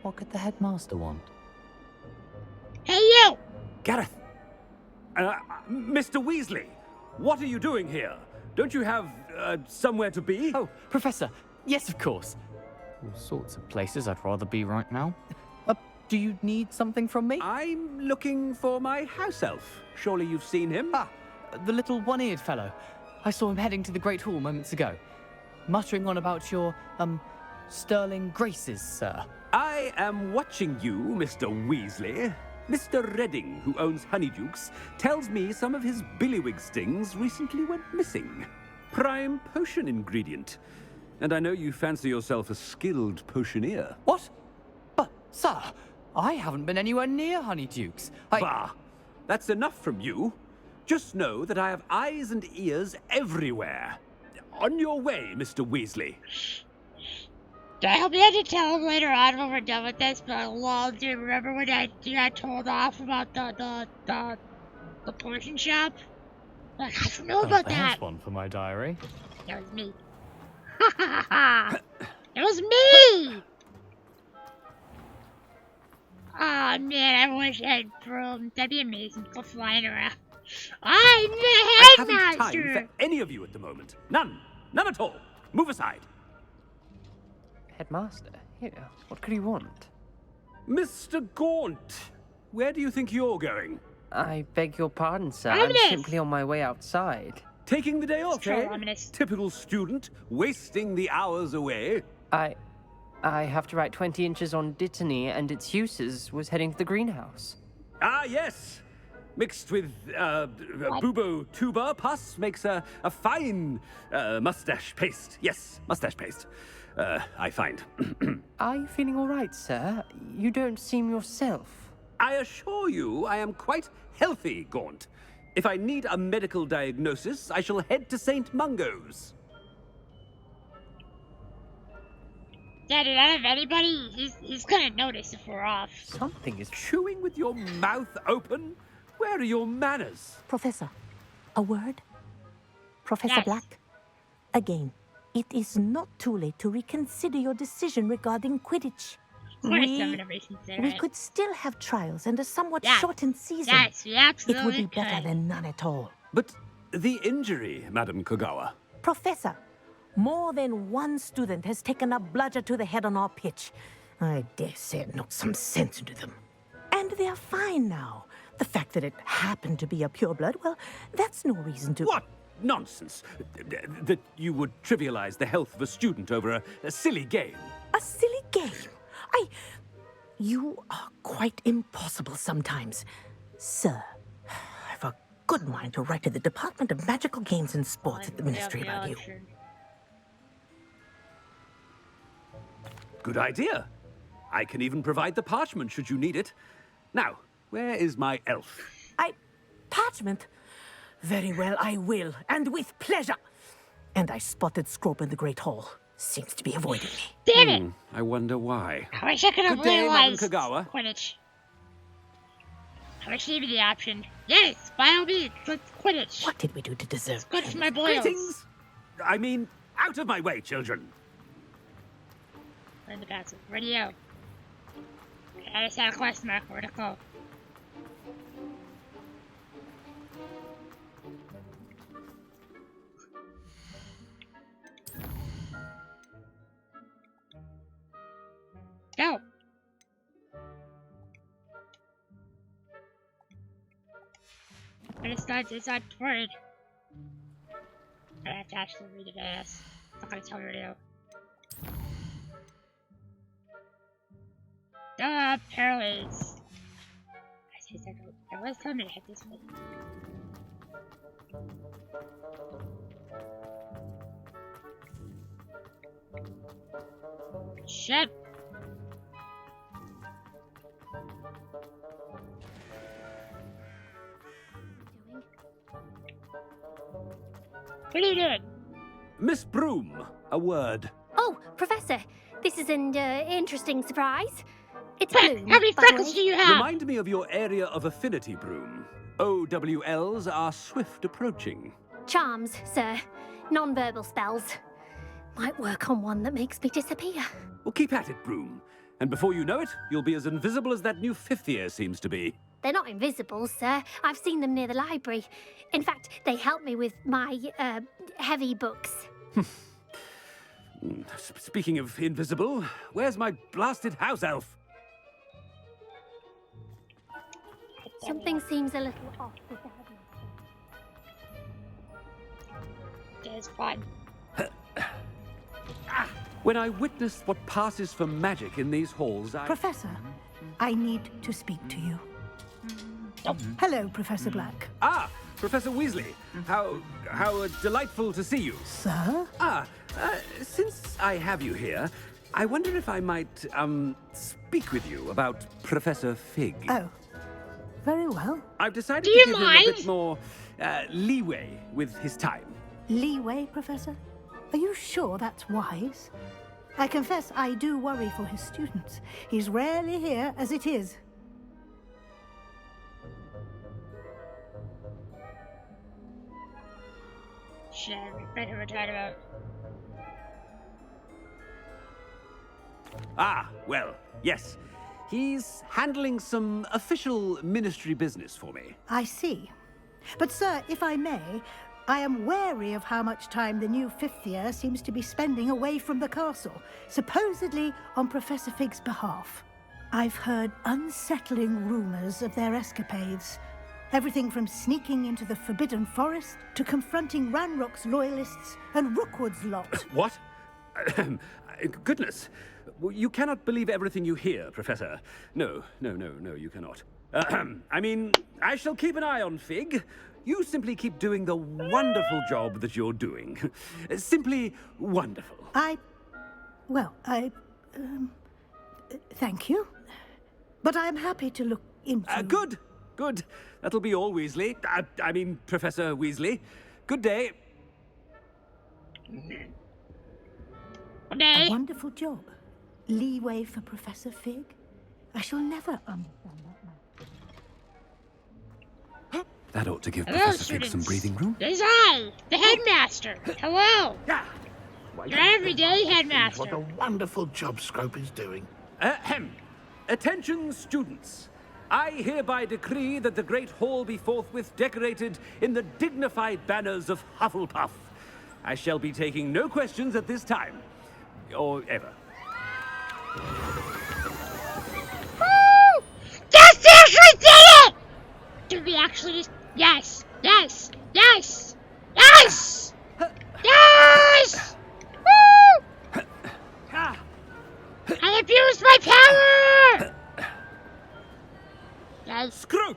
What could the headmaster want? Hey, you! Gareth! Mr. Weasley, what are you doing here? Don't you have somewhere to be? Oh, Professor. Yes, of course. All sorts of places I'd rather be right now. Do you need something from me? I'm looking for my house elf. Surely you've seen him? Ah, the little one-eared fellow. I saw him heading to the Great Hall moments ago. Muttering on about your, sterling graces, sir. I am watching you, Mr. Weasley. Mr. Redding, who owns Honeydukes, tells me some of his billywig stings recently went missing. Prime potion ingredient. And I know you fancy yourself a skilled potioneer. What? But, sir, I haven't been anywhere near Honeydukes. Bah! That's enough from you. Just know that I have eyes and ears everywhere. On your way, Mr. Weasley. I'll be able to tell him later on when we're done with this, but well, do you remember when I told off about the portion shop? Like, I don't know about that. There's one for my diary. That was me. Ha ha ha! It was me! Oh man, I wish I had broom. That'd be amazing. Go flying around. I'm the I haven't headmaster! time for any of you at the moment. None. None at all. Move aside. Headmaster? Here, what could he want? Mr. Gaunt, where do you think you're going? I beg your pardon, sir. I'm I'm this. simply on my way outside. Taking the day off, so eh? ominous. Typical student, wasting the hours away. I have to write 20 inches on Dittany and its uses. Was heading to the greenhouse. Ah, yes. Mixed with bubo tuber pus makes a fine mustache paste. Yes, mustache paste. I find. Are you feeling all right, sir? You don't seem yourself. I assure you I am quite healthy, Gaunt. If I need a medical diagnosis, I shall head to St. Mungo's. Daddy, out of anybody, he's gonna notice if we're off. Something is chewing with your mouth open? Where are your manners? Professor, a word? Professor Yes. Black? Again, it is not too late to reconsider your decision regarding Quidditch. Of course I'm gonna reconsider We it. could still have trials and a somewhat Yes. shortened season. Yes, we absolutely It would be better could. than none at all. But the injury, Madam Kogawa. Professor, more than one student has taken a bludger to the head on our pitch. I dare say it knocked some sense into them. And they're fine now. The fact that it happened to be a pureblood, well, that's no reason to... What nonsense! That you would trivialize the health of a student over a silly game. A silly game? You are quite impossible sometimes. Sir, I've a good mind to write to the Department of Magical Games and Sports at the Ministry about you. Good idea. I can even provide the parchment should you need it. Now, where is my elf? Parchment? Very well, I will, and with pleasure. And I spotted Scrope in the Great Hall. Seems to be avoiding me. Damn it! I wonder why. I wish I could have Good day, Madam realized Kogawa. Quidditch. I wish he gave me the option. Yes, by all means, let's Quidditch. What did we do to deserve It's good for my boils. Greetings! I mean, out of my way, children. In the passage. Radio. I just had a question mark. Where to go? Go. But it's not word. I have to actually read it as. I'm not gonna tell you what to do. Parallels. I was telling me to hit this way. Shit. What are you doing? Miss Broom, a word. Oh, Professor, this is an interesting surprise. It's Bloom. How many freckles do you have? Remind me of your area of affinity, Broom. OWLs are swift approaching. Charms, sir. Non-verbal spells. Might work on one that makes me disappear. Well, keep at it, Broom. And before you know it, you'll be as invisible as that new fifth year seems to be. They're not invisible, sir. I've seen them near the library. In fact, they help me with my, heavy books. Speaking of invisible, where's my blasted house elf? Something seems a little off with the headmaster. There's fun. When I witness what passes for magic in these halls, I... Professor, I need to speak to you. Hello, Professor Black. Ah, Professor Weasley. How delightful to see you. Sir? Since I have you here, I wonder if I might, speak with you about Professor Fig. Oh, very well. I've decided Do to you give him mind? a bit more, leeway with his time. Leeway, Professor? Are you sure that's wise? I confess I do worry for his students. He's rarely here as it is. Shit, we better retire about. Ah, well, yes. He's handling some official ministry business for me. I see. But, sir, if I may, I am wary of how much time the new fifth year seems to be spending away from the castle, supposedly on Professor Fig's behalf. I've heard unsettling rumors of their escapades. Everything from sneaking into the Forbidden Forest to confronting Ranrock's loyalists and Rookwood's lot. What? Goodness. You cannot believe everything you hear, Professor. No, you cannot. I mean, I shall keep an eye on Fig. You simply keep doing the wonderful job that you're doing. Simply wonderful. Thank you. But I'm happy to look into... Good. That'll be all, Weasley. I mean, Professor Weasley. Good day. A wonderful job. Leeway for Professor Fig. I shall never understand that. That ought to give Hello, Professor Fig students. some breathing room. It is I, the headmaster. Hello. Your everyday headmaster. What a wonderful job Scrope is doing. Attention, students. I hereby decree that the Great Hall be forthwith decorated in the dignified banners of Hufflepuff. I shall be taking no questions at this time. Or ever. Woo! Yes, we actually did it! Did we actually just... Yes! Yes! Yes! Yes! Yes! Woo! I abused my power! Scrope!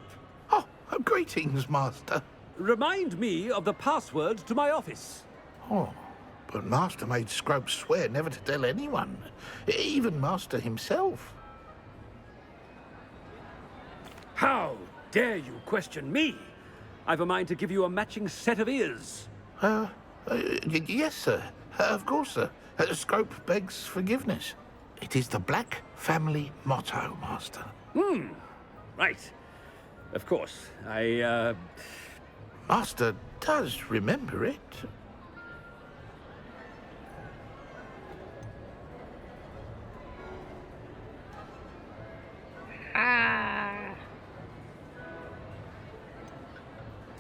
Oh, greetings, Master. Remind me of the password to my office. Oh, but Master made Scrope swear never to tell anyone, even Master himself. How dare you question me? I've a mind to give you a matching set of ears. Yes, sir. Of course, sir. Scrope begs forgiveness. It is the Black family motto, Master. Right. Of course. Master does remember it.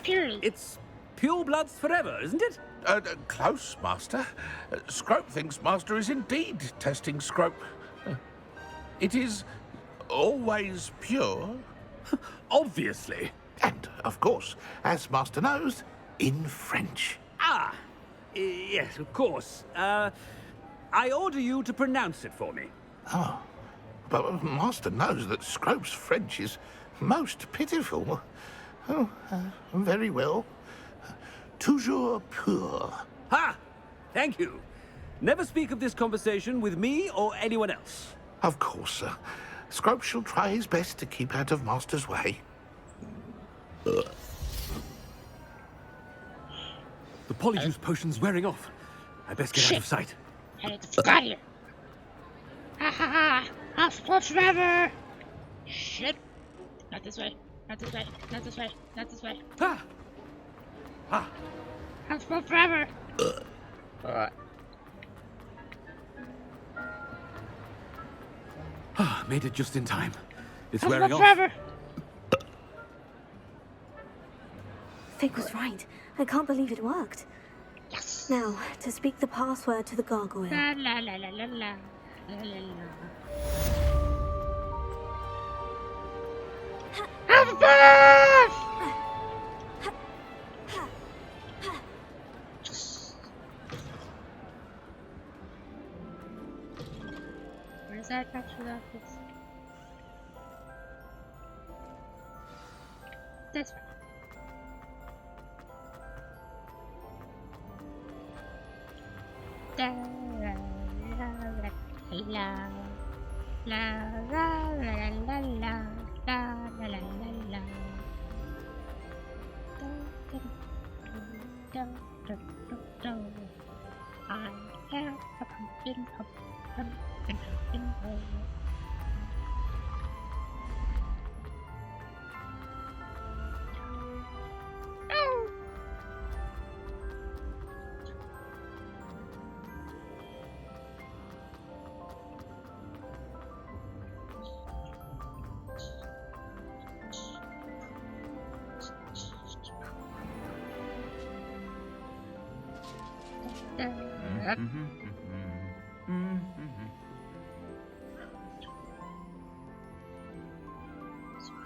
Purely. It's pure bloods forever, isn't it? Close, Master. Scrope thinks Master is indeed testing Scrope. It is always pure. Obviously. And, of course, as Master knows, in French. Yes, of course. I order you to pronounce it for me. Oh, but Master knows that Scrope's French is most pitiful. Oh, very well. Toujours pur. Ha! Thank you. Never speak of this conversation with me or anyone else. Of course, sir. Scrope shall try his best to keep out of Master's way. The polyjuice potion's wearing off. I best get out of sight. I need to get out of here. Ha ha ha! Hufflepuff forever! Shit! Not this way. Not this way. Not this way. Not this way. Hufflepuff forever! Alright. Made it just in time. It's Hufflepuff wearing off. forever! Fig was right. I can't believe it worked. Yes. Now, to speak the password to the gargoyle. La la la la la la. La la la. Hufflepuff! Where's that captured office? This one. La la la la la la la la la la la la. I am a pumpkin, pumpkin, pumpkin.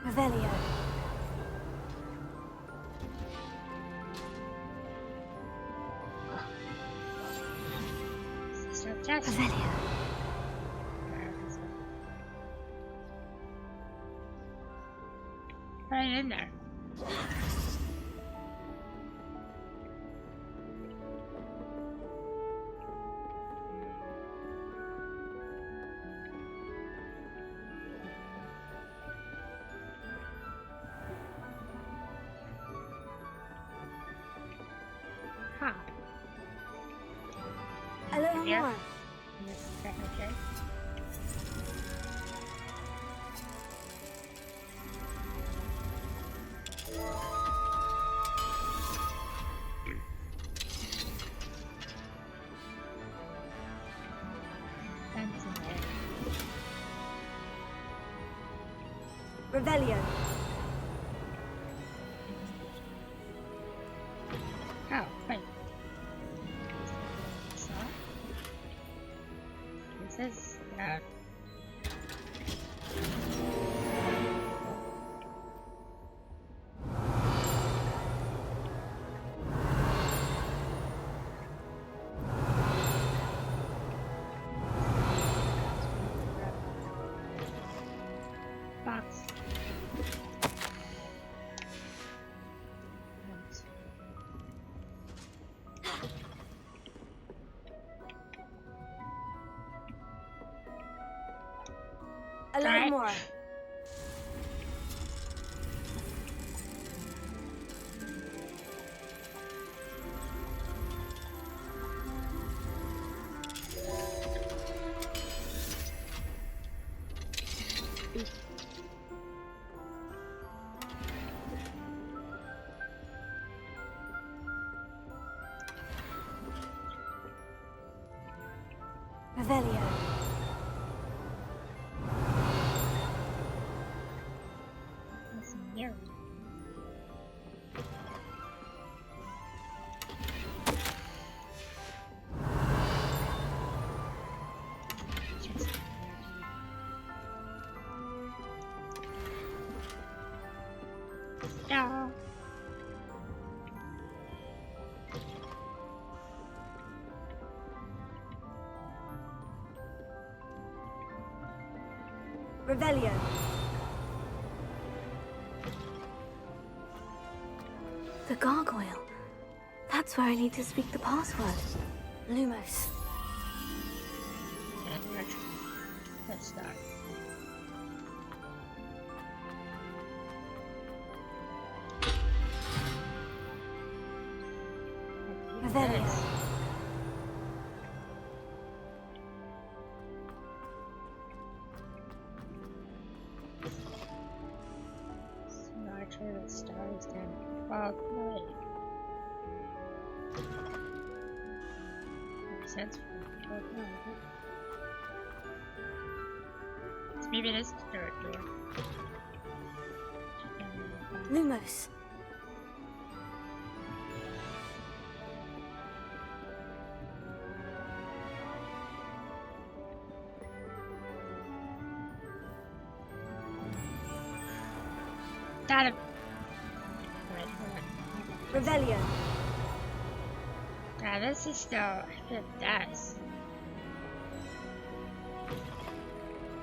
Revelio. Revelio. Right in there. Huh. A little Here. more. Okay. Fence in there. Revelio. Oh, wait. So, this is box. A little Alright. more. Revelio. That's new. Yeah. Revelio. The gargoyle. That's where I need to speak the password. Lumos. Let's start. Revelio. Archer with stars and fog light. Makes sense for fog light. So maybe it is the third door. Lumos. Got him. Wait, hold on. Revelio. Yeah, this is still a fifth dice.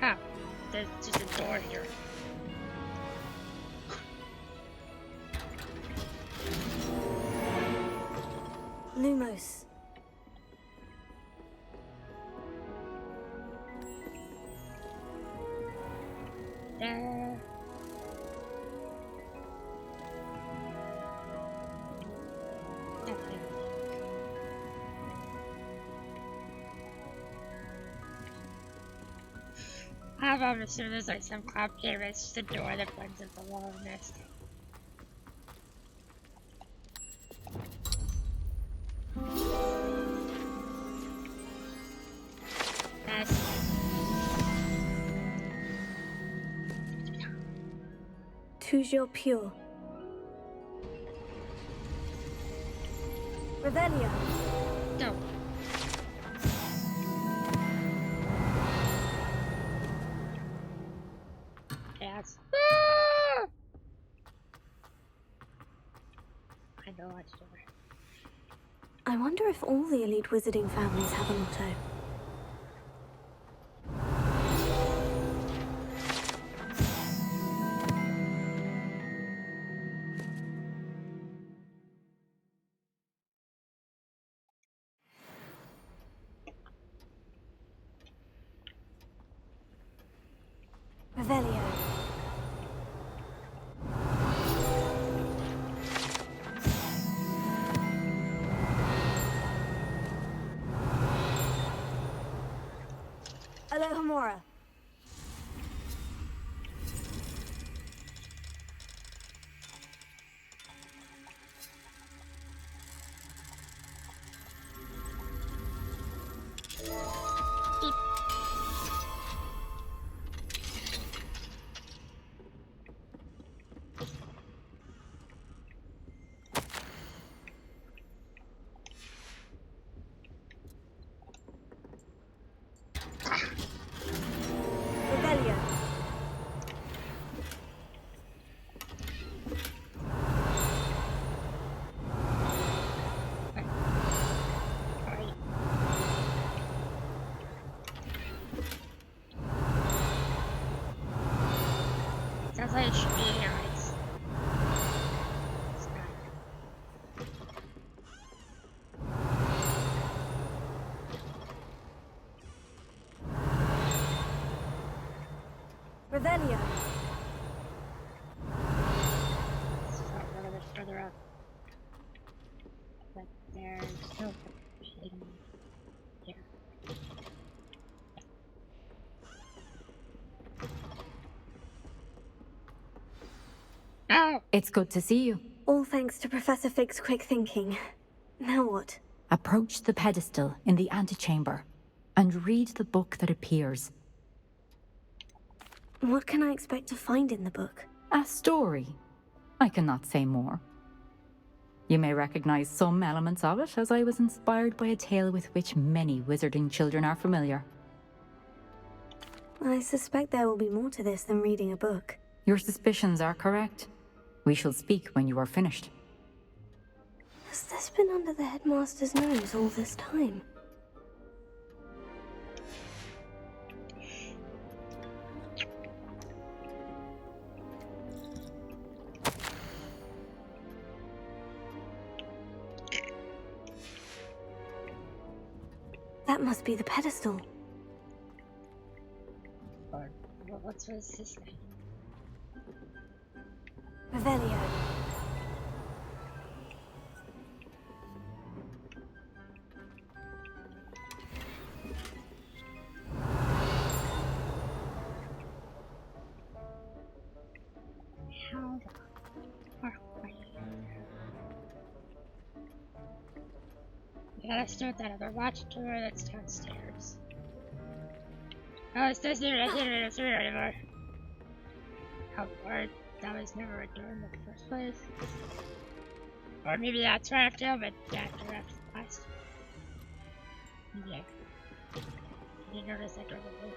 Oh, there's just a door here. Lumos. There. Okay. I'm assuming there's like some complicated, it's just a door that blends into the wall of the nest. Toujours pure. Revelio. Go. Yes. I know what to do. I wonder if all the elite wizarding families have a motto. Nora. Rebellion. Sounds like it should be nice. It's not. Revelio. Let's go a little bit further up. But there's no hidden here. Oh! It's good to see you. All thanks to Professor Fig's quick thinking. Now what? Approach the pedestal in the antechamber and read the book that appears. What can I expect to find in the book? A story. I cannot say more. You may recognize some elements of it, as I was inspired by a tale with which many wizarding children are familiar. I suspect there will be more to this than reading a book. Your suspicions are correct. We shall speak when you are finished. Has this been under the headmaster's nose all this time? That must be the pedestal. Or what's his name? Revelio. How the fuck are you? We gotta start that other watch door that's downstairs. Oh, it's this here, it's here anymore. How hard. That was never a door in the first place. Or maybe that's right after, but that door after the last. Yeah. I didn't notice that door before.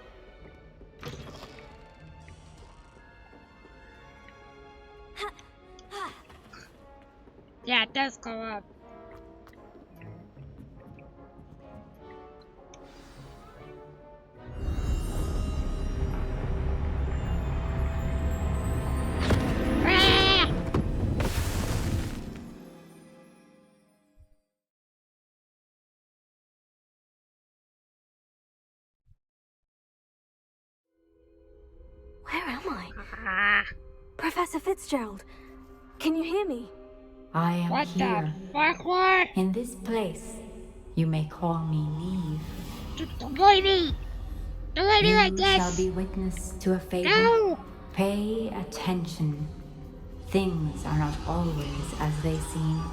Yeah, it does go up. Where am I? Professor Fitzgerald, can you hear me? I am What here. the fuck, what? In this place, you may call me Neve. Don't leave me! Don't leave me like You this! shall be witness to a fable. No! Pay attention. Things are not always as they seem.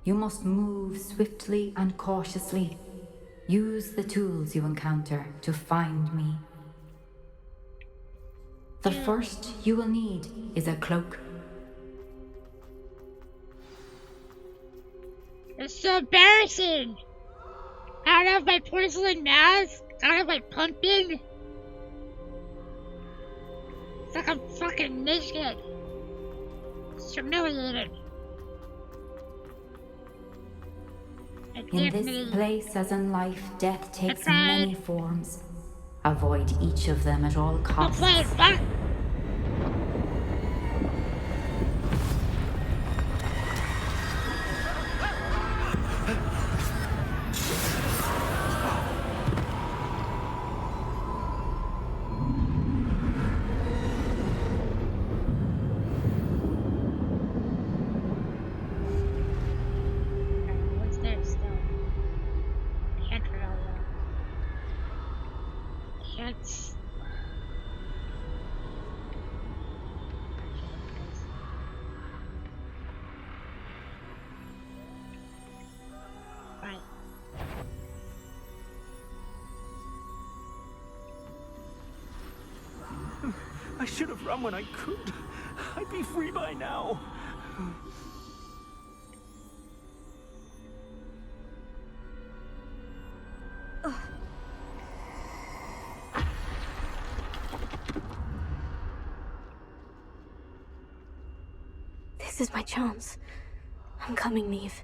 You must move swiftly and cautiously. Use the tools you encounter to find me. The first you will need is a cloak. It's so embarrassing! I don't have my porcelain mask, I don't have my pumpkin. It's like I'm fucking naked. It's humiliating. In this place, as in life, death takes many forms. Avoid each of them at all costs. Fine. I should have run when I could. I'd be free by now. This is my chance. I'm coming, Neve.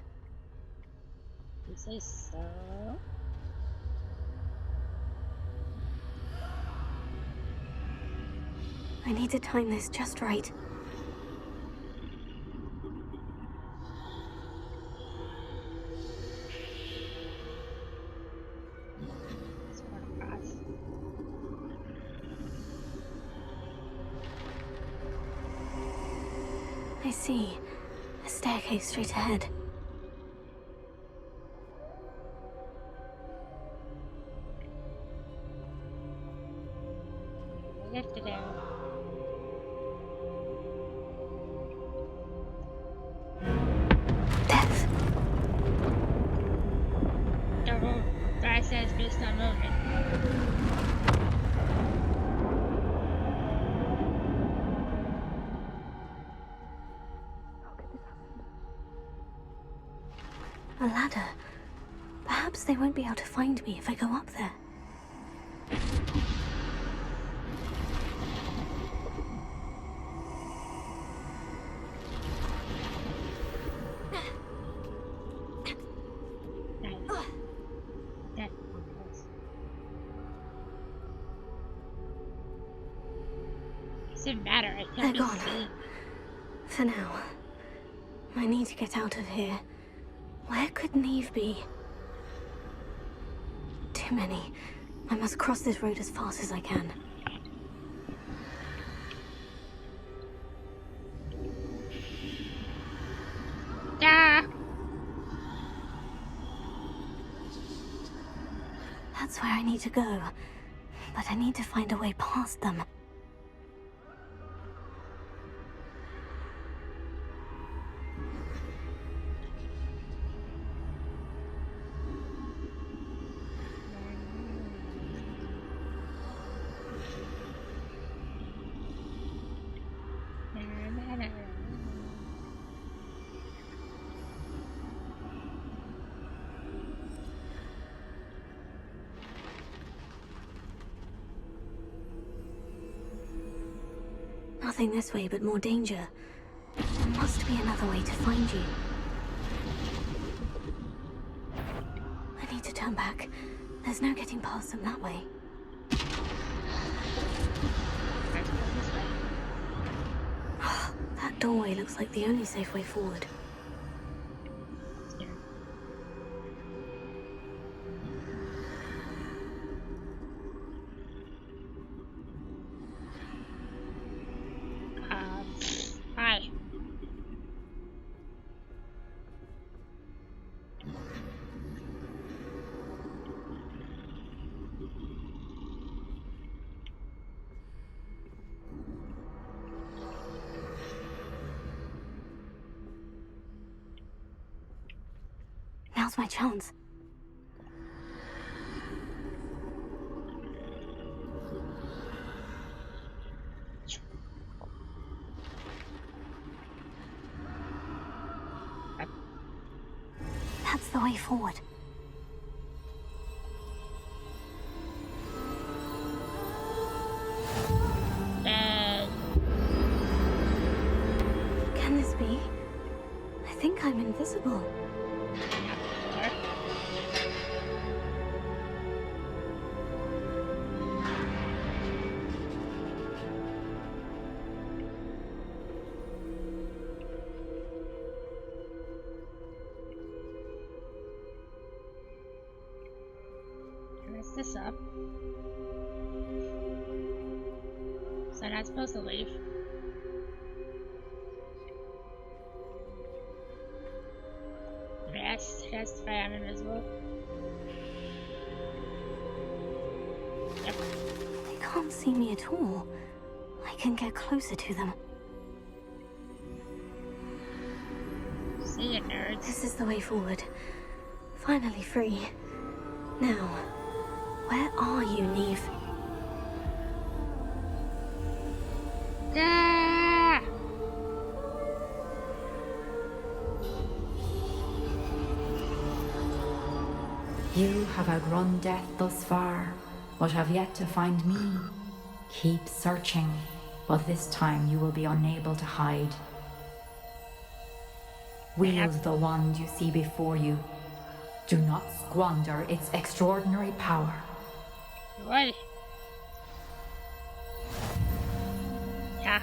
You say so? I need to time this just right. I see. A staircase straight ahead. Lift it out. Death. Don't move. Guy says just not moving. A ladder. Perhaps they won't be able to find me if I go up there. Doesn't matter. I They're can't be gone. seen. For now. I need to get out of here. Where could Neve be? Too many. I must cross this road as fast as I can. Ah! That's where I need to go. But I need to find a way past them. Nothing this way but more danger. There must be another way to find you. I need to turn back. There's no getting past them that way. That doorway looks like the only safe way forward. Hi. Now's my chance. That's the way forward. Can this be? I think I'm invisible. Mess this up. So I'm not supposed to leave. Rest if I am invisible. Yep. see me at all, I can get closer to them. See ya, nerds. This is the way forward. Finally free. Now, where are you, Neve? Ah! You have outrun death thus far, but have yet to find me. Keep searching, but this time you will be unable to hide. Wield the wand you see before you. Do not squander its extraordinary power. What? Yeah.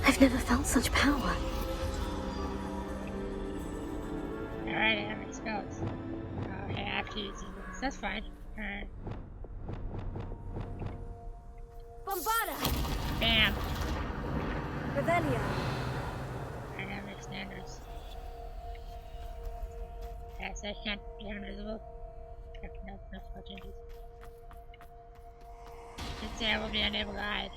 I've never felt such power. Alright, I have my spells. I have to use these. That's fine. Alright. Bombarda! Bam! Revelio. I have my standards. Yes, I can't be invisible. No opportunities. Let's say I will be unable to hide.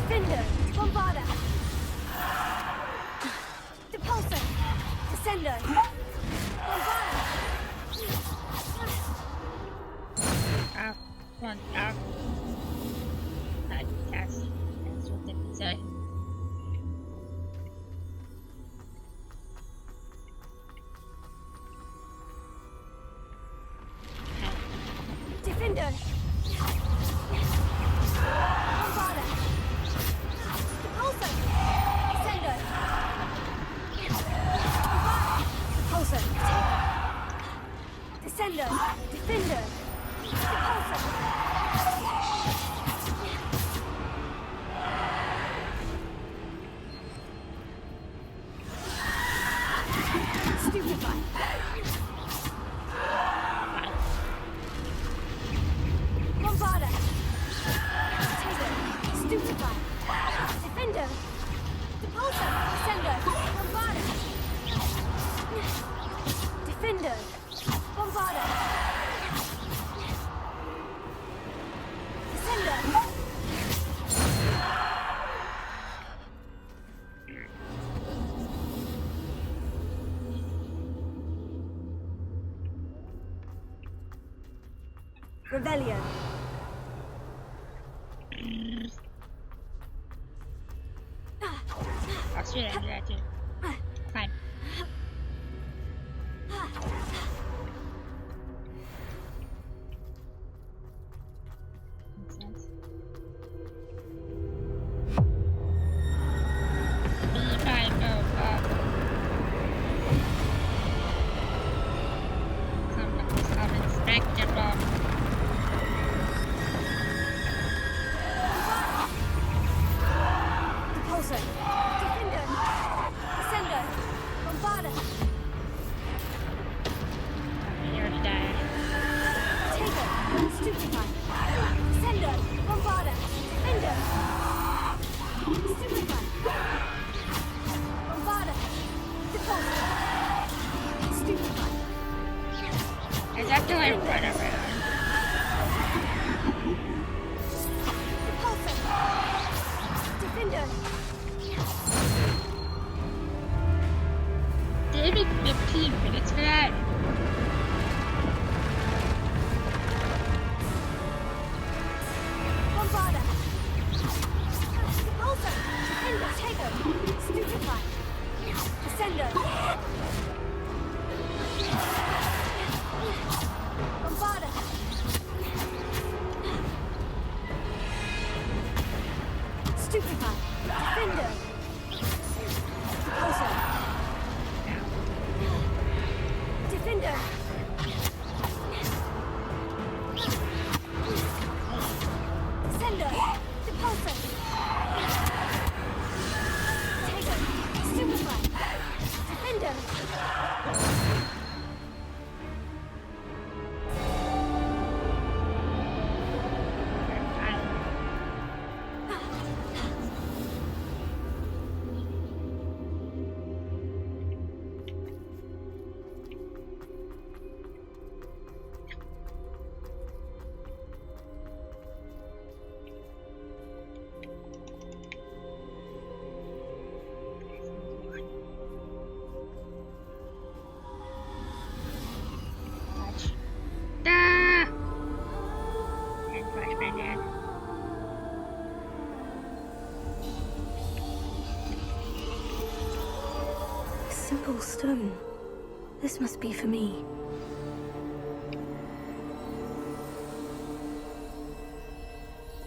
Defender! Bombarda! Depulsor! Descender! Bombarda! Ow. Come on, ow. Yes. That's what they would say. Defender! Bombarda! Depulsor! Descender! Bombarda! Depulsor! Descender! Defender! Depulsor! Stupefy! Bombarda! Taser! Stupefy! Defender! Depulsor! Descender! Bombarda! Defender! Bombarda! Descender! Rebellion. I'll shoot it, I do that too. Fine. Makes sense. B5, go up. Some inspectable. Depulsor! Defender! Descender! Bombarda! You already died. Taser! Stupefy! Descender! Bombarda! Defender! Stupefy! Bombarda! Depulsor! Stupefy! Is that till I run around? Depulsor! Defender! Gave me 15 minutes for that. Bombarda! Depulsor! Defender! Taker! Stupefy! Descender! Bombarda! Stupefy! Defender! Depulsor! Defender! Descender! Simple stone. This must be for me.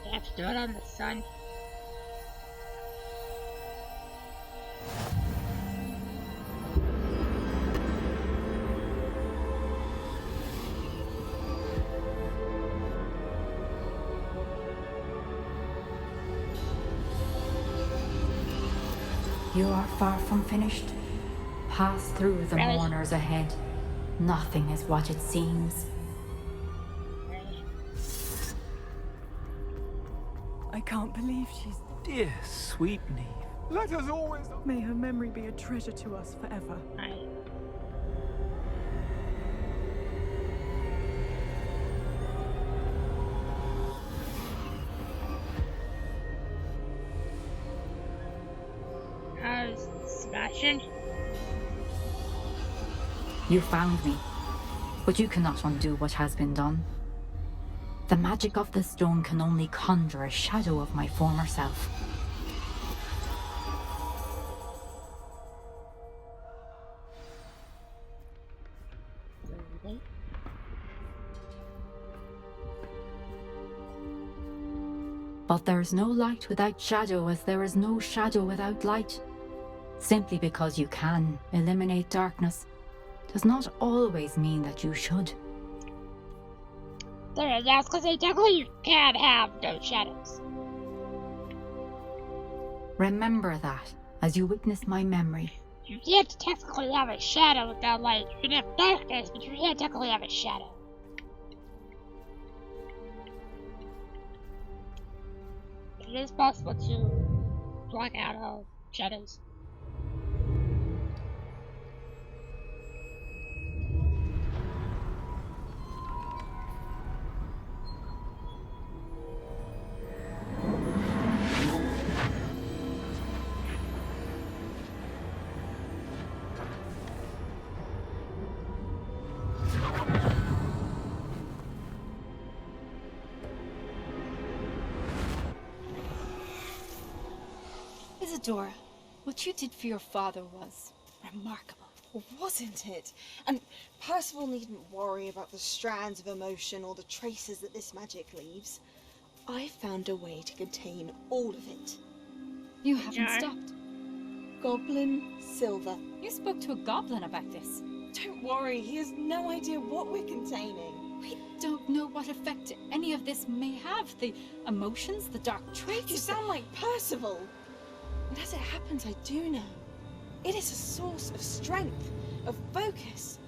You have to do it on the sun. You are far from finished. Pass through the mourners ahead. Nothing is what it seems. I can't believe she's... Dear sweet Neve. Let us always... May her memory be a treasure to us forever. How's Sebastian? You found me, but you cannot undo what has been done. The magic of the stone can only conjure a shadow of my former self. But there is no light without shadow, as there is no shadow without light. Simply because you can eliminate darkness does not always mean that you should. There, that's because they technically can't have no shadows. Remember that as you witness my memory. You can't technically have a shadow without light. You can have darkness, but you can't technically have a shadow. It is possible to block out all shadows. Isadora, what you did for your father was remarkable. Wasn't it? And Percival needn't worry about the strands of emotion or the traces that this magic leaves. I found a way to contain all of it. You haven't stopped. Goblin Silver. You spoke to a goblin about this. Don't worry, he has no idea what we're containing. We don't know what effect any of this may have. The emotions, the dark traits. You sound like Percival. And as it happens, I do know. It is a source of strength, of focus.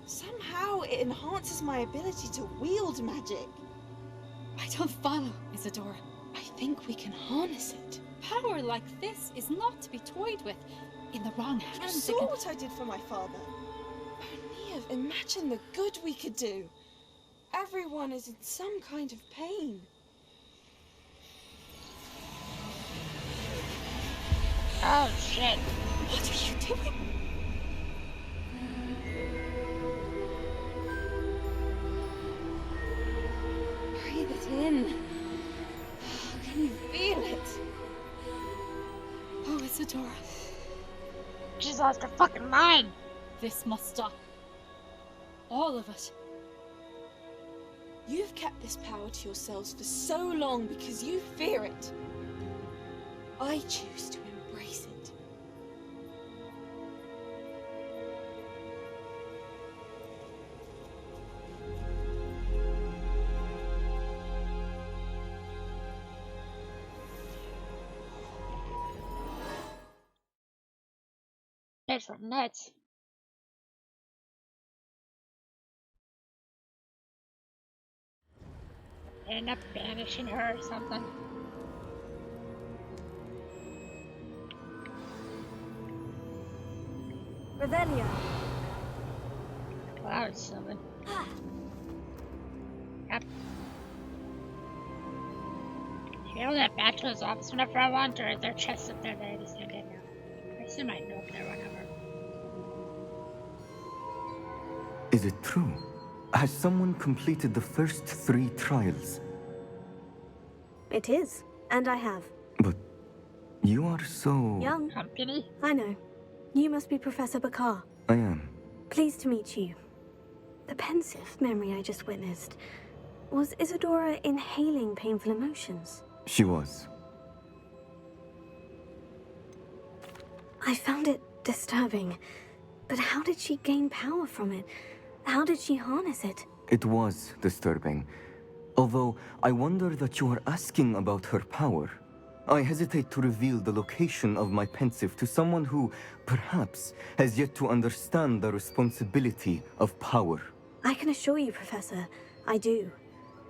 Somehow it enhances my ability to wield magic. I don't follow, Isadora. I think we can harness it. Power like this is not to be toyed with. In the wrong hands, You saw what I did for my father. Oh, Neve, imagine the good we could do. Everyone is in some kind of pain. Oh shit. What are you doing? Breathe it in. Can you feel it? Oh, Isadora. She's lost her fucking mind. This must stop. All of it. You've kept this power to yourselves for so long because you fear it. I choose to embrace it. benefit from it. End up banishing her or something. Revelio. Well, that was silly. Yep. He'll get back to his office whenever I want, or is there chests up there that I just can't get now? I assume I know up there whenever. Is it true? Has someone completed the first 3 trials? It is, and I have. But you are so... Young. Company? I know. You must be Professor Bakar. I am. Pleased to meet you. The pensive memory I just witnessed. Was Isadora inhaling painful emotions? She was. I found it disturbing. But how did she gain power from it? How did she harness it? It was disturbing. Although, I wonder that you are asking about her power. I hesitate to reveal the location of my pensive to someone who, perhaps, has yet to understand the responsibility of power. I can assure you, Professor, I do.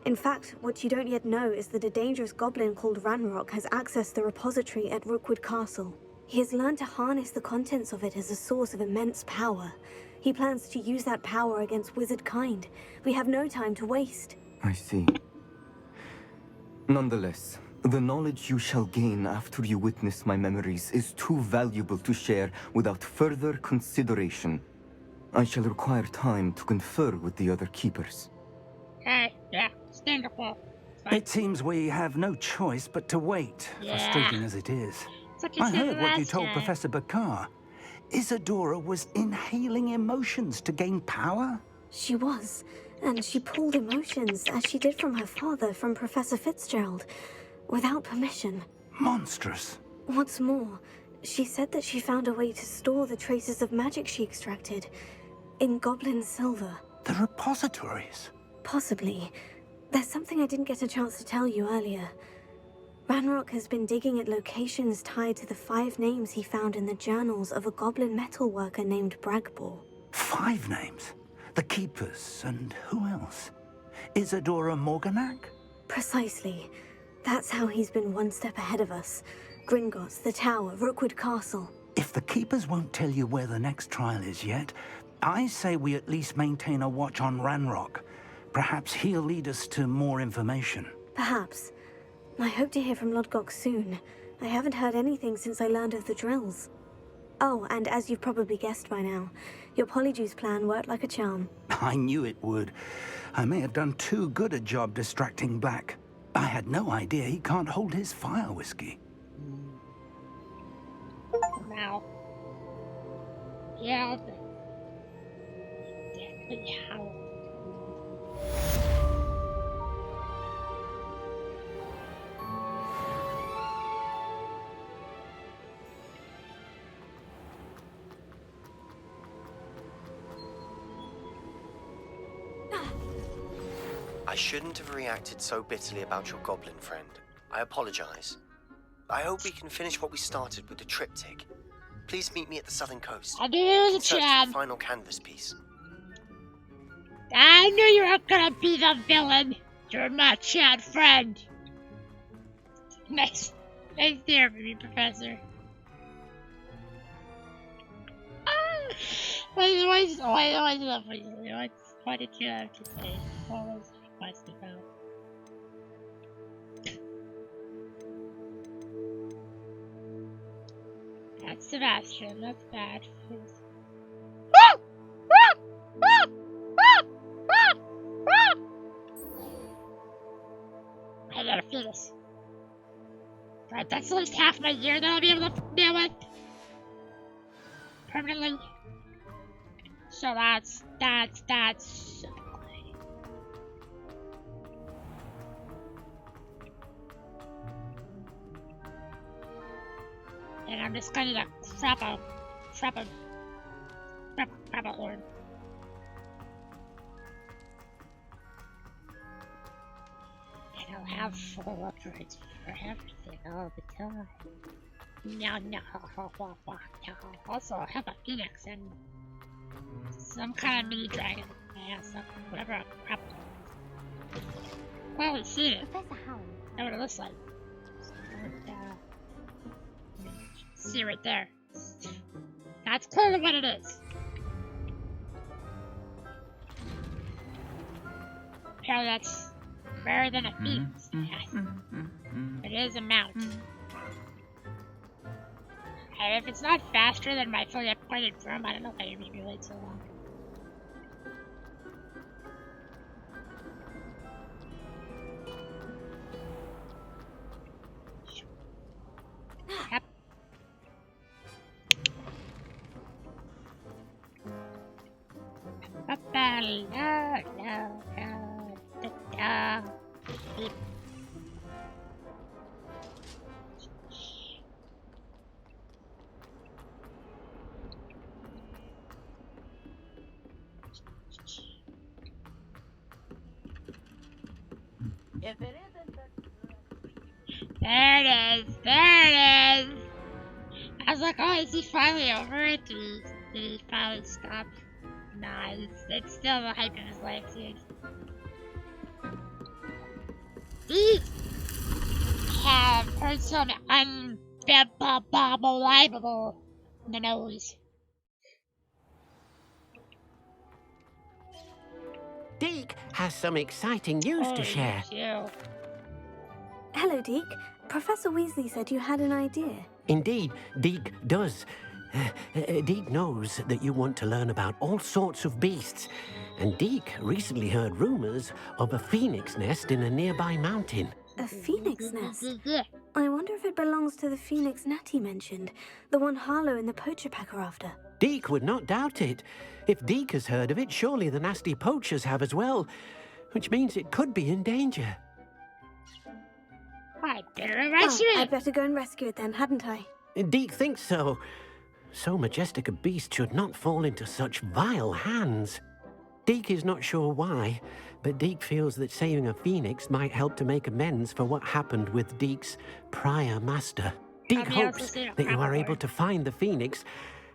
In fact, what you don't yet know is that a dangerous goblin called Ranrock has accessed the repository at Rookwood Castle. He has learned to harness the contents of it as a source of immense power. He plans to use that power against wizard kind. We have no time to waste. I see. Nonetheless, the knowledge you shall gain after you witness my memories is too valuable to share without further consideration. I shall require time to confer with the other keepers. Okay, yeah, standable. It seems we have no choice but to wait, frustrating as it is. I heard what you told Professor Bakar. Isadora was inhaling emotions to gain power? She was, and she pulled emotions, as she did from her father, from Professor Fitzgerald, without permission. Monstrous. What's more, she said that she found a way to store the traces of magic she extracted in goblin silver. The repositories? Possibly. There's something I didn't get a chance to tell you earlier. Ranrock has been digging at locations tied to the 5 names he found in the journals of a goblin metalworker named Bragbor. 5 names? The Keepers, and who else? Isadora Morganac? Precisely. That's how he's been one step ahead of us. Gringotts, the Tower, Rookwood Castle. If the Keepers won't tell you where the next trial is yet, I say we at least maintain a watch on Ranrock. Perhaps he'll lead us to more information. Perhaps. I hope to hear from Lodgok soon. I haven't heard anything since I learned of the drills. Oh, and as you've probably guessed by now, your Polyjuice plan worked like a charm. I knew it would. I may have done too good a job distracting Black. I had no idea he can't hold his fire whiskey. Now. Yeah. Definitely how. I shouldn't have reacted so bitterly about your goblin friend. I apologize. I hope we can finish what we started with the triptych. Please meet me at the southern coast. I knew the Search for Chad. the final canvas piece. I knew you were gonna be the villain. You're my Chad friend. Nice. Nice there, baby Professor. What did you have to say? What was the request about? That's Sebastian, that's bad. I gotta feel this. Right, that's at least half my year that I'll be able to deal with. Permanently. So that's so good. And I'm just gonna frap a horn. And I'll have full upgrades for everything all the time. No, no. Also, I have a phoenix and some kind of mini dragon. Yeah, whatever crap. Well, we see it. Professor Howard. Know what it looks like. See right there. That's clearly what it is. Apparently that's rarer than a phoenix. It is a mount. And if it's not faster than my fully appointed firm, I don't know if I can be late so long. Yep. If it isn't There it is! There it is! I was like, oh, is he finally over it? Did he finally stop? Nah, it's still the hype of his life, dude. These have heard some unbelievable in the nose. Deke has some exciting news to share. Hello, Deke. Professor Weasley said you had an idea. Indeed, Deke does. Deke knows that you want to learn about all sorts of beasts, and Deke recently heard rumors of a phoenix nest in a nearby mountain. A phoenix nest? I wonder if it belongs to the phoenix Natty mentioned, the one Harlow and the poacher pack are after. Deke would not doubt it. If Deke has heard of it, surely the nasty poachers have as well, which means it could be in danger. I better rescue it! I'd better go and rescue it then, hadn't I? Deke thinks so. So majestic a beast should not fall into such vile hands. Deke is not sure why, but Deke feels that saving a phoenix might help to make amends for what happened with Deke's prior master. Deke hopes that you are able to find the phoenix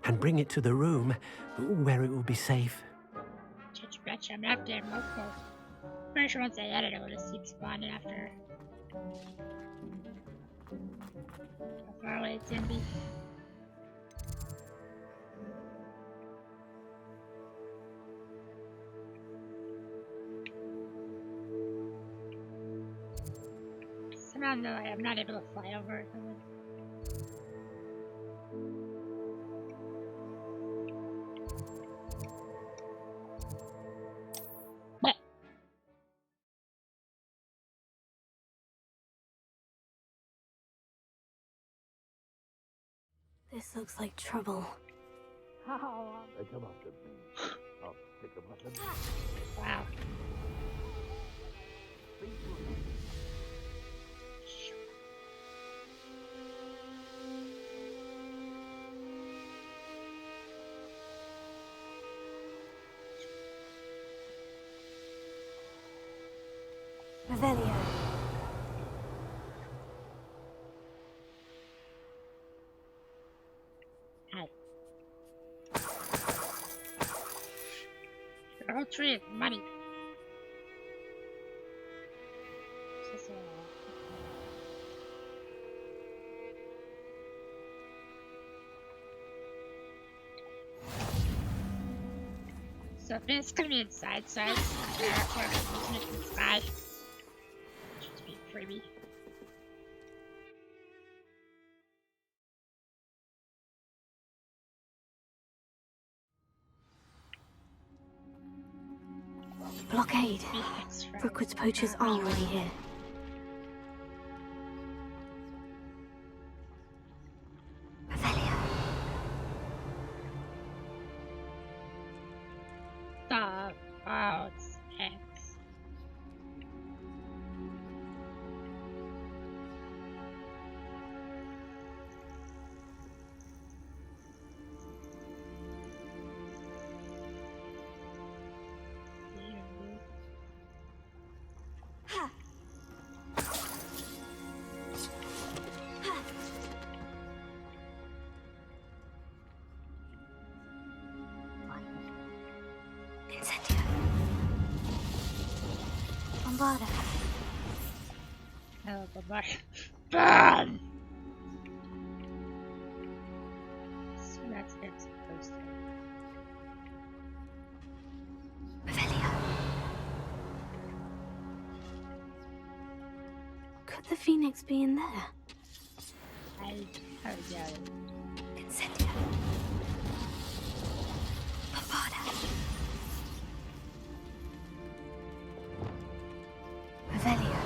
and bring it to the room where it will be safe. Betcha, I'm gonna have to have multiple. Pretty sure once I edit it, will just keep spawning after. How far away it's gonna be. Somehow, no, I'm not able to fly over it. This looks like trouble. They come after me. I'll pick them up and... Wow. Revelio. The whole tree of money. So if it's gonna be inside, so it's inside. Should be a freebie. Blockade. Rookwood's poachers are already here. Stop. Oh, it's X. Incendio. Bombarda. Oh, goodbye. Burn! So that's it, supposed to. Revelio. Could the Phoenix be in there? I doubt it. Incendio. Bombarda. Revelio.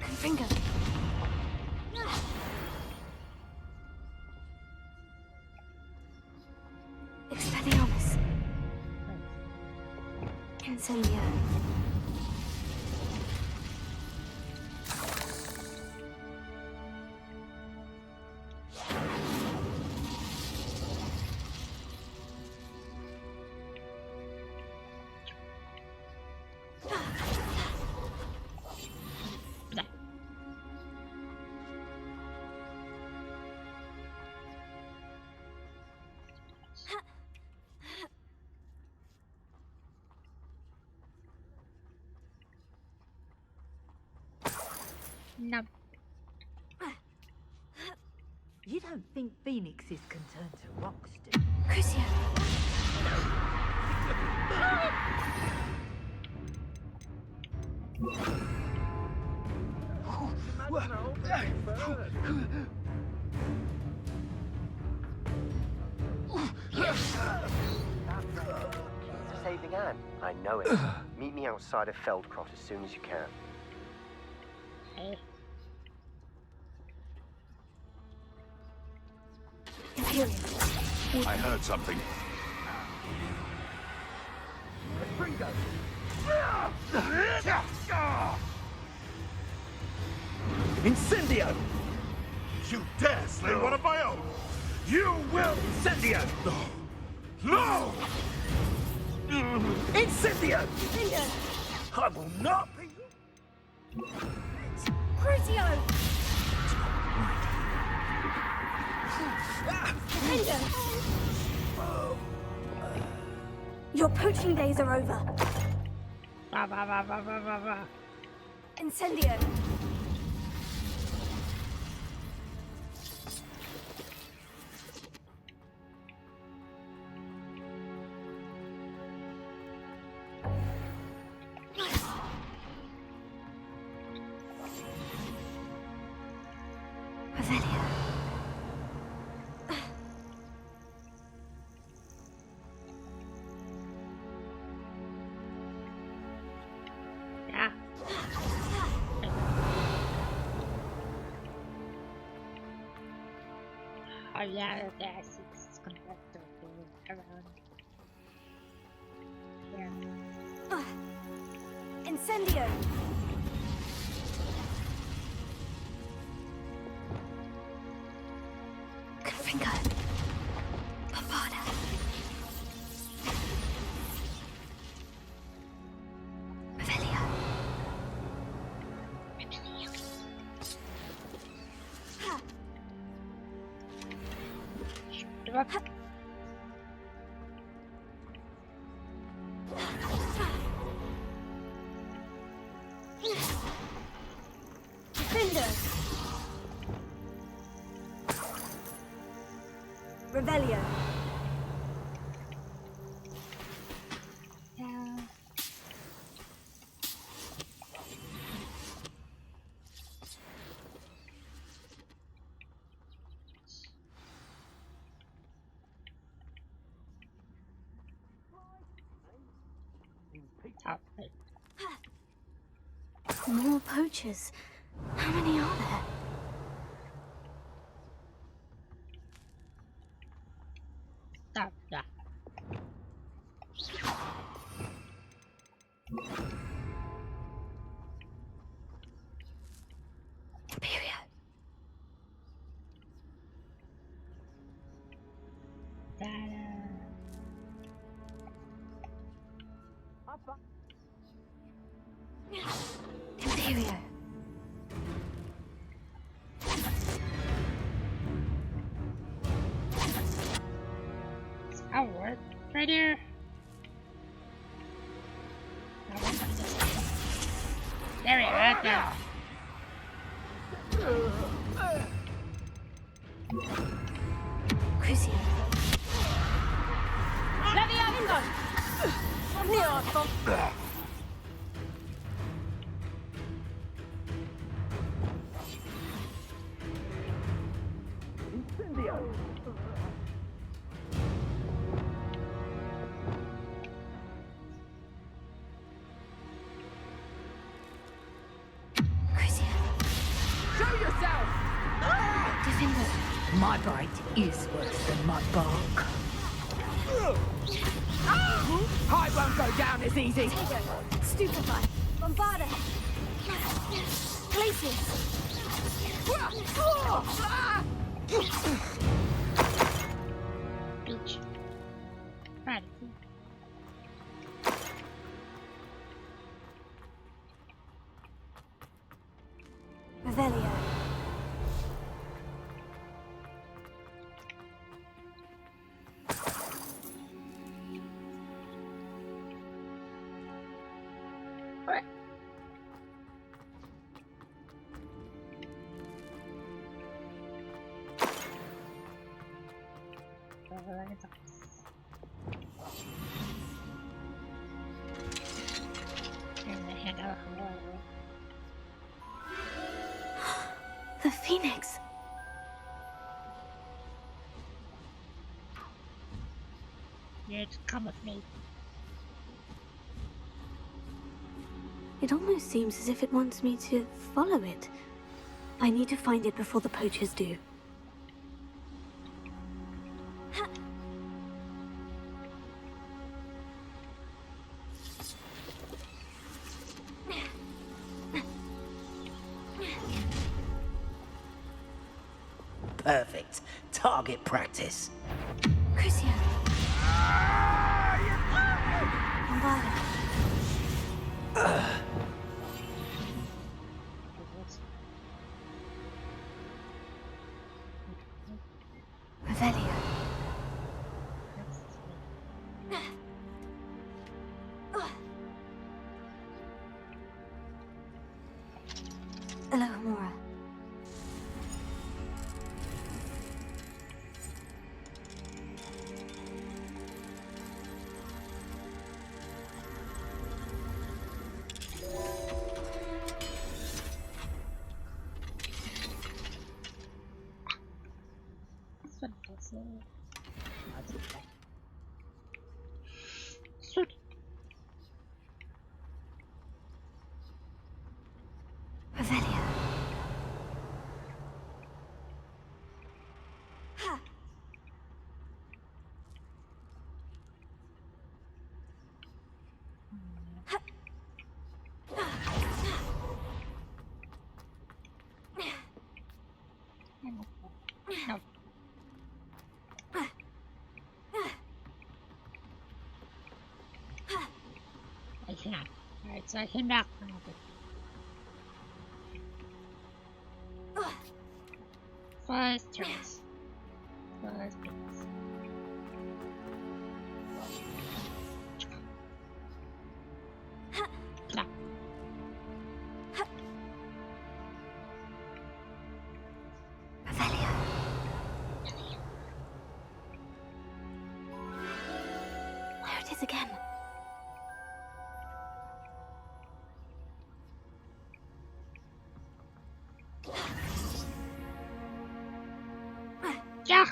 Confringo. Expelliarmus. Incendio. No. You don't think phoenixes can turn to rocks, do you? Crucio. To saving Anne. I know it. Meet me outside of Feldcroft as soon as you can. I heard something. Incendio! You dare slay one of my own! You will! Incendio! No! Incendio! I will not be... Crucio. Your poaching days are over. Incendio. Revelio. Yeah. Oh yeah, okay, I see this is conductor around here. Incendio. Confringo. Bombarda. Revelio. Defender. Revelio. More poachers. How many are there? Stop that. Imperio. Imperio. I'll work right here. There we go, right there. Crucio. Show yourself! Defender. My bite is worse than my bark. I won't go down as easy. Stupefy. Bombarda. Glacius. Beach. Right. Revelio. The Phoenix. Yes, come with me. It almost seems as if it wants me to follow it. I need to find it before the poachers do. Perfect. Target practice. Crucio. Bombarda. Revelio. Alohomora. Revelio. No. I can't. Alright, so I came back for nothing. First turns. First turns. Clap. Revelio. There it is again. Yeah.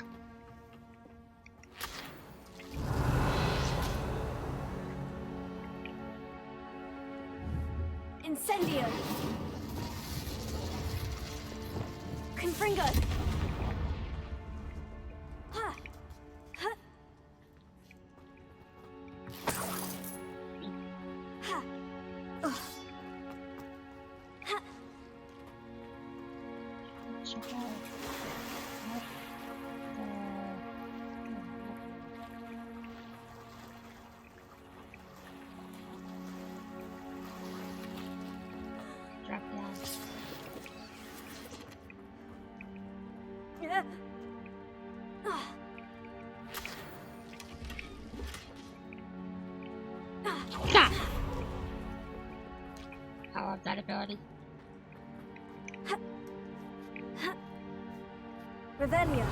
Incendio. Confringo. Stop! I love that ability. Revelio.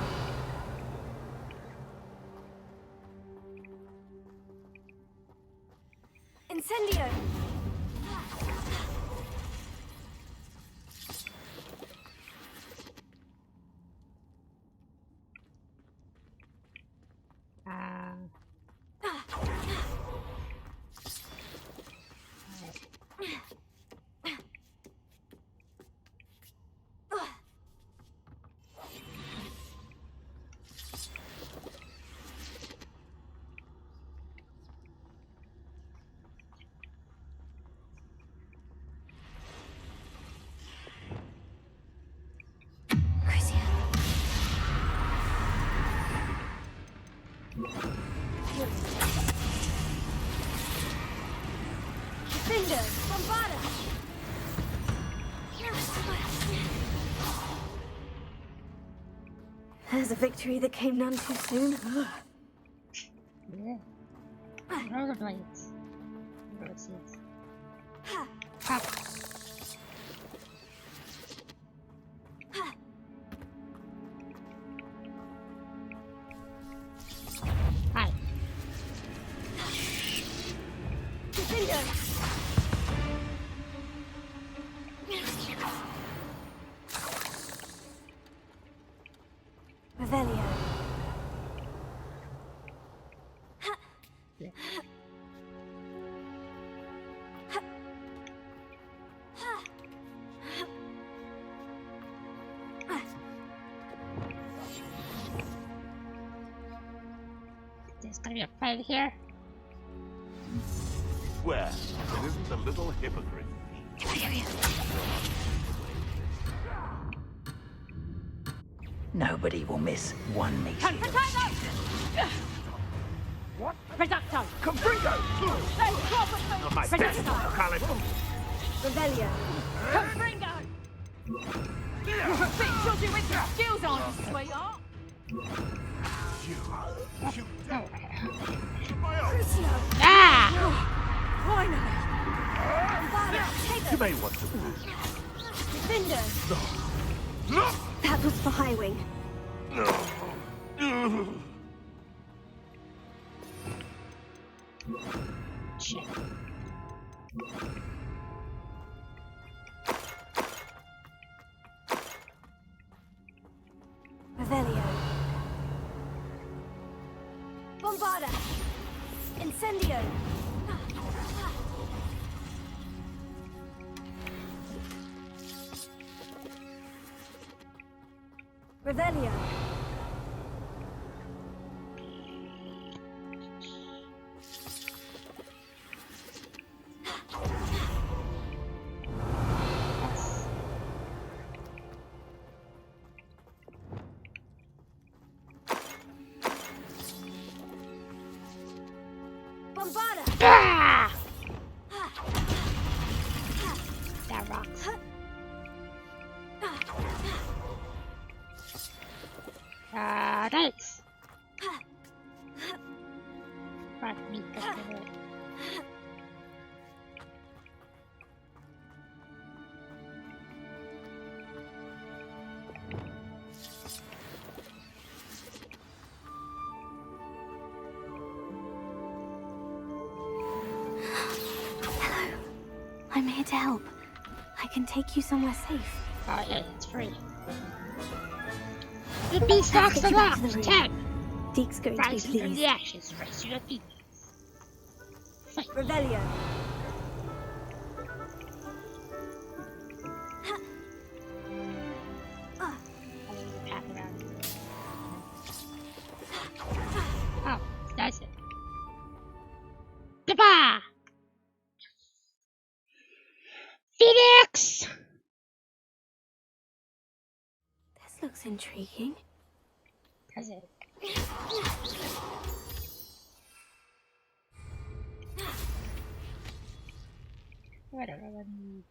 Incendio. Defender, Bombarda! There's a victory that came none too soon. Yeah. Rollerblades. Rollerblades. Pop. Hi. Defender! Revelio. There's gonna be a fight here. Swear, it isn't a little hypocrite. Nobody will miss one meeting. Potato! What? Reducto! Confringo! Not my best, Caliph. Revelio. Confringo! You're a bit dodgy with your skills, aren't you, sweetheart? You don't. Ah! Finally! Bombarda, take You it! may want to move. Defender! That was for Highwing. Shit. Revelio. Bombarda! Incendio! Revelio. Bombarda! Ah! That rocks. Thanks. Fuck me, fuck me. Hello. I'm here to help. I can take you somewhere safe. Oh yeah, it's free. The beanstalks are locked. 10. Deke's going to be Rising from pleased. the ashes, raise to your feet. Fight. Revelio. Path around. Oh, that's it. Goodbye! Phoenix! This looks intriguing. Does it? Whatever, let me...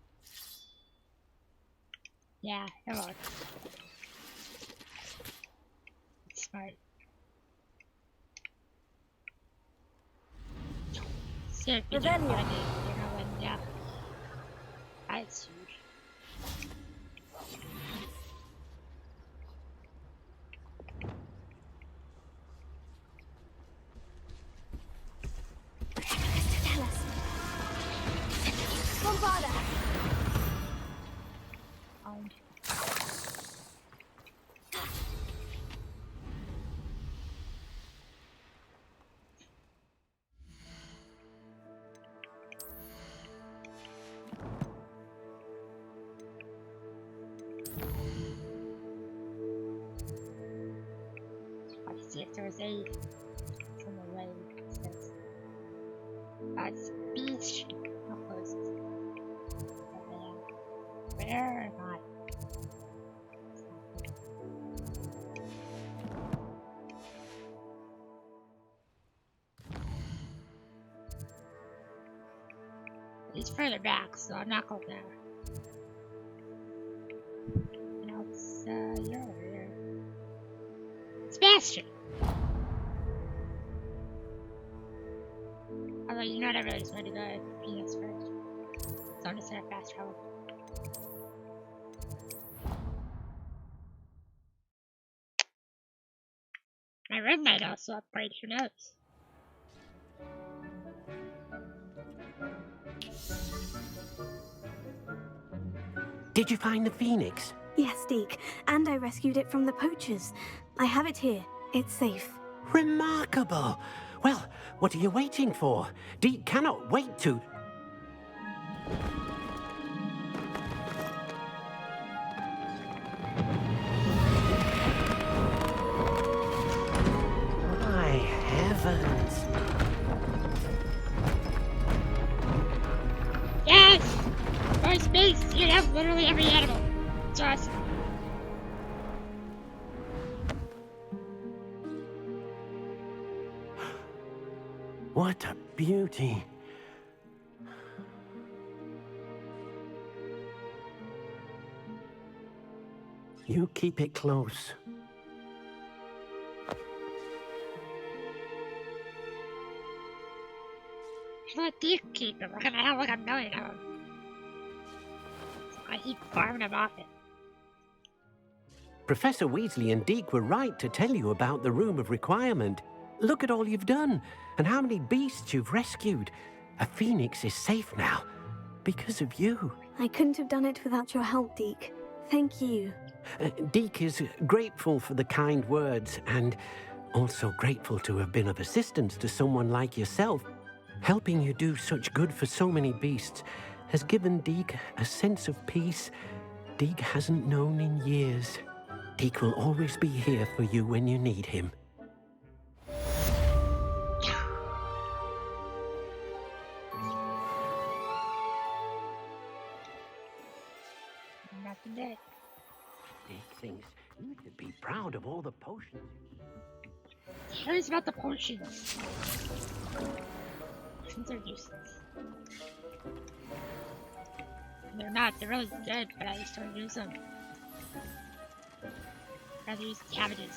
Yeah, come on. It's smart. They're Revelio. Yeah. That's huge. Tell us. Bombarda. Let's see if there's a from the way. That's beach. How close is it? Where am I? He's further back, so I'm not going there. Now it's, you're over here. Sebastian! Although, you know what, I really just want to go to Phoenix first. So I'm just gonna fast travel. My room might also upgrade, who knows? Did you find the phoenix? Yes, Deke, and I rescued it from the poachers. I have it here. It's safe. Remarkable! Well, what are you waiting for? Deke cannot wait to... My heavens! Yes! For space, you have literally every animal. It's awesome. What a beauty! You keep it close. Let Deke keep them. We're gonna have like a million of them. I keep farming them off it. Professor Weasley and Deke were right to tell you about the Room of Requirement. Look at all you've done, and how many beasts you've rescued. A phoenix is safe now, because of you. I couldn't have done it without your help, Deke. Thank you. Deke is grateful for the kind words, and also grateful to have been of assistance to someone like yourself. Helping you do such good for so many beasts has given Deke a sense of peace Deke hasn't known in years. Deke will always be here for you when you need him. Nothing dead. Deke thinks you should be proud of all the potions. He cares about the potions. Potions are useless. They're not, they're really good, but I just don't use them. I'd rather use cabbages.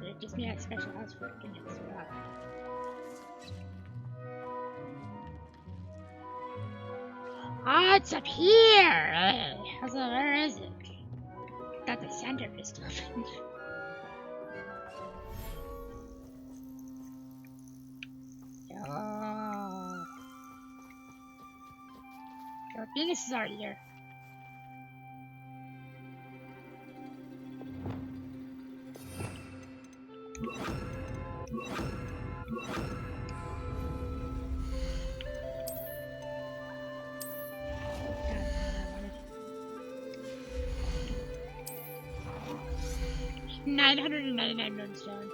It gives me a special house for Phoenix. Ah, it's up here! Where is it? Got the center of this stuff. Oh. So Phoenix is already here. $999 moonstone.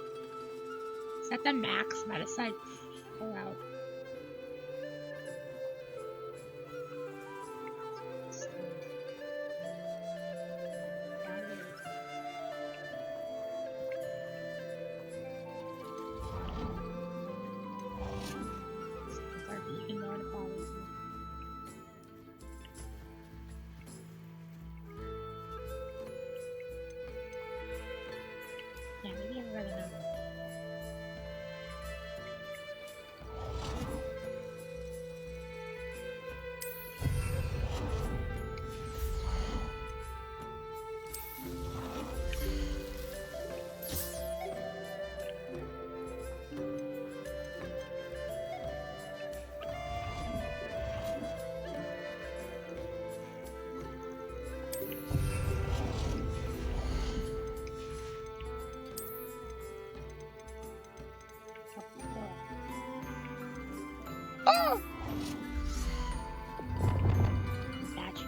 that the max medicine? Oh, wow. Yeah, maybe I'm running out. Oh! Gotcha.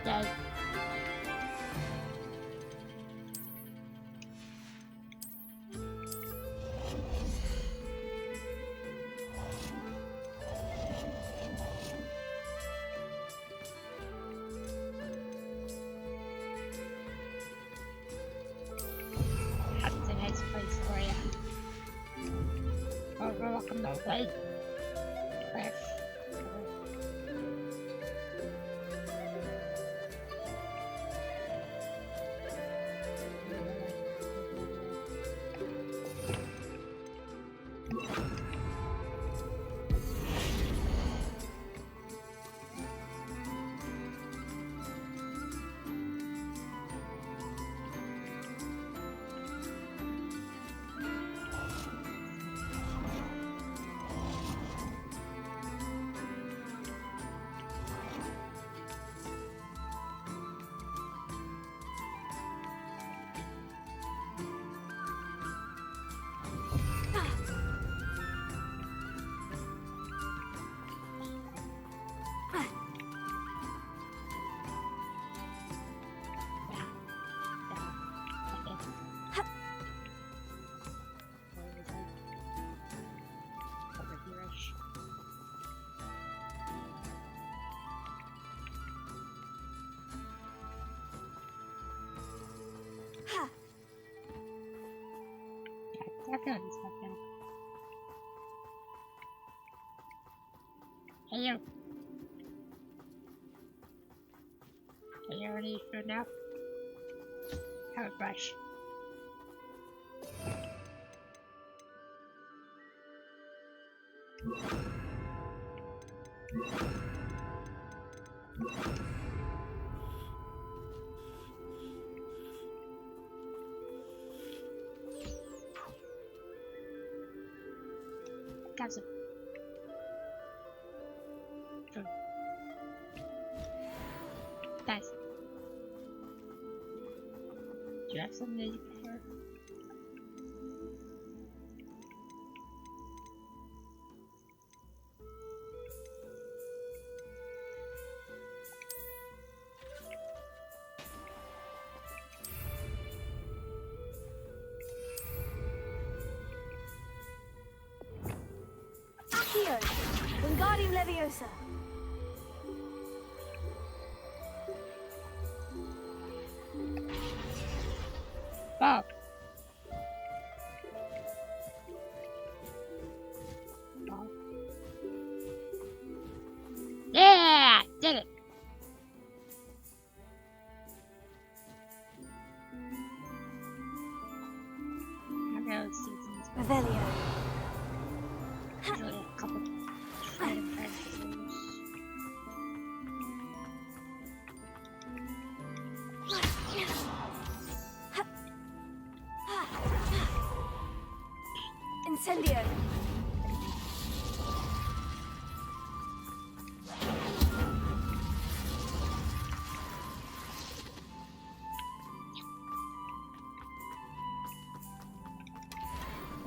Yay. That's a nice place for you. Oh, we're welcome to play. Cliff. Seconds, okay. Hey you. Are you ready to eat food now? Have a brush. Got some food. Nice. Do you have something that you prefer? Accio! Wingardium Leviosa! Bob. Yeah! Did it! I know it's seasons. Revelio. Usually a couple random transfers. Incendio.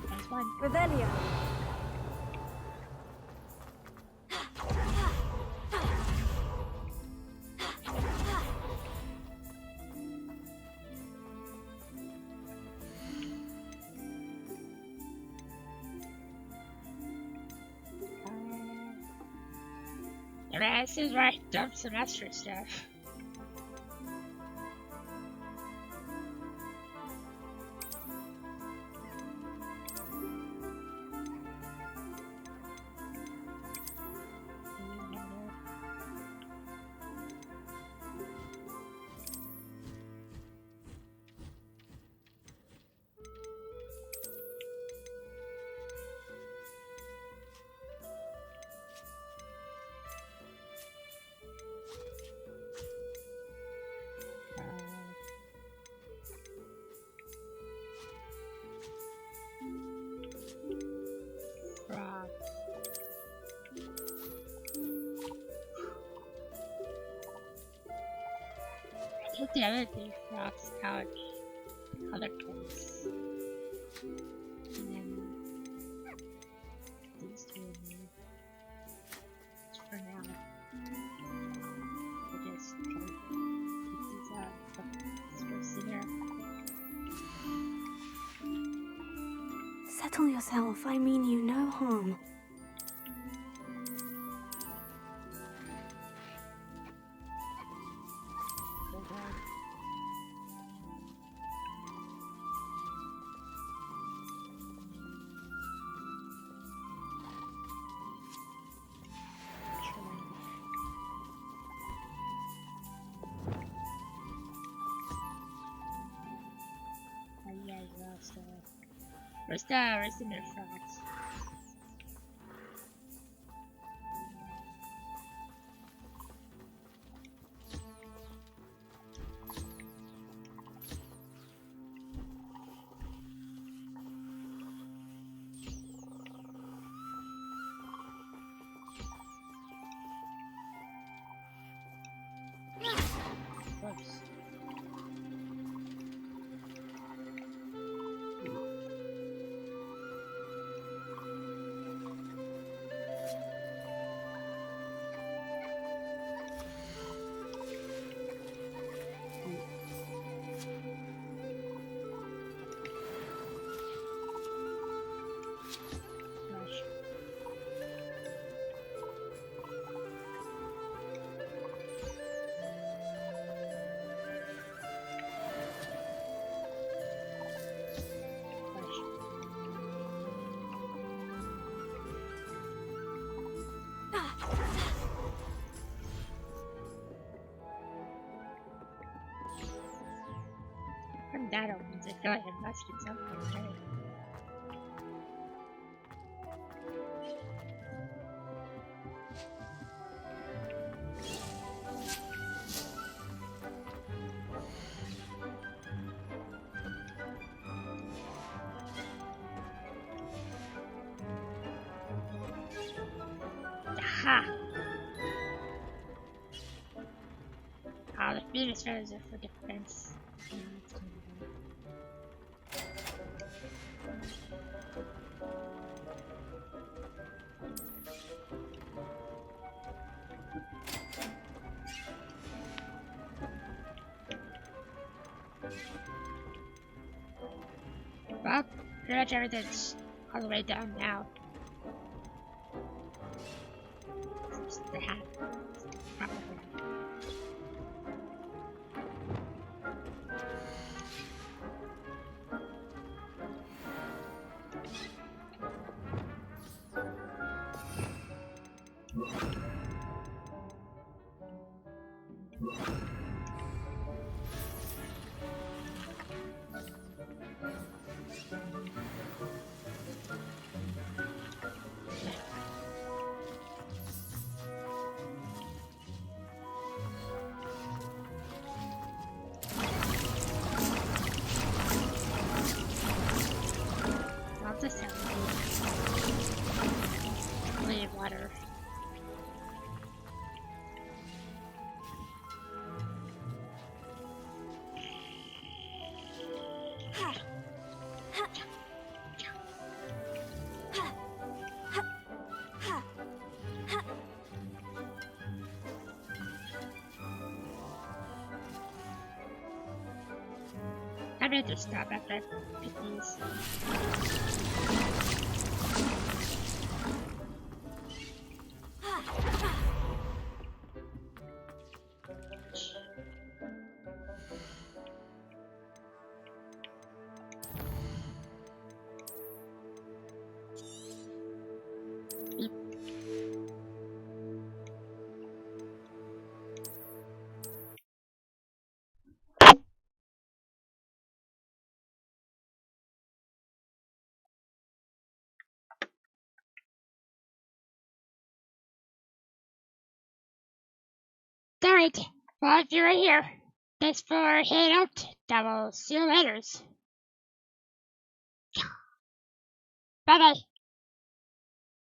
That's fine. Revelio. Yeah, this is right. Dump some extra stuff. I think the other thing rocks couch other things. And then these two in here. Just for now. I just try to keep these out. But supposed to there. Settle yourself. I mean you no harm. Where's the nerf rocks? Whoops. From that opens, I feel like I must get something right. Aha! Oh, the Phoenix feathers are for defense. Well, pretty much everything's all the way down now. Just the hat. Probably. Love the sound of water. I'd rather stop after I pick these. Alright, well, if you're right here, thanks for hanging out. I will see you later. Bye bye.